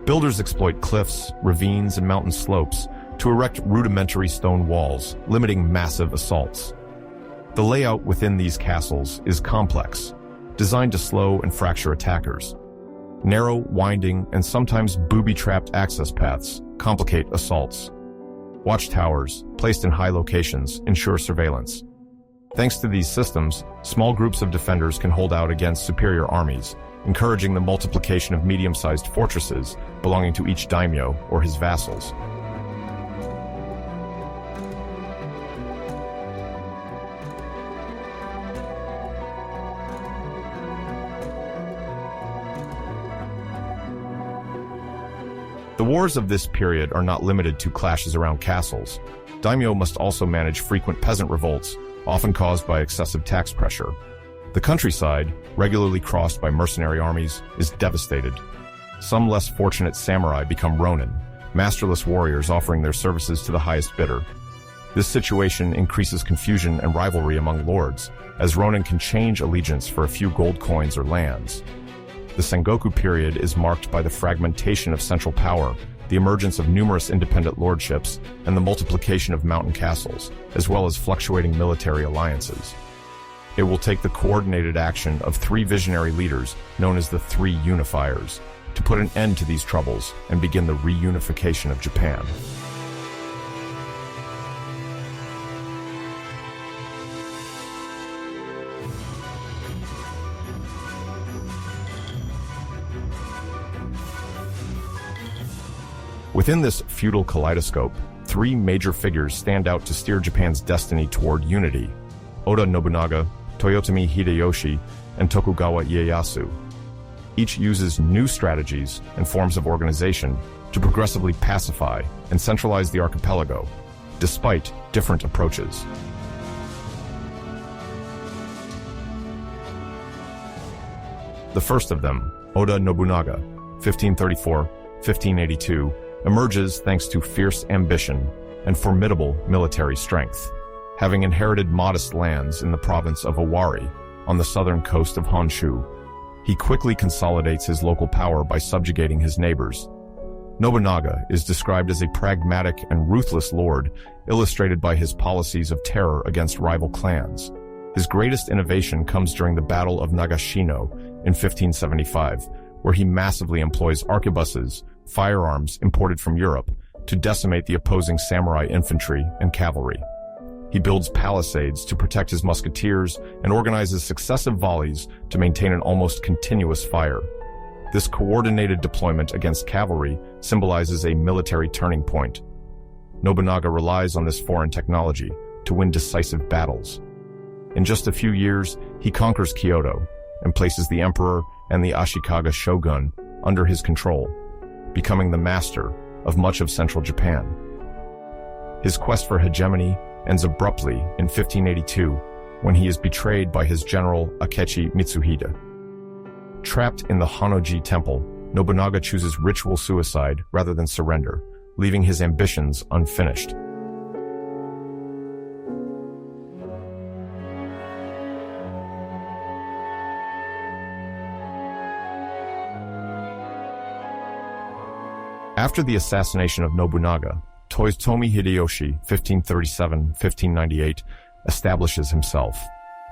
[SPEAKER 1] Builders exploit cliffs, ravines, and mountain slopes to erect rudimentary stone walls, limiting massive assaults. The layout within these castles is complex, designed to slow and fracture attackers. Narrow, winding, and sometimes booby-trapped access paths complicate assaults. Watchtowers, placed in high locations, ensure surveillance. Thanks to these systems, small groups of defenders can hold out against superior armies, encouraging the multiplication of medium-sized fortresses belonging to each daimyo or his vassals. The wars of this period are not limited to clashes around castles. Daimyo must also manage frequent peasant revolts, often caused by excessive tax pressure. The countryside, regularly crossed by mercenary armies, is devastated. Some less fortunate samurai become ronin, masterless warriors offering their services to the highest bidder. This situation increases confusion and rivalry among lords, as ronin can change allegiance for a few gold coins or lands. The Sengoku period is marked by the fragmentation of central power, the emergence of numerous independent lordships, and the multiplication of mountain castles, as well as fluctuating military alliances. It will take the coordinated action of three visionary leaders, known as the Three Unifiers, to put an end to these troubles and begin the reunification of Japan. Within this feudal kaleidoscope, three major figures stand out to steer Japan's destiny toward unity: Oda Nobunaga, Toyotomi Hideyoshi, and Tokugawa Ieyasu. Each uses new strategies and forms of organization to progressively pacify and centralize the archipelago, despite different approaches. The first of them, Oda Nobunaga, 1534-1582, emerges thanks to fierce ambition and formidable military strength. Having inherited modest lands in the province of Owari on the southern coast of Honshu, he quickly consolidates his local power by subjugating his neighbors. Nobunaga is described as a pragmatic and ruthless lord, illustrated by his policies of terror against rival clans. His greatest innovation comes during the Battle of Nagashino in 1575, where he massively employs arquebuses, firearms imported from Europe, to decimate the opposing samurai infantry and cavalry. He builds palisades to protect his musketeers and organizes successive volleys to maintain an almost continuous fire. This coordinated deployment against cavalry symbolizes a military turning point. Nobunaga relies on this foreign technology to win decisive battles. In just a few years, he conquers Kyoto and places the emperor and the Ashikaga shogun under his control, becoming the master of much of central Japan. His quest for hegemony ends abruptly in 1582 when he is betrayed by his general Akechi Mitsuhide. Trapped in the Honnoji temple, Nobunaga chooses ritual suicide rather than surrender, leaving his ambitions unfinished. After the assassination of Nobunaga, Toyotomi Hideyoshi, 1537-1598, establishes himself.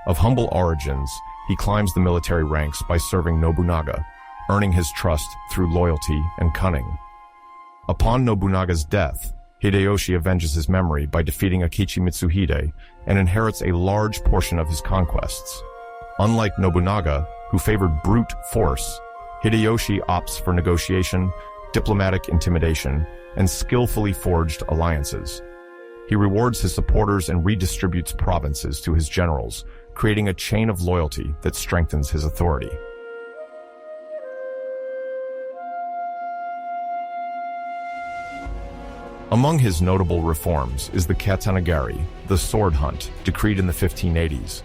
[SPEAKER 1] Of humble origins, he climbs the military ranks by serving Nobunaga, earning his trust through loyalty and cunning. Upon Nobunaga's death, Hideyoshi avenges his memory by defeating Akechi Mitsuhide and inherits a large portion of his conquests. Unlike Nobunaga, who favored brute force, Hideyoshi opts for negotiation, diplomatic intimidation, and skillfully forged alliances. He rewards his supporters and redistributes provinces to his generals, creating a chain of loyalty that strengthens his authority. Among his notable reforms is the katanagari, the sword hunt, decreed in the 1580s.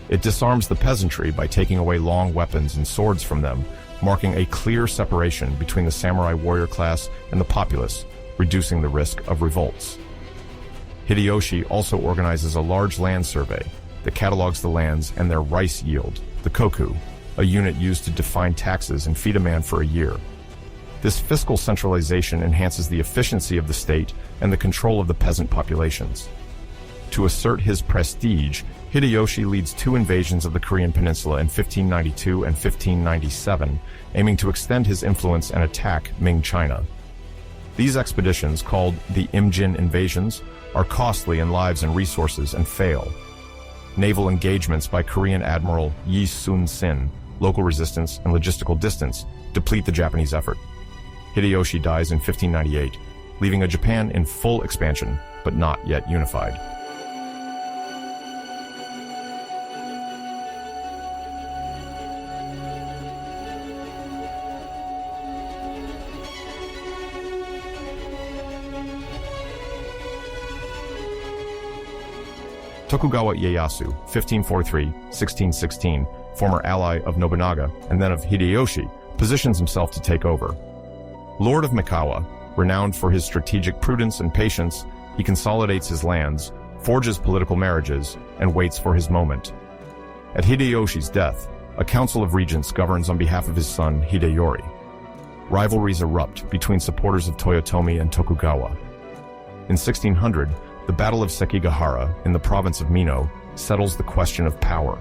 [SPEAKER 1] It disarms the peasantry by taking away long weapons and swords from them, marking a clear separation between the samurai warrior class and the populace, reducing the risk of revolts. Hideyoshi also organizes a large land survey that catalogs the lands and their rice yield, the koku, a unit used to define taxes and feed a man for a year. This fiscal centralization enhances the efficiency of the state and the control of the peasant populations. To assert his prestige, Hideyoshi leads 2 invasions of the Korean peninsula in 1592 and 1597, aiming to extend his influence and attack Ming China. These expeditions, called the Imjin invasions, are costly in lives and resources and fail. Naval engagements by Korean Admiral Yi Sun-sin, local resistance and logistical distance, deplete the Japanese effort. Hideyoshi dies in 1598, leaving a Japan in full expansion, but not yet unified. Tokugawa Ieyasu, 1543-1616, former ally of Nobunaga and then of Hideyoshi, positions himself to take over. Lord of Mikawa, renowned for his strategic prudence and patience, he consolidates his lands, forges political marriages, and waits for his moment. At Hideyoshi's death, a council of regents governs on behalf of his son Hideyori. Rivalries erupt between supporters of Toyotomi and Tokugawa. In 1600, the Battle of Sekigahara in the province of Mino settles the question of power.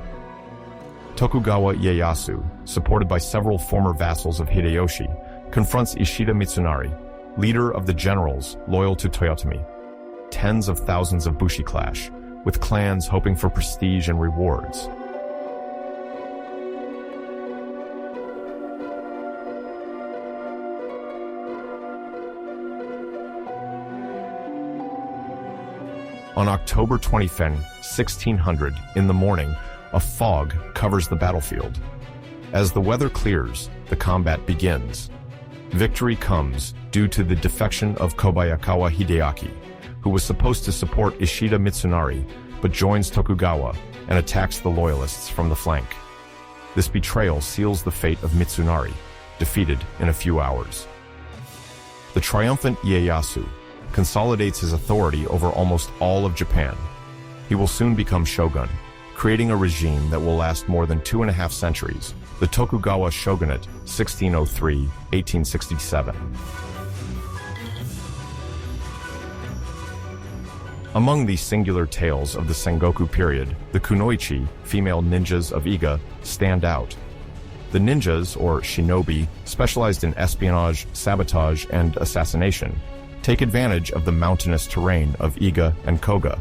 [SPEAKER 1] Tokugawa Ieyasu, supported by several former vassals of Hideyoshi, confronts Ishida Mitsunari, leader of the generals loyal to Toyotomi. Tens of thousands of bushi clash, with clans hoping for prestige and rewards. On October 25, 1600, in the morning, a fog covers the battlefield. As the weather clears, the combat begins. Victory comes due to the defection of Kobayakawa Hideaki, who was supposed to support Ishida Mitsunari, but joins Tokugawa and attacks the loyalists from the flank. This betrayal seals the fate of Mitsunari, defeated in a few hours. The triumphant Ieyasu consolidates his authority over almost all of Japan. He will soon become shogun, creating a regime that will last more than 2.5 centuries, the Tokugawa shogunate, 1603-1867. Among these singular tales of the Sengoku period, the kunoichi, female ninjas of Iga, stand out. The ninjas, or shinobi, specialized in espionage, sabotage, and assassination, take advantage of the mountainous terrain of Iga and Koga.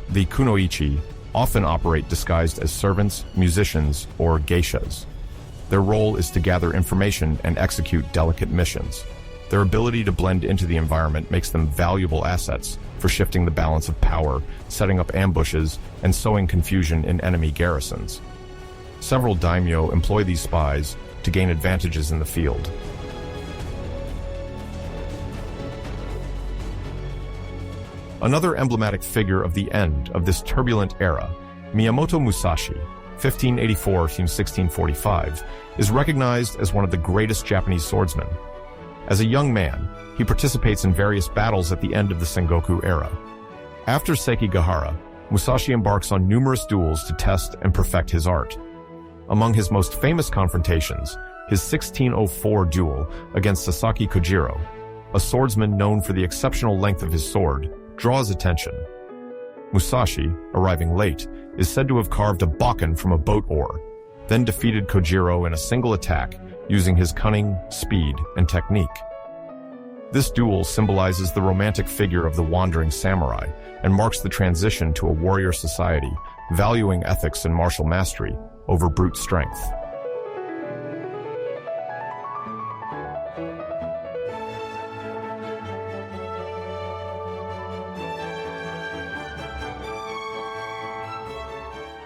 [SPEAKER 1] The kunoichi often operate disguised as servants, musicians, or geishas. Their role is to gather information and execute delicate missions. Their ability to blend into the environment makes them valuable assets for shifting the balance of power, setting up ambushes, and sowing confusion in enemy garrisons. Several daimyo employ these spies to gain advantages in the field. Another emblematic figure of the end of this turbulent era, Miyamoto Musashi, 1584-1645, is recognized as one of the greatest Japanese swordsmen. As a young man, he participates in various battles at the end of the Sengoku era. After Sekigahara, Musashi embarks on numerous duels to test and perfect his art. Among his most famous confrontations, his 1604 duel against Sasaki Kojiro, a swordsman known for the exceptional length of his sword, draws attention. Musashi, arriving late, is said to have carved a bakken from a boat oar, then defeated Kojiro in a single attack using his cunning, speed, and technique. This duel symbolizes the romantic figure of the wandering samurai and marks the transition to a warrior society, valuing ethics and martial mastery over brute strength.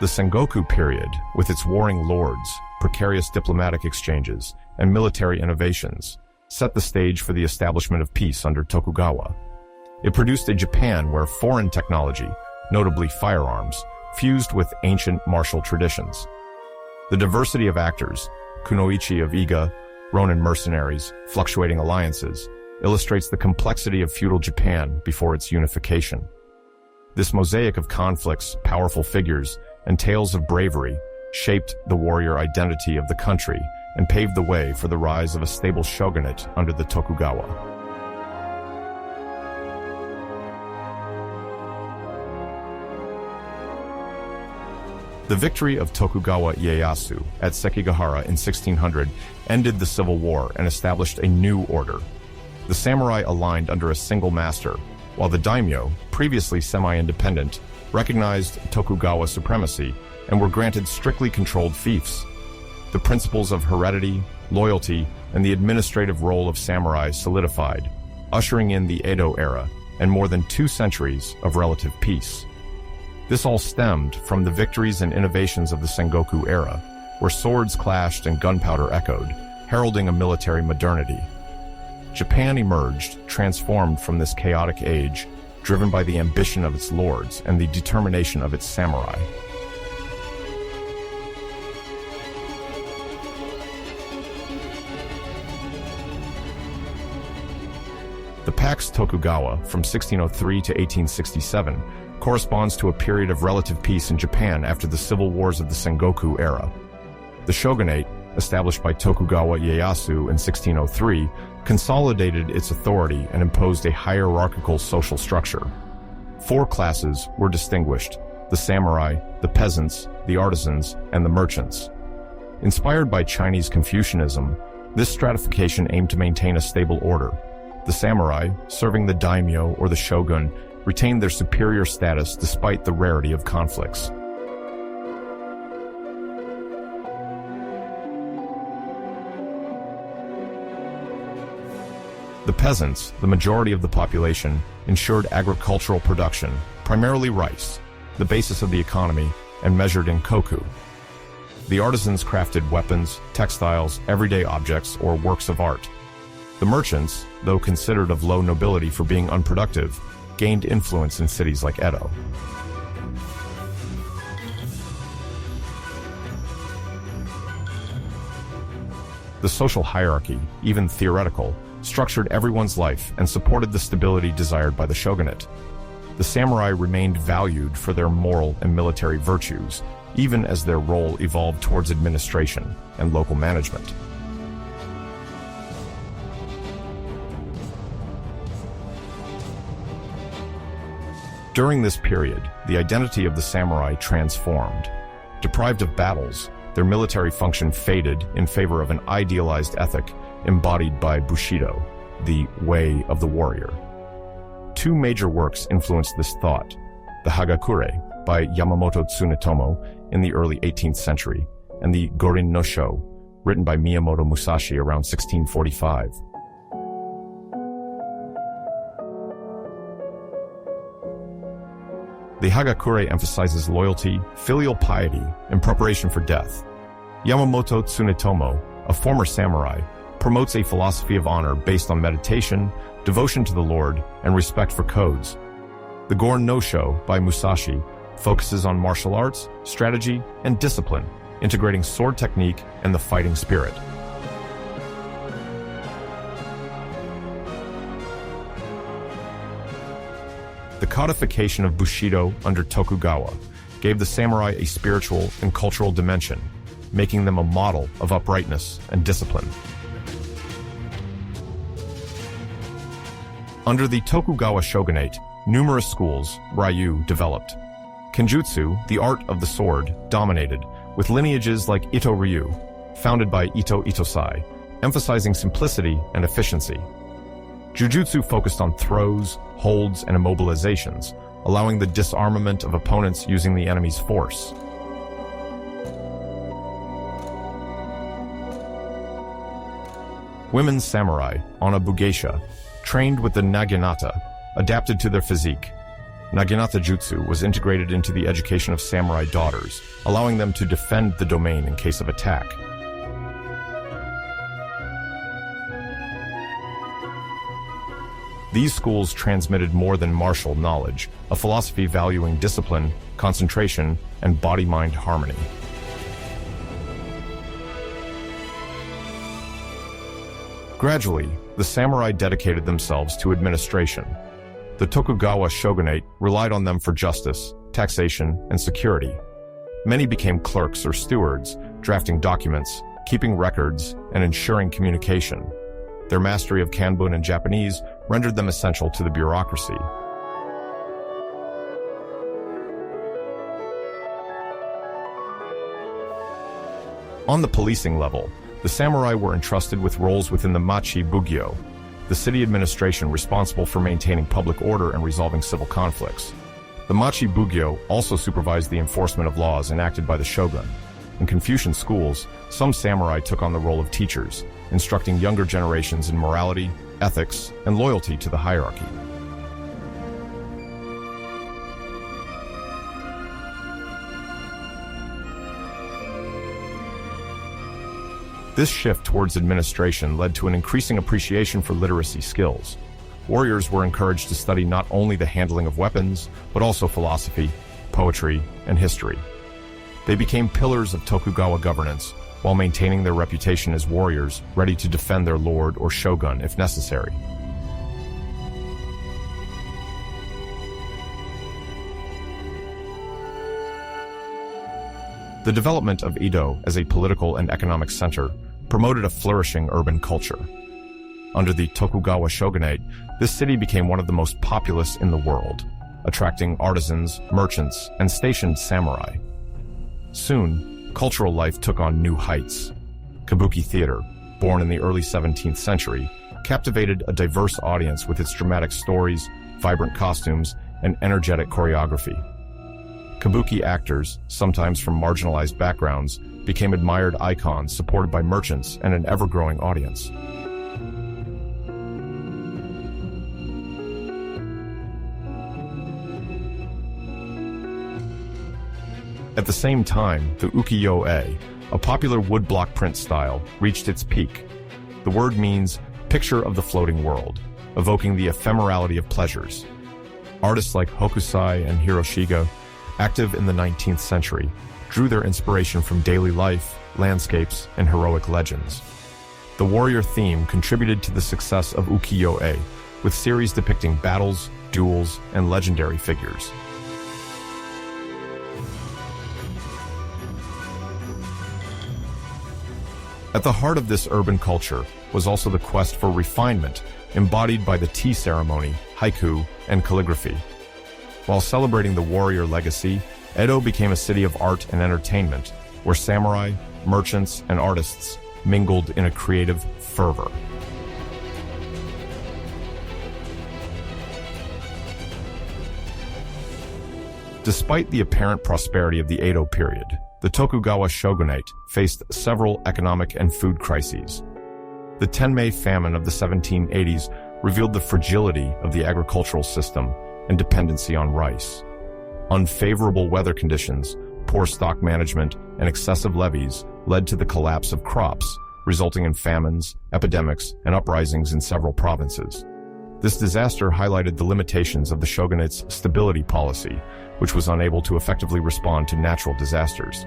[SPEAKER 1] The Sengoku period, with its warring lords, precarious diplomatic exchanges, and military innovations, set the stage for the establishment of peace under Tokugawa. It produced a Japan where foreign technology, notably firearms, fused with ancient martial traditions. The diversity of actors, kunoichi of Iga, Ronin mercenaries, fluctuating alliances, illustrates the complexity of feudal Japan before its unification. This mosaic of conflicts, powerful figures, and tales of bravery shaped the warrior identity of the country and paved the way for the rise of a stable shogunate under the Tokugawa. The victory of Tokugawa Ieyasu at Sekigahara in 1600 ended the civil war and established a new order. The samurai aligned under a single master, while the daimyo, previously semi-independent, recognized Tokugawa supremacy and were granted strictly controlled fiefs. The principles of heredity, loyalty, and the administrative role of samurai solidified, ushering in the Edo era and more than 2 centuries of relative peace. This all stemmed from the victories and innovations of the Sengoku era, where swords clashed and gunpowder echoed, heralding a military modernity. Japan emerged, transformed from this chaotic age, driven by the ambition of its lords and the determination of its samurai. The Pax Tokugawa from 1603 to 1867 corresponds to a period of relative peace in Japan after the civil wars of the Sengoku era. The shogunate, established by Tokugawa Ieyasu in 1603, consolidated its authority and imposed a hierarchical social structure. 4 classes were distinguished: the samurai, the peasants, the artisans, and the merchants. Inspired by Chinese Confucianism, this stratification aimed to maintain a stable order. The samurai, serving the daimyo or the shogun, retained their superior status despite the rarity of conflicts. The peasants, the majority of the population, ensured agricultural production, primarily rice, the basis of the economy, and measured in koku. The artisans crafted weapons, textiles, everyday objects, or works of art. The merchants, though considered of low nobility for being unproductive, gained influence in cities like Edo. The social hierarchy, even theoretical, structured everyone's life and supported the stability desired by the shogunate. The samurai remained valued for their moral and military virtues, even as their role evolved towards administration and local management. During this period, the identity of the samurai transformed. Deprived of battles, their military function faded in favor of an idealized ethic embodied by bushido, the way of the warrior. 2 major works influenced this thought: the Hagakure by Yamamoto Tsunetomo in the early 18th century, and the Gorin no Sho, written by Miyamoto Musashi around 1645. The Hagakure emphasizes loyalty, filial piety, and preparation for death. Yamamoto Tsunetomo, a former samurai, promotes a philosophy of honor based on meditation, devotion to the Lord, and respect for codes. The Gorin no Sho by Musashi focuses on martial arts, strategy, and discipline, integrating sword technique and the fighting spirit. The codification of bushido under Tokugawa gave the samurai a spiritual and cultural dimension, making them a model of uprightness and discipline. Under the Tokugawa shogunate, numerous schools, ryu, developed. Kenjutsu, the art of the sword, dominated, with lineages like Ito Ryu, founded by Ito Itosai, emphasizing simplicity and efficiency. Jujutsu focused on throws, holds, and immobilizations, allowing the disarmament of opponents using the enemy's force. Women's samurai, Onna-Bugeisha, trained with the naginata, adapted to their physique. Naginata jutsu was integrated into the education of samurai daughters, allowing them to defend the domain in case of attack. These schools transmitted more than martial knowledge, a philosophy valuing discipline, concentration, and body-mind harmony. Gradually, the samurai dedicated themselves to administration. The Tokugawa shogunate relied on them for justice, taxation, and security. Many became clerks or stewards, drafting documents, keeping records, and ensuring communication. Their mastery of Kanbun and Japanese rendered them essential to the bureaucracy. On the policing level, the samurai were entrusted with roles within the Machi Bugyo, the city administration responsible for maintaining public order and resolving civil conflicts. The Machi Bugyo also supervised the enforcement of laws enacted by the shogun. In Confucian schools, some samurai took on the role of teachers, instructing younger generations in morality, ethics, and loyalty to the hierarchy. This shift towards administration led to an increasing appreciation for literacy skills. Warriors were encouraged to study not only the handling of weapons, but also philosophy, poetry, and history. They became pillars of Tokugawa governance, while maintaining their reputation as warriors ready to defend their lord or shogun if necessary. The development of Edo as a political and economic center promoted a flourishing urban culture. Under the Tokugawa shogunate, this city became one of the most populous in the world, attracting artisans, merchants, and stationed samurai. Soon, cultural life took on new heights. Kabuki theater, born in the early 17th century, captivated a diverse audience with its dramatic stories, vibrant costumes, and energetic choreography. Kabuki actors, sometimes from marginalized backgrounds, became admired icons supported by merchants and an ever-growing audience. At the same time, the ukiyo-e, a popular woodblock print style, reached its peak. The word means picture of the floating world, evoking the ephemerality of pleasures. Artists like Hokusai and Hiroshiga, active in the 19th century, drew their inspiration from daily life, landscapes, and heroic legends. The warrior theme contributed to the success of ukiyo-e, with series depicting battles, duels, and legendary figures. At the heart of this urban culture was also the quest for refinement, embodied by the tea ceremony, haiku, and calligraphy. While celebrating the warrior legacy, Edo became a city of art and entertainment, where samurai, merchants, and artists mingled in a creative fervor. Despite the apparent prosperity of the Edo period, the Tokugawa shogunate faced several economic and food crises. The Tenmei famine of the 1780s revealed the fragility of the agricultural system and dependency on rice. Unfavorable weather conditions, poor stock management, and excessive levies led to the collapse of crops, resulting in famines, epidemics, and uprisings in several provinces. This disaster highlighted the limitations of the shogunate's stability policy, which was unable to effectively respond to natural disasters.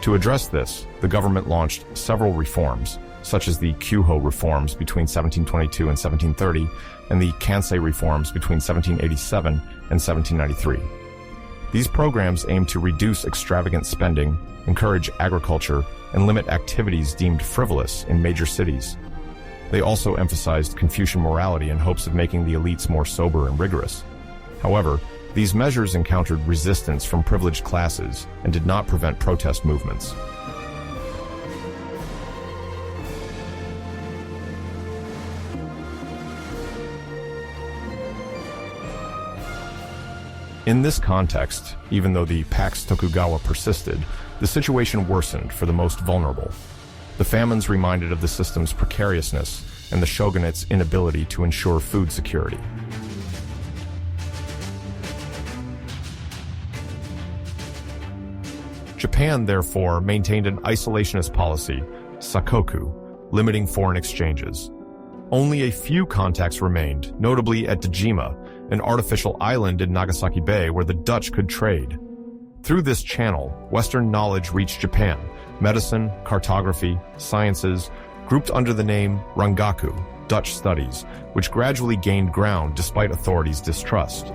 [SPEAKER 1] To address this, the government launched several reforms, such as the Kyuho reforms between 1722 and 1730, and the Kansei reforms between 1787 and 1793. These programs aimed to reduce extravagant spending, encourage agriculture, and limit activities deemed frivolous in major cities. They also emphasized Confucian morality in hopes of making the elites more sober and rigorous. However, these measures encountered resistance from privileged classes and did not prevent protest movements. In this context, even though the Pax Tokugawa persisted, the situation worsened for the most vulnerable. The famines reminded of the system's precariousness and the shogunate's inability to ensure food security. Japan, therefore, maintained an isolationist policy, sakoku, limiting foreign exchanges. Only a few contacts remained, notably at Dejima, an artificial island in Nagasaki Bay where the Dutch could trade. Through this channel, Western knowledge reached Japan: medicine, cartography, sciences, grouped under the name Rangaku, Dutch studies, which gradually gained ground despite authorities' distrust.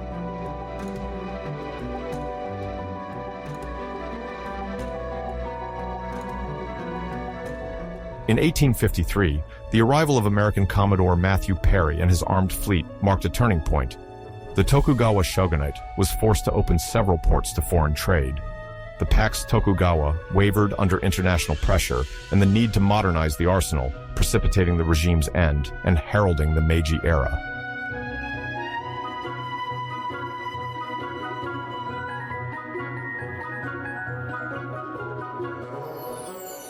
[SPEAKER 1] In 1853, the arrival of American Commodore Matthew Perry and his armed fleet marked a turning point. The Tokugawa shogunate was forced to open several ports to foreign trade. The Pax Tokugawa wavered under international pressure and the need to modernize the arsenal, precipitating the regime's end and heralding the Meiji era.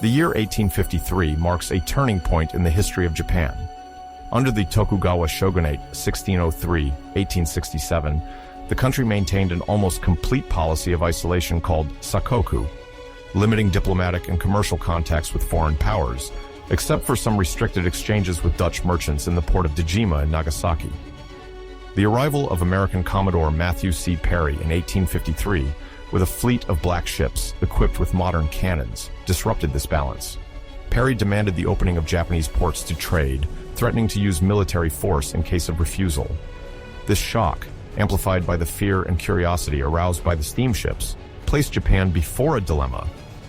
[SPEAKER 1] The year 1853 marks a turning point in the history of Japan. Under the Tokugawa shogunate 1603-1867, the country maintained an almost complete policy of isolation called sakoku, limiting diplomatic and commercial contacts with foreign powers, except for some restricted exchanges with Dutch merchants in the port of Dejima in Nagasaki. The arrival of American Commodore Matthew C. Perry in 1853, with a fleet of black ships equipped with modern cannons, disrupted this balance. Perry demanded the opening of Japanese ports to trade, threatening to use military force in case of refusal. This shock, amplified by the fear and curiosity aroused by the steamships, placed Japan before a dilemma: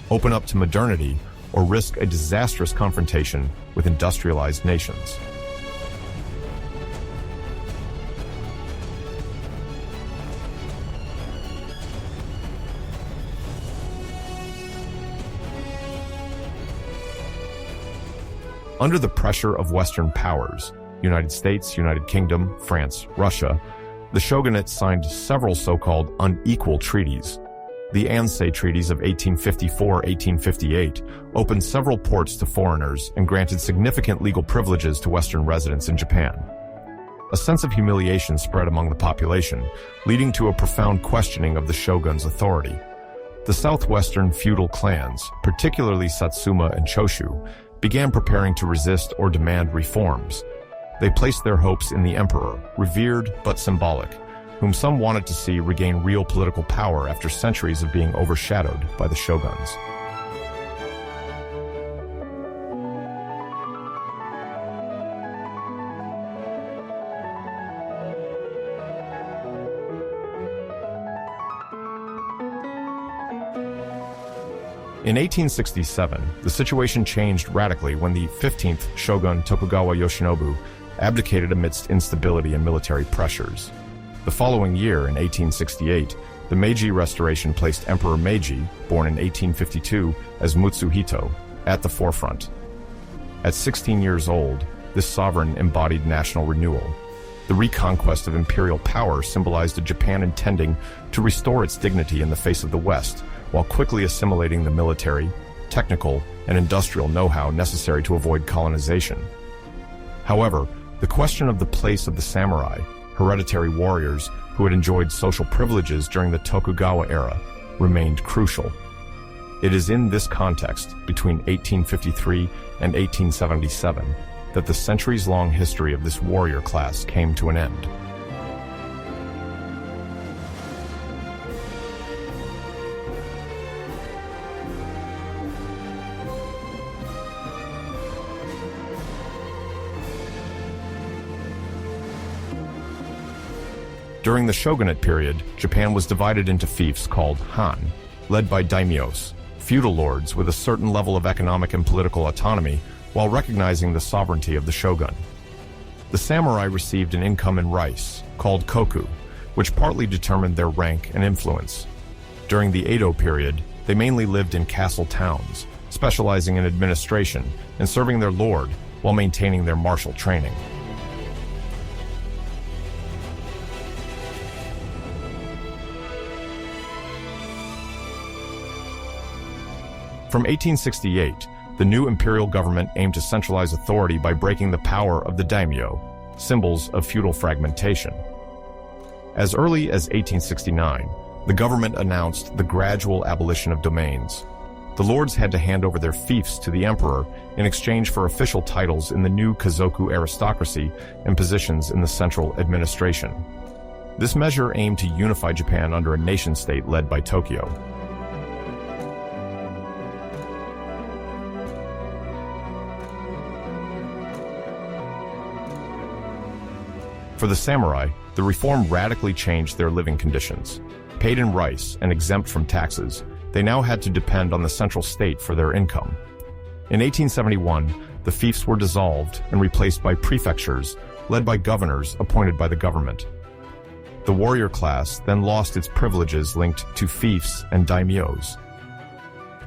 [SPEAKER 1] open up to modernity or risk a disastrous confrontation with industrialized nations. Under the pressure of Western powers, United States, United Kingdom, France, Russia, the shogunate signed several so-called unequal treaties. The Ansei Treaties of 1854-1858 opened several ports to foreigners and granted significant legal privileges to Western residents in Japan. A sense of humiliation spread among the population, leading to a profound questioning of the shogun's authority. The southwestern feudal clans, particularly Satsuma and Choshu, began preparing to resist or demand reforms. They placed their hopes in the emperor, revered but symbolic, whom some wanted to see regain real political power after centuries of being overshadowed by the shoguns. In 1867, the situation changed radically when the 15th shogun Tokugawa Yoshinobu abdicated amidst instability and military pressures. The following year, in 1868, the Meiji Restoration placed Emperor Meiji, born in 1852 as Mutsuhito, at the forefront. At 16 years old, this sovereign embodied national renewal. The reconquest of imperial power symbolized a Japan intending to restore its dignity in the face of the West, while quickly assimilating the military, technical, and industrial know-how necessary to avoid colonization. However, the question of the place of the samurai, hereditary warriors who had enjoyed social privileges during the Tokugawa era, remained crucial. It is in this context, between 1853 and 1877, that the centuries-long history of this warrior class came to an end. During the shogunate period, Japan was divided into fiefs called Han, led by daimyos, feudal lords with a certain level of economic and political autonomy while recognizing the sovereignty of the shogun. The samurai received an income in rice, called koku, which partly determined their rank and influence. During the Edo period, they mainly lived in castle towns, specializing in administration and serving their lord while maintaining their martial training. From 1868, the new imperial government aimed to centralize authority by breaking the power of the daimyo, symbols of feudal fragmentation. As early as 1869, the government announced the gradual abolition of domains. The lords had to hand over their fiefs to the emperor in exchange for official titles in the new Kazoku aristocracy and positions in the central administration. This measure aimed to unify Japan under a nation-state led by Tokyo. For the samurai, the reform radically changed their living conditions. Paid in rice and exempt from taxes, they now had to depend on the central state for their income. In 1871, the fiefs were dissolved and replaced by prefectures, led by governors appointed by the government. The warrior class then lost its privileges linked to fiefs and daimyos.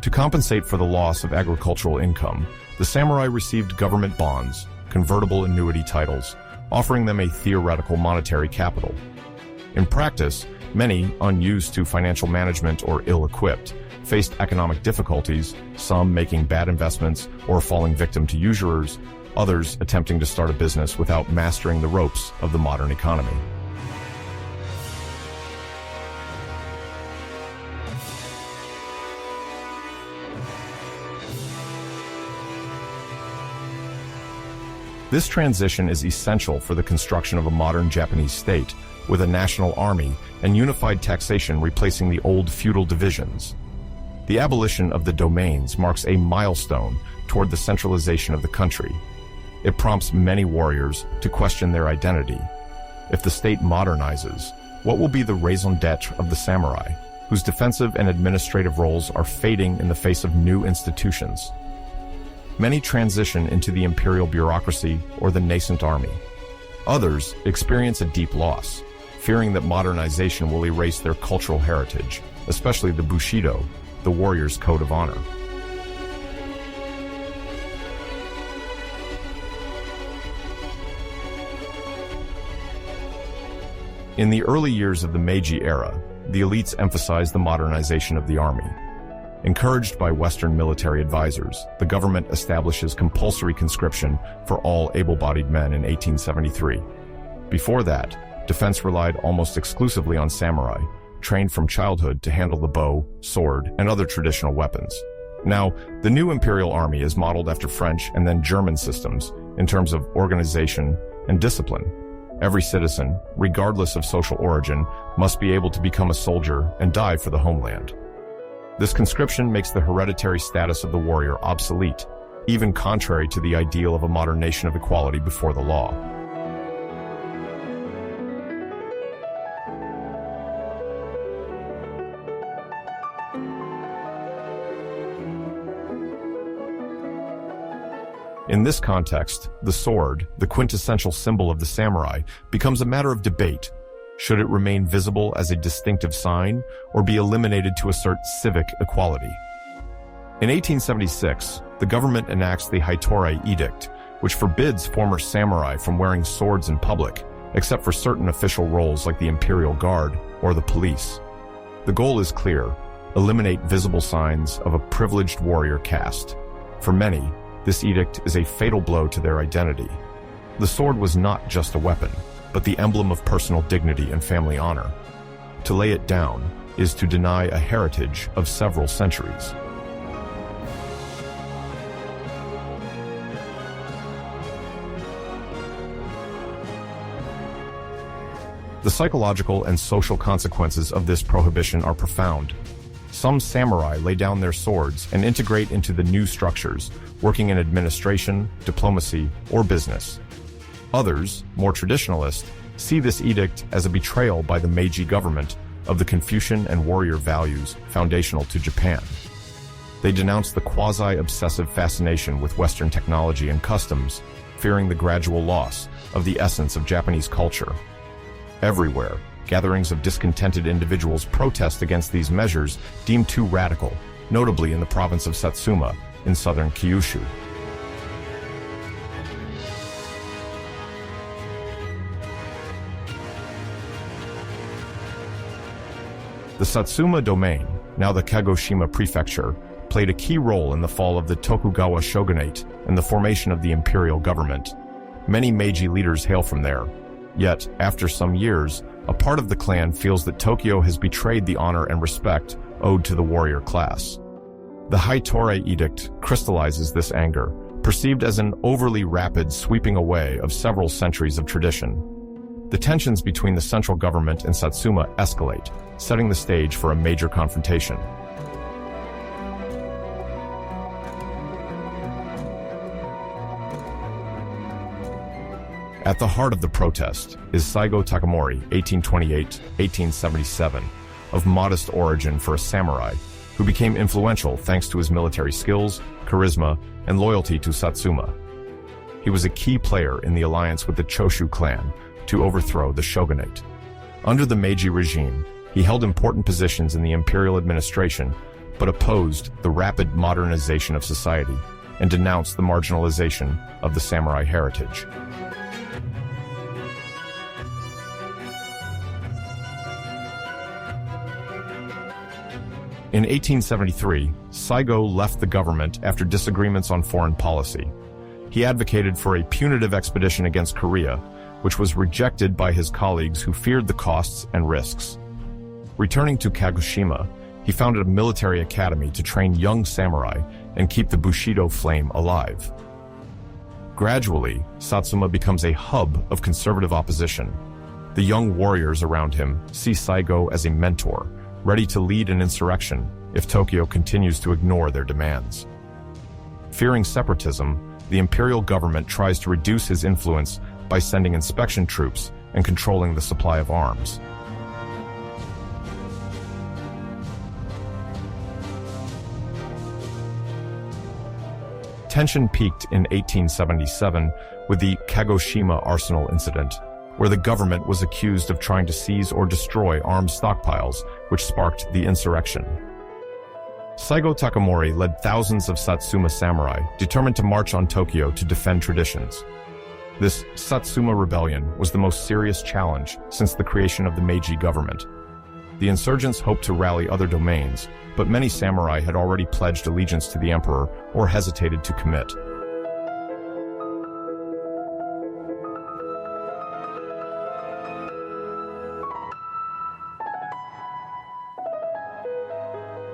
[SPEAKER 1] To compensate for the loss of agricultural income, the samurai received government bonds, convertible annuity titles, offering them a theoretical monetary capital. In practice, many, unused to financial management or ill-equipped, faced economic difficulties, some making bad investments or falling victim to usurers, others attempting to start a business without mastering the ropes of the modern economy. This transition is essential for the construction of a modern Japanese state, with a national army and unified taxation replacing the old feudal divisions. The abolition of the domains marks a milestone toward the centralization of the country. It prompts many warriors to question their identity. If the state modernizes, what will be the raison d'etre of the samurai, whose defensive and administrative roles are fading in the face of new institutions? Many transition into the imperial bureaucracy or the nascent army. Others experience a deep loss, fearing that modernization will erase their cultural heritage, especially the bushido, the warrior's code of honor. In the early years of the Meiji era, the elites emphasized the modernization of the army. Encouraged by Western military advisors, the government establishes compulsory conscription for all able-bodied men in 1873. Before that, defense relied almost exclusively on samurai, trained from childhood to handle the bow, sword, and other traditional weapons. Now, the new imperial army is modeled after French and then German systems in terms of organization and discipline. Every citizen, regardless of social origin, must be able to become a soldier and die for the homeland. This conscription makes the hereditary status of the warrior obsolete, even contrary to the ideal of a modern nation of equality before the law. In this context, the sword, the quintessential symbol of the samurai, becomes a matter of debate. Should it remain visible as a distinctive sign or be eliminated to assert civic equality? In 1876, the government enacts the Heitorei Edict, which forbids former samurai from wearing swords in public, except for certain official roles like the Imperial Guard or the police. The goal is clear: eliminate visible signs of a privileged warrior caste. For many, this edict is a fatal blow to their identity. The sword was not just a weapon, but the emblem of personal dignity and family honor. To lay it down is to deny a heritage of several centuries. The psychological and social consequences of this prohibition are profound. Some samurai lay down their swords and integrate into the new structures, working in administration, diplomacy, or business. Others, more traditionalist, see this edict as a betrayal by the Meiji government of the Confucian and warrior values foundational to Japan. They denounce the quasi-obsessive fascination with Western technology and customs, fearing the gradual loss of the essence of Japanese culture. Everywhere, gatherings of discontented individuals protest against these measures deemed too radical, notably in the province of Satsuma in southern Kyushu. The Satsuma domain, now the Kagoshima prefecture, played a key role in the fall of the Tokugawa shogunate and the formation of the imperial government. Many Meiji leaders hail from there. Yet, after some years, A part of the clan feels that Tokyo has betrayed the honor and respect owed to the warrior class. The Haitorei Edict crystallizes this anger, perceived as an overly rapid sweeping away of several centuries of tradition. The tensions between the central government and Satsuma escalate, setting the stage for a major confrontation. At the heart of the protest is Saigo Takamori, 1828-1877, of modest origin for a samurai, who became influential thanks to his military skills, charisma, and loyalty to Satsuma. He was a key player in the alliance with the Choshu clan to overthrow the shogunate. Under the Meiji regime, he held important positions in the imperial administration, but opposed the rapid modernization of society and denounced the marginalization of the samurai heritage. In 1873, Saigo left the government after disagreements on foreign policy. He advocated for a punitive expedition against Korea, which was rejected by his colleagues who feared the costs and risks. Returning to Kagoshima, he founded a military academy to train young samurai and keep the bushido flame alive. Gradually, Satsuma becomes a hub of conservative opposition. The young warriors around him see Saigo as a mentor, ready to lead an insurrection if Tokyo continues to ignore their demands. Fearing separatism, the imperial government tries to reduce his influence by sending inspection troops and controlling the supply of arms. Tension peaked in 1877 with the Kagoshima Arsenal incident, where the government was accused of trying to seize or destroy arms stockpiles, which sparked the insurrection. Saigo Takamori led thousands of Satsuma samurai determined to march on Tokyo to defend traditions. This Satsuma rebellion was the most serious challenge since the creation of the Meiji government. The insurgents hoped to rally other domains, but many samurai had already pledged allegiance to the emperor or hesitated to commit.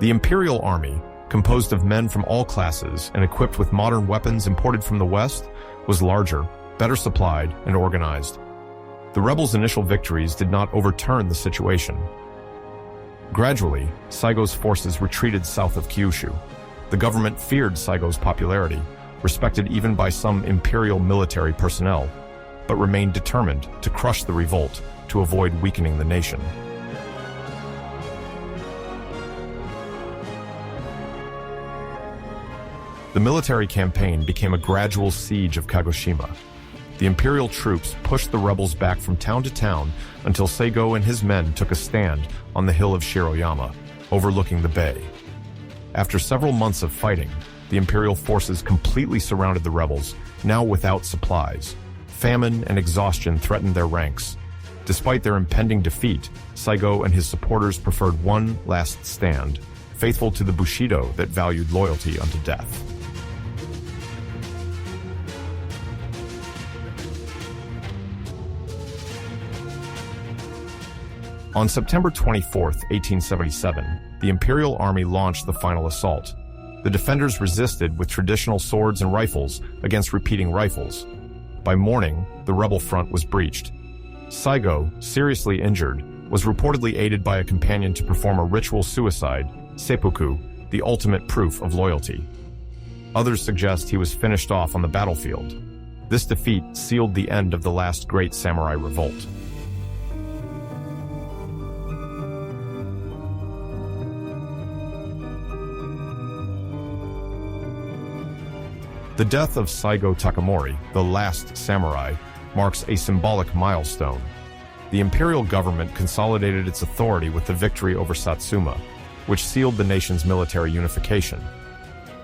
[SPEAKER 1] The imperial army, composed of men from all classes and equipped with modern weapons imported from the West, was larger, better supplied, and organized. The rebels' initial victories did not overturn the situation. Gradually, Saigo's forces retreated south of Kyushu. The government feared Saigo's popularity, respected even by some imperial military personnel, but remained determined to crush the revolt to avoid weakening the nation. The military campaign became a gradual siege of Kagoshima. The imperial troops pushed the rebels back from town to town until Saigo and his men took a stand on the hill of Shiroyama, overlooking the bay. After several months of fighting, the imperial forces completely surrounded the rebels, now without supplies. Famine and exhaustion threatened their ranks. Despite their impending defeat, Saigo and his supporters preferred one last stand, faithful to the bushido that valued loyalty unto death. On September 24, 1877, the Imperial Army launched the final assault. The defenders resisted with traditional swords and rifles against repeating rifles. By morning, the rebel front was breached. Saigo, seriously injured, was reportedly aided by a companion to perform a ritual suicide, seppuku, the ultimate proof of loyalty. Others suggest he was finished off on the battlefield. This defeat sealed the end of the last great samurai revolt. The death of Saigo Takamori, the last samurai, marks a symbolic milestone. The imperial government consolidated its authority with the victory over Satsuma, which sealed the nation's military unification.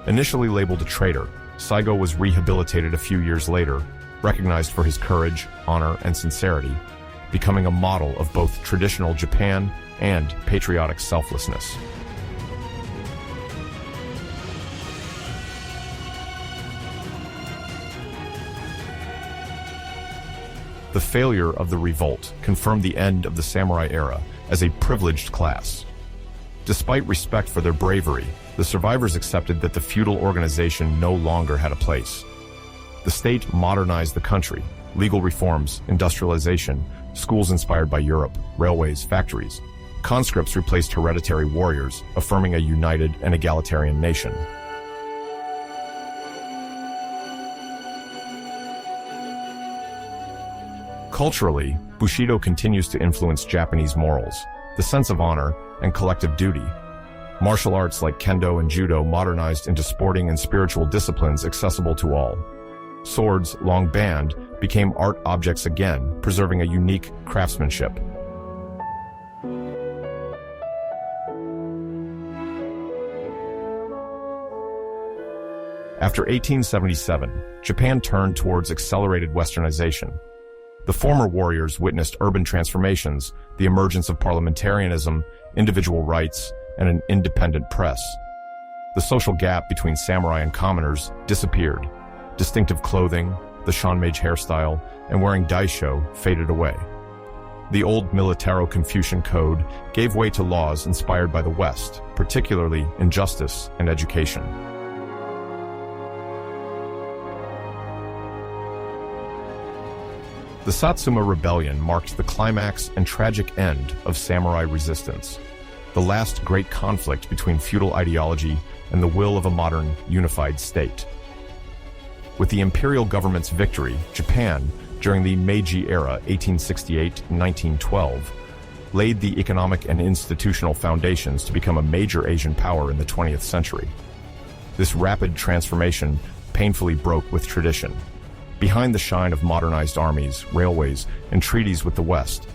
[SPEAKER 1] Initially labeled a traitor, Saigo was rehabilitated a few years later, recognized for his courage, honor, and sincerity, becoming a model of both traditional Japan and patriotic selflessness. The The failure of the revolt confirmed the end of the samurai era as a privileged class. Despite respect for their bravery, the survivors accepted that the feudal organization no longer had a place. The state modernized the country, legal reforms, industrialization, schools inspired by Europe, railways, factories. Conscripts replaced hereditary warriors, affirming a united and egalitarian nation. Culturally, Bushido continues to influence Japanese morals, the sense of honor, and collective duty. Martial arts like kendo and judo modernized into sporting and spiritual disciplines accessible to all. Swords, long banned, became art objects again, preserving a unique craftsmanship. After 1877, Japan turned towards accelerated westernization. The former warriors witnessed urban transformations, the emergence of parliamentarianism, individual rights, and an independent press. The social gap between samurai and commoners disappeared. Distinctive clothing, the shanmage hairstyle, and wearing daisho faded away. The old Militaro-Confucian code gave way to laws inspired by the West, particularly in justice and education. The Satsuma Rebellion marked the climax and tragic end of samurai resistance, the last great conflict between feudal ideology and the will of a modern, unified state. With the imperial government's victory, Japan, during the Meiji era 1868-1912, laid the economic and institutional foundations to become a major Asian power in the 20th century. This rapid transformation painfully broke with tradition. Behind the shine of modernized armies, railways, and treaties with the West,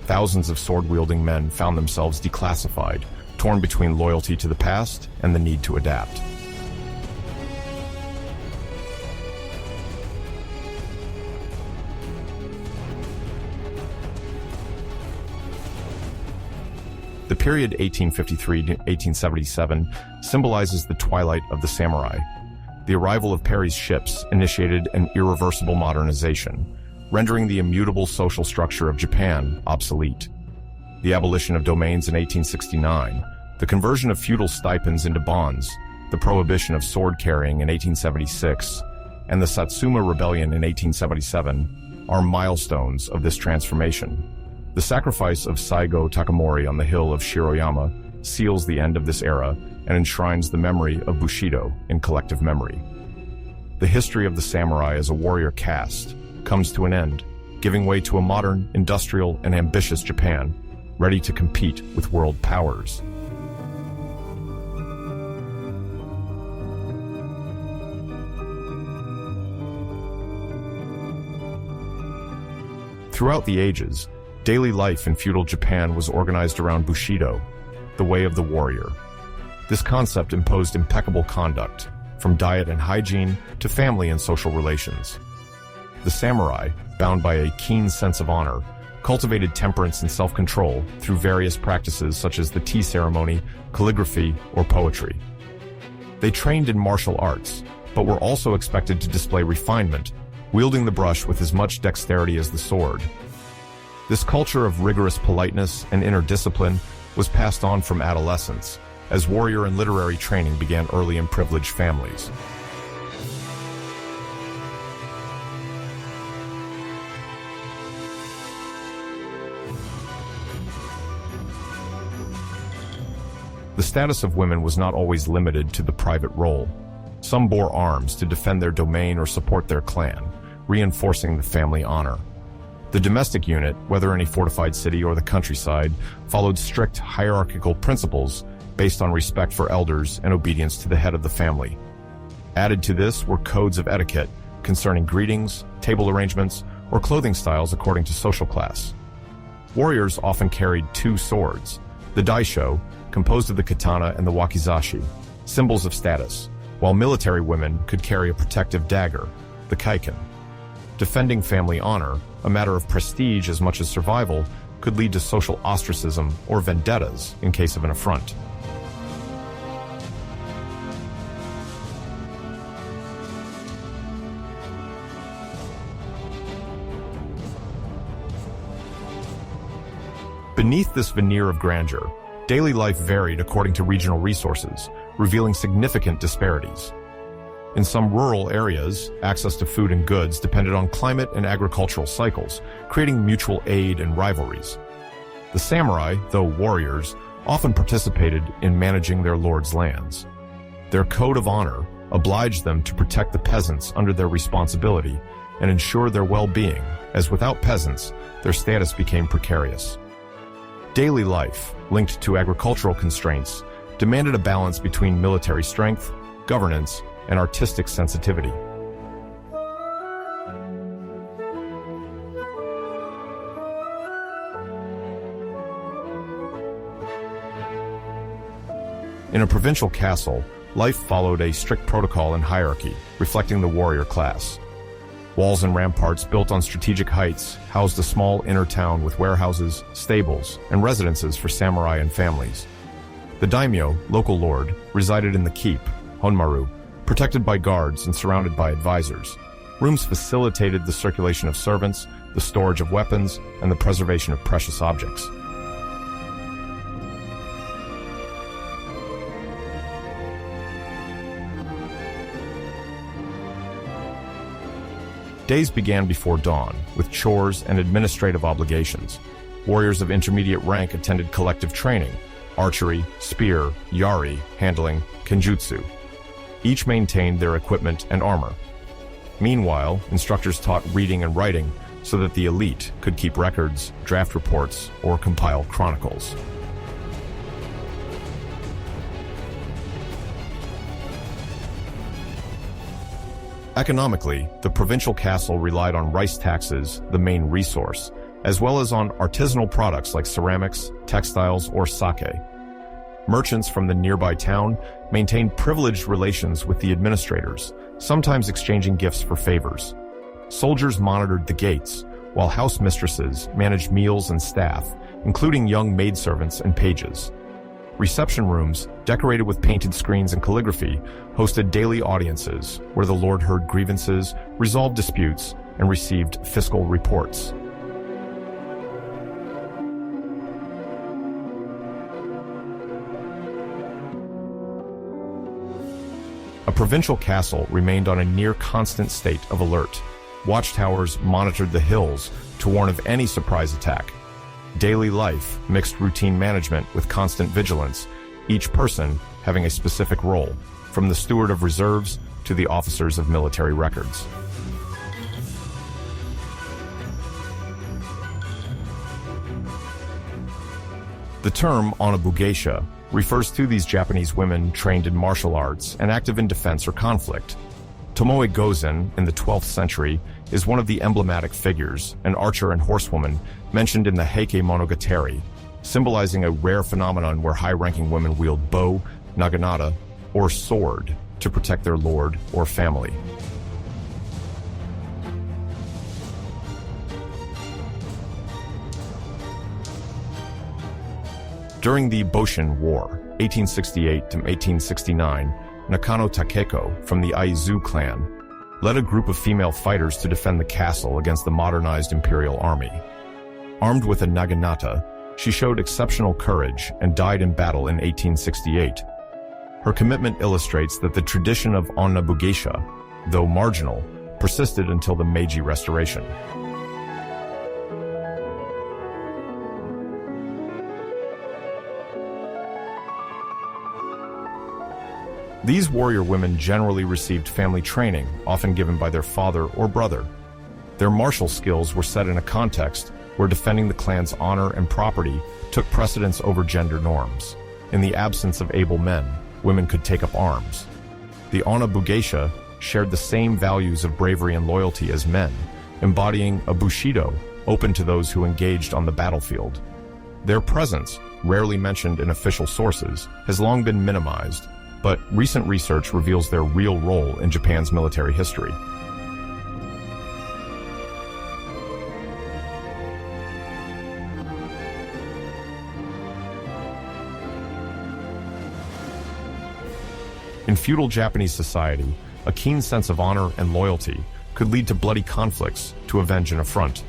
[SPEAKER 1] thousands of sword-wielding men found themselves declassified, torn between loyalty to the past and the need to adapt. The period 1853 to 1877 symbolizes the twilight of the samurai. The arrival of Perry's ships initiated an irreversible modernization, rendering the immutable social structure of Japan obsolete. The abolition of domains in 1869, the conversion of feudal stipends into bonds, the prohibition of sword carrying in 1876, and the Satsuma Rebellion in 1877 are milestones of this transformation. The sacrifice of Saigo Takamori on the hill of Shiroyama seals the end of this era and enshrines the memory of Bushido in collective memory. The history of the samurai as a warrior caste comes to an end, giving way to a modern, industrial, and ambitious Japan, ready to compete with world powers. Throughout the ages, daily life in feudal Japan was organized around Bushido, the way of the warrior. This concept imposed impeccable conduct, from diet and hygiene to family and social relations. The samurai, bound by a keen sense of honor, cultivated temperance and self-control through various practices such as the tea ceremony, calligraphy, or poetry. They trained in martial arts, but were also expected to display refinement, wielding the brush with as much dexterity as the sword. This culture of rigorous politeness and inner discipline was passed on from adolescence, as warrior and literary training began early in privileged families. The status of women was not always limited to the private role. Some bore arms to defend their domain or support their clan, reinforcing the family honor. The domestic unit, whether in a fortified city or the countryside, followed strict hierarchical principles based on respect for elders and obedience to the head of the family. Added to this were codes of etiquette concerning greetings, table arrangements, or clothing styles according to social class. Warriors often carried two swords, the daisho, composed of the katana and the wakizashi, symbols of status, while military women could carry a protective dagger, the kaiken. Defending family honor, a matter of prestige as much as survival, could lead to social ostracism or vendettas in case of an affront. Beneath this veneer of grandeur, daily life varied according to regional resources, revealing significant disparities. In some rural areas, access to food and goods depended on climate and agricultural cycles, creating mutual aid and rivalries. The samurai, though warriors, often participated in managing their lord's lands. Their code of honor obliged them to protect the peasants under their responsibility and ensure their well-being, as without peasants, their status became precarious. Daily life, linked to agricultural constraints, demanded a balance between military strength, governance, and artistic sensitivity. In a provincial castle, life followed a strict protocol and hierarchy, reflecting the warrior class. Walls and ramparts built on strategic heights housed a small inner town with warehouses, stables, and residences for samurai and families. The daimyo, local lord, resided in the keep, Honmaru, protected by guards and surrounded by advisors. Rooms facilitated the circulation of servants, the storage of weapons, and the preservation of precious objects. Days began before dawn, with chores and administrative obligations. Warriors of intermediate rank attended collective training: archery, spear, yari, handling, kenjutsu. Each maintained their equipment and armor. Meanwhile, instructors taught reading and writing so that the elite could keep records, draft reports, or compile chronicles. Economically, the provincial castle relied on rice taxes, the main resource, as well as on artisanal products like ceramics, textiles, or sake. Merchants from the nearby town maintained privileged relations with the administrators, sometimes exchanging gifts for favors. Soldiers monitored the gates, while house mistresses managed meals and staff, including young maidservants and pages. Reception rooms, decorated with painted screens and calligraphy, hosted daily audiences where the lord heard grievances, resolved disputes, and received fiscal reports. A provincial castle remained on a near-constant state of alert. Watchtowers monitored the hills to warn of any surprise attack. Daily life mixed routine management with constant vigilance, each person having a specific role, from the steward of reserves to the officers of military records. The term onabugeisha refers to these Japanese women trained in martial arts and active in defense or conflict. Tomoe Gozen, in the 12th century, is one of the emblematic figures, an archer and horsewoman mentioned in the Heike Monogatari, symbolizing a rare phenomenon where high-ranking women wield bow, naginata, or sword to protect their lord or family. During the Boshin War, 1868 to 1869, Nakano Takeko from the Aizu clan led a group of female fighters to defend the castle against the modernized imperial army. Armed with a naginata, she showed exceptional courage and died in battle in 1868. Her commitment illustrates that the tradition of onabugeisha, though marginal, persisted until the Meiji Restoration. These warrior women generally received family training, often given by their father or brother. Their martial skills were set in a context where defending the clan's honor and property took precedence over gender norms. In the absence of able men, women could take up arms. The onabugeisha shared the same values of bravery and loyalty as men, embodying a bushido open to those who engaged on the battlefield. Their presence, rarely mentioned in official sources, has long been minimized, but recent research reveals their real role in Japan's military history. In feudal Japanese society, a keen sense of honor and loyalty could lead to bloody conflicts to avenge an affront.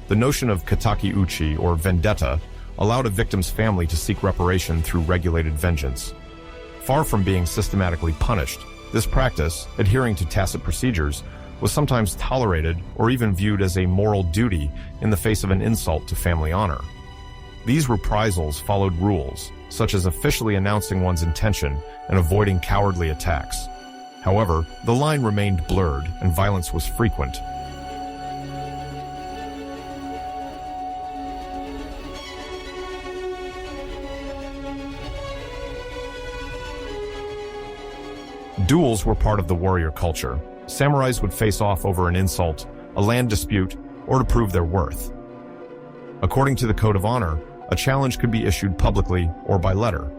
[SPEAKER 1] The notion of kataki uchi, or vendetta, allowed a victim's family to seek reparation through regulated vengeance. Far from being systematically punished, this practice, adhering to tacit procedures, was sometimes tolerated or even viewed as a moral duty in the face of an insult to family honor. These reprisals followed rules, such as officially announcing one's intention and avoiding cowardly attacks. However, the line remained blurred and violence was frequent. Duels were part of the warrior culture. Samurais would face off over an insult, a land dispute, or to prove their worth. According to the Code of Honor, a challenge could be issued publicly or by letter.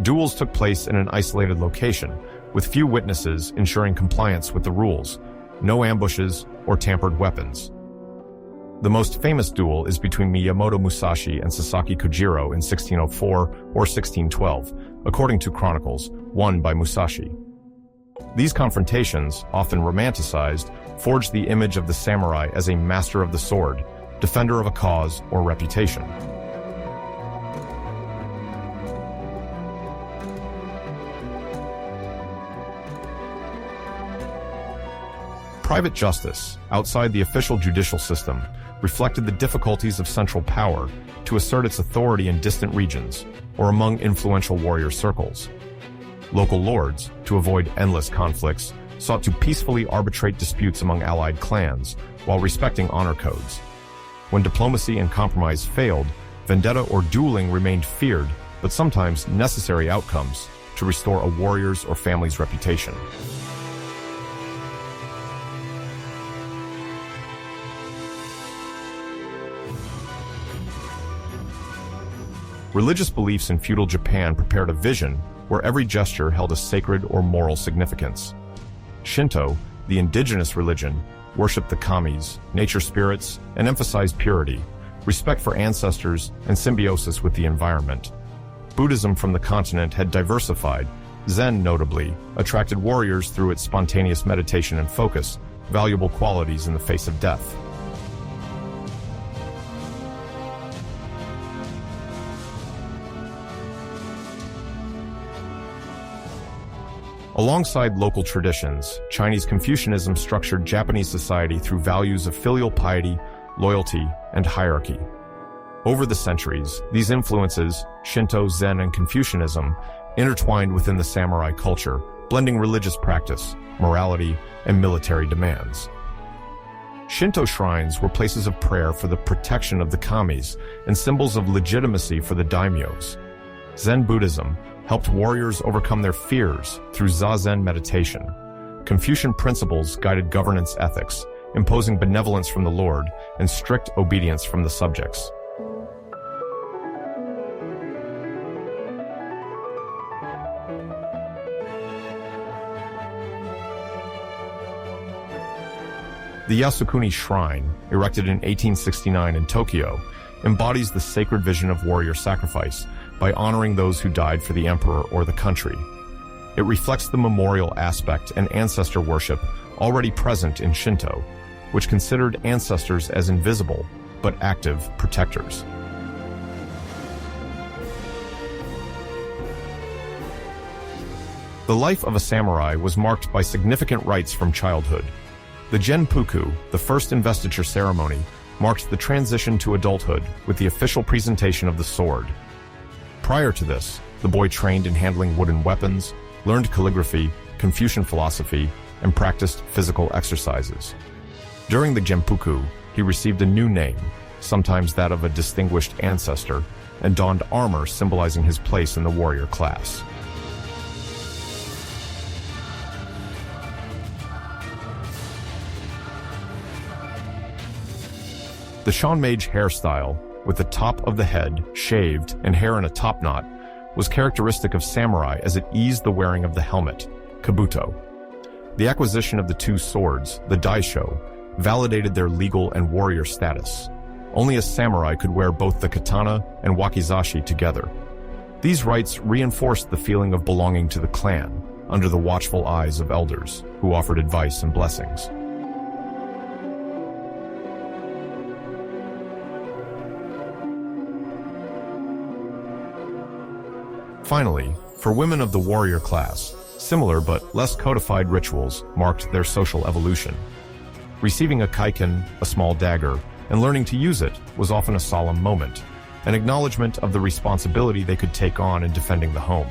[SPEAKER 1] Duels took place in an isolated location, with few witnesses ensuring compliance with the rules, no ambushes or tampered weapons. The most famous duel is between Miyamoto Musashi and Sasaki Kojiro in 1604 or 1612, according to chronicles, won by Musashi. These confrontations, often romanticized, forged the image of the samurai as a master of the sword, defender of a cause or reputation. Private justice, outside the official judicial system, reflected the difficulties of central power to assert its authority in distant regions or among influential warrior circles. Local lords, to avoid endless conflicts, sought to peacefully arbitrate disputes among allied clans while respecting honor codes. When diplomacy and compromise failed, vendetta or dueling remained feared, but sometimes necessary outcomes to restore a warrior's or family's reputation. Religious beliefs in feudal Japan prepared a vision where every gesture held a sacred or moral significance. Shinto, the indigenous religion, worshipped the kamis, nature spirits, and emphasized purity, respect for ancestors, and symbiosis with the environment. Buddhism from the continent had diversified. Zen, notably, attracted warriors through its spontaneous meditation and focus, valuable qualities in the face of death. Alongside local traditions, Chinese Confucianism structured Japanese society through values of filial piety, loyalty, and hierarchy. Over the centuries, these influences, Shinto, Zen, and Confucianism, intertwined within the samurai culture, blending religious practice, morality, and military demands. Shinto shrines were places of prayer for the protection of the kamis and symbols of legitimacy for the daimyos. Zen Buddhism helped warriors overcome their fears through Zazen meditation. Confucian principles guided governance ethics, imposing benevolence from the Lord and strict obedience from the subjects. The Yasukuni Shrine, erected in 1869 in Tokyo, embodies the sacred vision of warrior sacrifice by honoring those who died for the emperor or the country. It reflects the memorial aspect and ancestor worship already present in Shinto, which considered ancestors as invisible but active protectors. The life of a samurai was marked by significant rites from childhood. The Genpuku, the first investiture ceremony, marked the transition to adulthood with the official presentation of the sword. Prior to this, the boy trained in handling wooden weapons, learned calligraphy, Confucian philosophy, and practiced physical exercises. During the Genpuku, he received a new name, sometimes that of a distinguished ancestor, and donned armor symbolizing his place in the warrior class. The Shanmage hairstyle, with the top of the head shaved and hair in a top knot, was characteristic of samurai as it eased the wearing of the helmet, kabuto. The acquisition of the two swords, the daisho, validated their legal and warrior status. Only a samurai could wear both the katana and wakizashi together. These rites reinforced the feeling of belonging to the clan, under the watchful eyes of elders, who offered advice and blessings. Finally, for women of the warrior class, similar but less codified rituals marked their social evolution. Receiving a kaiken, a small dagger, and learning to use it was often a solemn moment, an acknowledgement of the responsibility they could take on in defending the home.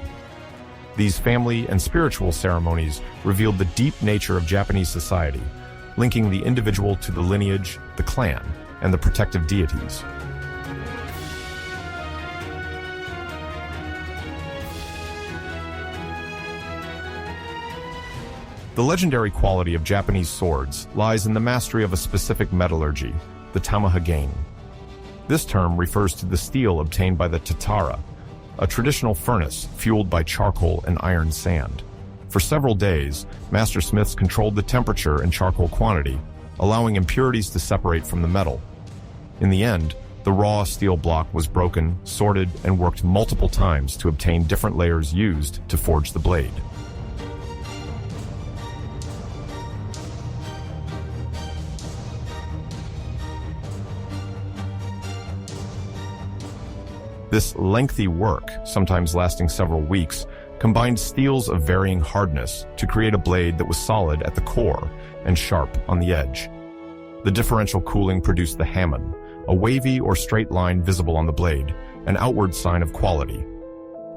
[SPEAKER 1] These family and spiritual ceremonies revealed the deep nature of Japanese society, linking the individual to the lineage, the clan, and the protective deities. The legendary quality of Japanese swords lies in the mastery of a specific metallurgy, the tamahagane. This term refers to the steel obtained by the tatara, a traditional furnace fueled by charcoal and iron sand. For several days, master smiths controlled the temperature and charcoal quantity, allowing impurities to separate from the metal. In the end, the raw steel block was broken, sorted, and worked multiple times to obtain different layers used to forge the blade. This lengthy work, sometimes lasting several weeks, combined steels of varying hardness to create a blade that was solid at the core and sharp on the edge. The differential cooling produced the hamon, a wavy or straight line visible on the blade, an outward sign of quality.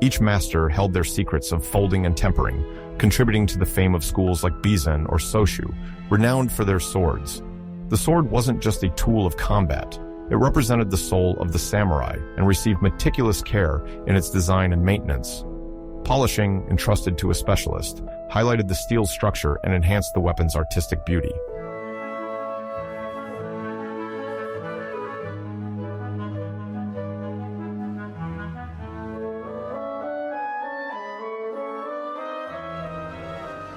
[SPEAKER 1] Each master held their secrets of folding and tempering, contributing to the fame of schools like Bizen or Soshu, renowned for their swords. The sword wasn't just a tool of combat. It represented the soul of the samurai and received meticulous care in its design and maintenance. Polishing, entrusted to a specialist, highlighted the steel's structure and enhanced the weapon's artistic beauty.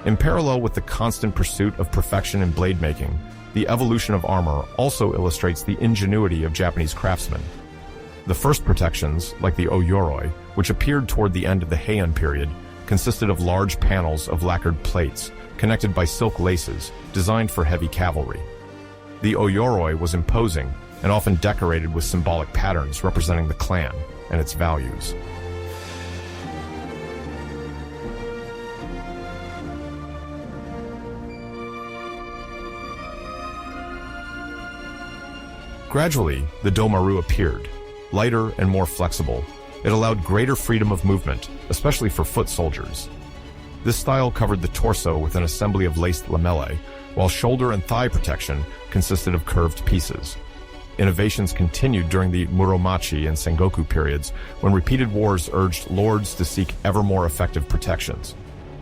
[SPEAKER 1] In parallel with the constant pursuit of perfection in blade making, the evolution of armor also illustrates the ingenuity of Japanese craftsmen. The first protections, like the oyoroi, which appeared toward the end of the Heian period, consisted of large panels of lacquered plates, connected by silk laces, designed for heavy cavalry. The oyoroi was imposing and often decorated with symbolic patterns representing the clan and its values. Gradually, the domaru appeared, lighter and more flexible. It allowed greater freedom of movement, especially for foot soldiers. This style covered the torso with an assembly of laced lamellae, while shoulder and thigh protection consisted of curved pieces. Innovations continued during the Muromachi and Sengoku periods, when repeated wars urged lords to seek ever more effective protections.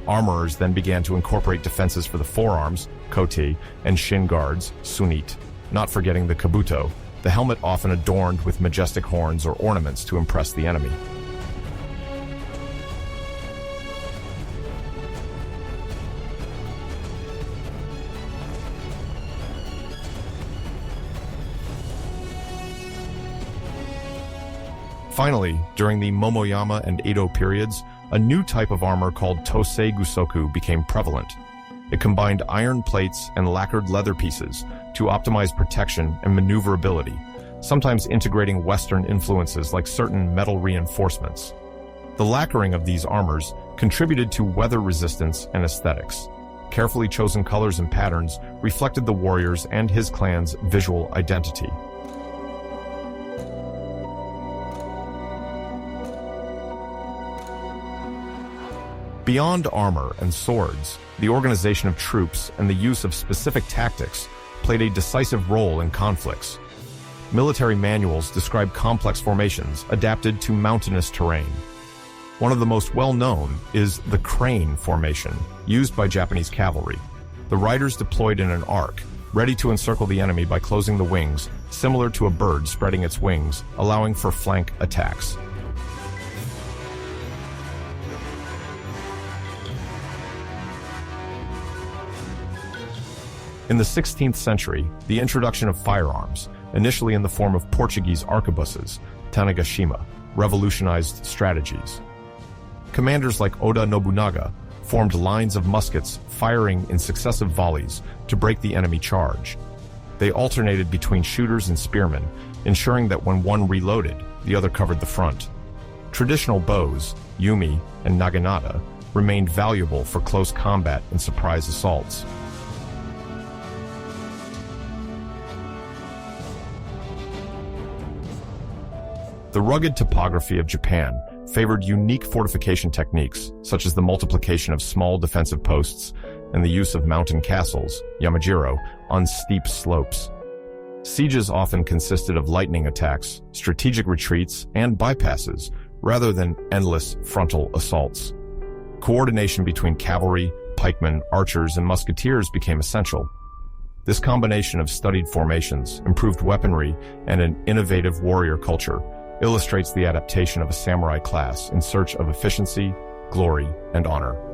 [SPEAKER 1] Armorers then began to incorporate defenses for the forearms, koti, and shin guards, sunit, not forgetting the kabuto, the helmet often adorned with majestic horns or ornaments to impress the enemy. Finally, during the Momoyama and Edo periods, a new type of armor called Tosei Gusoku became prevalent. It combined iron plates and lacquered leather pieces to optimize protection and maneuverability, sometimes integrating Western influences like certain metal reinforcements. The lacquering of these armors contributed to weather resistance and aesthetics. Carefully chosen colors and patterns reflected the warrior's and his clan's visual identity. Beyond armor and swords, the organization of troops and the use of specific tactics played a decisive role in conflicts. Military manuals describe complex formations adapted to mountainous terrain. One of the most well-known is the crane formation, used by Japanese cavalry. The riders deployed in an arc, ready to encircle the enemy by closing the wings, similar to a bird spreading its wings, allowing for flank attacks. In the 16th century, the introduction of firearms, initially in the form of Portuguese arquebuses, Tanegashima, revolutionized strategies. Commanders like Oda Nobunaga formed lines of muskets firing in successive volleys to break the enemy charge. They alternated between shooters and spearmen, ensuring that when one reloaded, the other covered the front. Traditional bows, yumi and naginata, remained valuable for close combat and surprise assaults. The rugged topography of Japan favored unique fortification techniques, such as the multiplication of small defensive posts and the use of mountain castles, yamajiro, on steep slopes. Sieges often consisted of lightning attacks, strategic retreats, and bypasses, rather than endless frontal assaults. Coordination between cavalry, pikemen, archers, and musketeers became essential. This combination of studied formations, improved weaponry, and an innovative warrior culture illustrates the adaptation of a samurai class in search of efficiency, glory, and honor.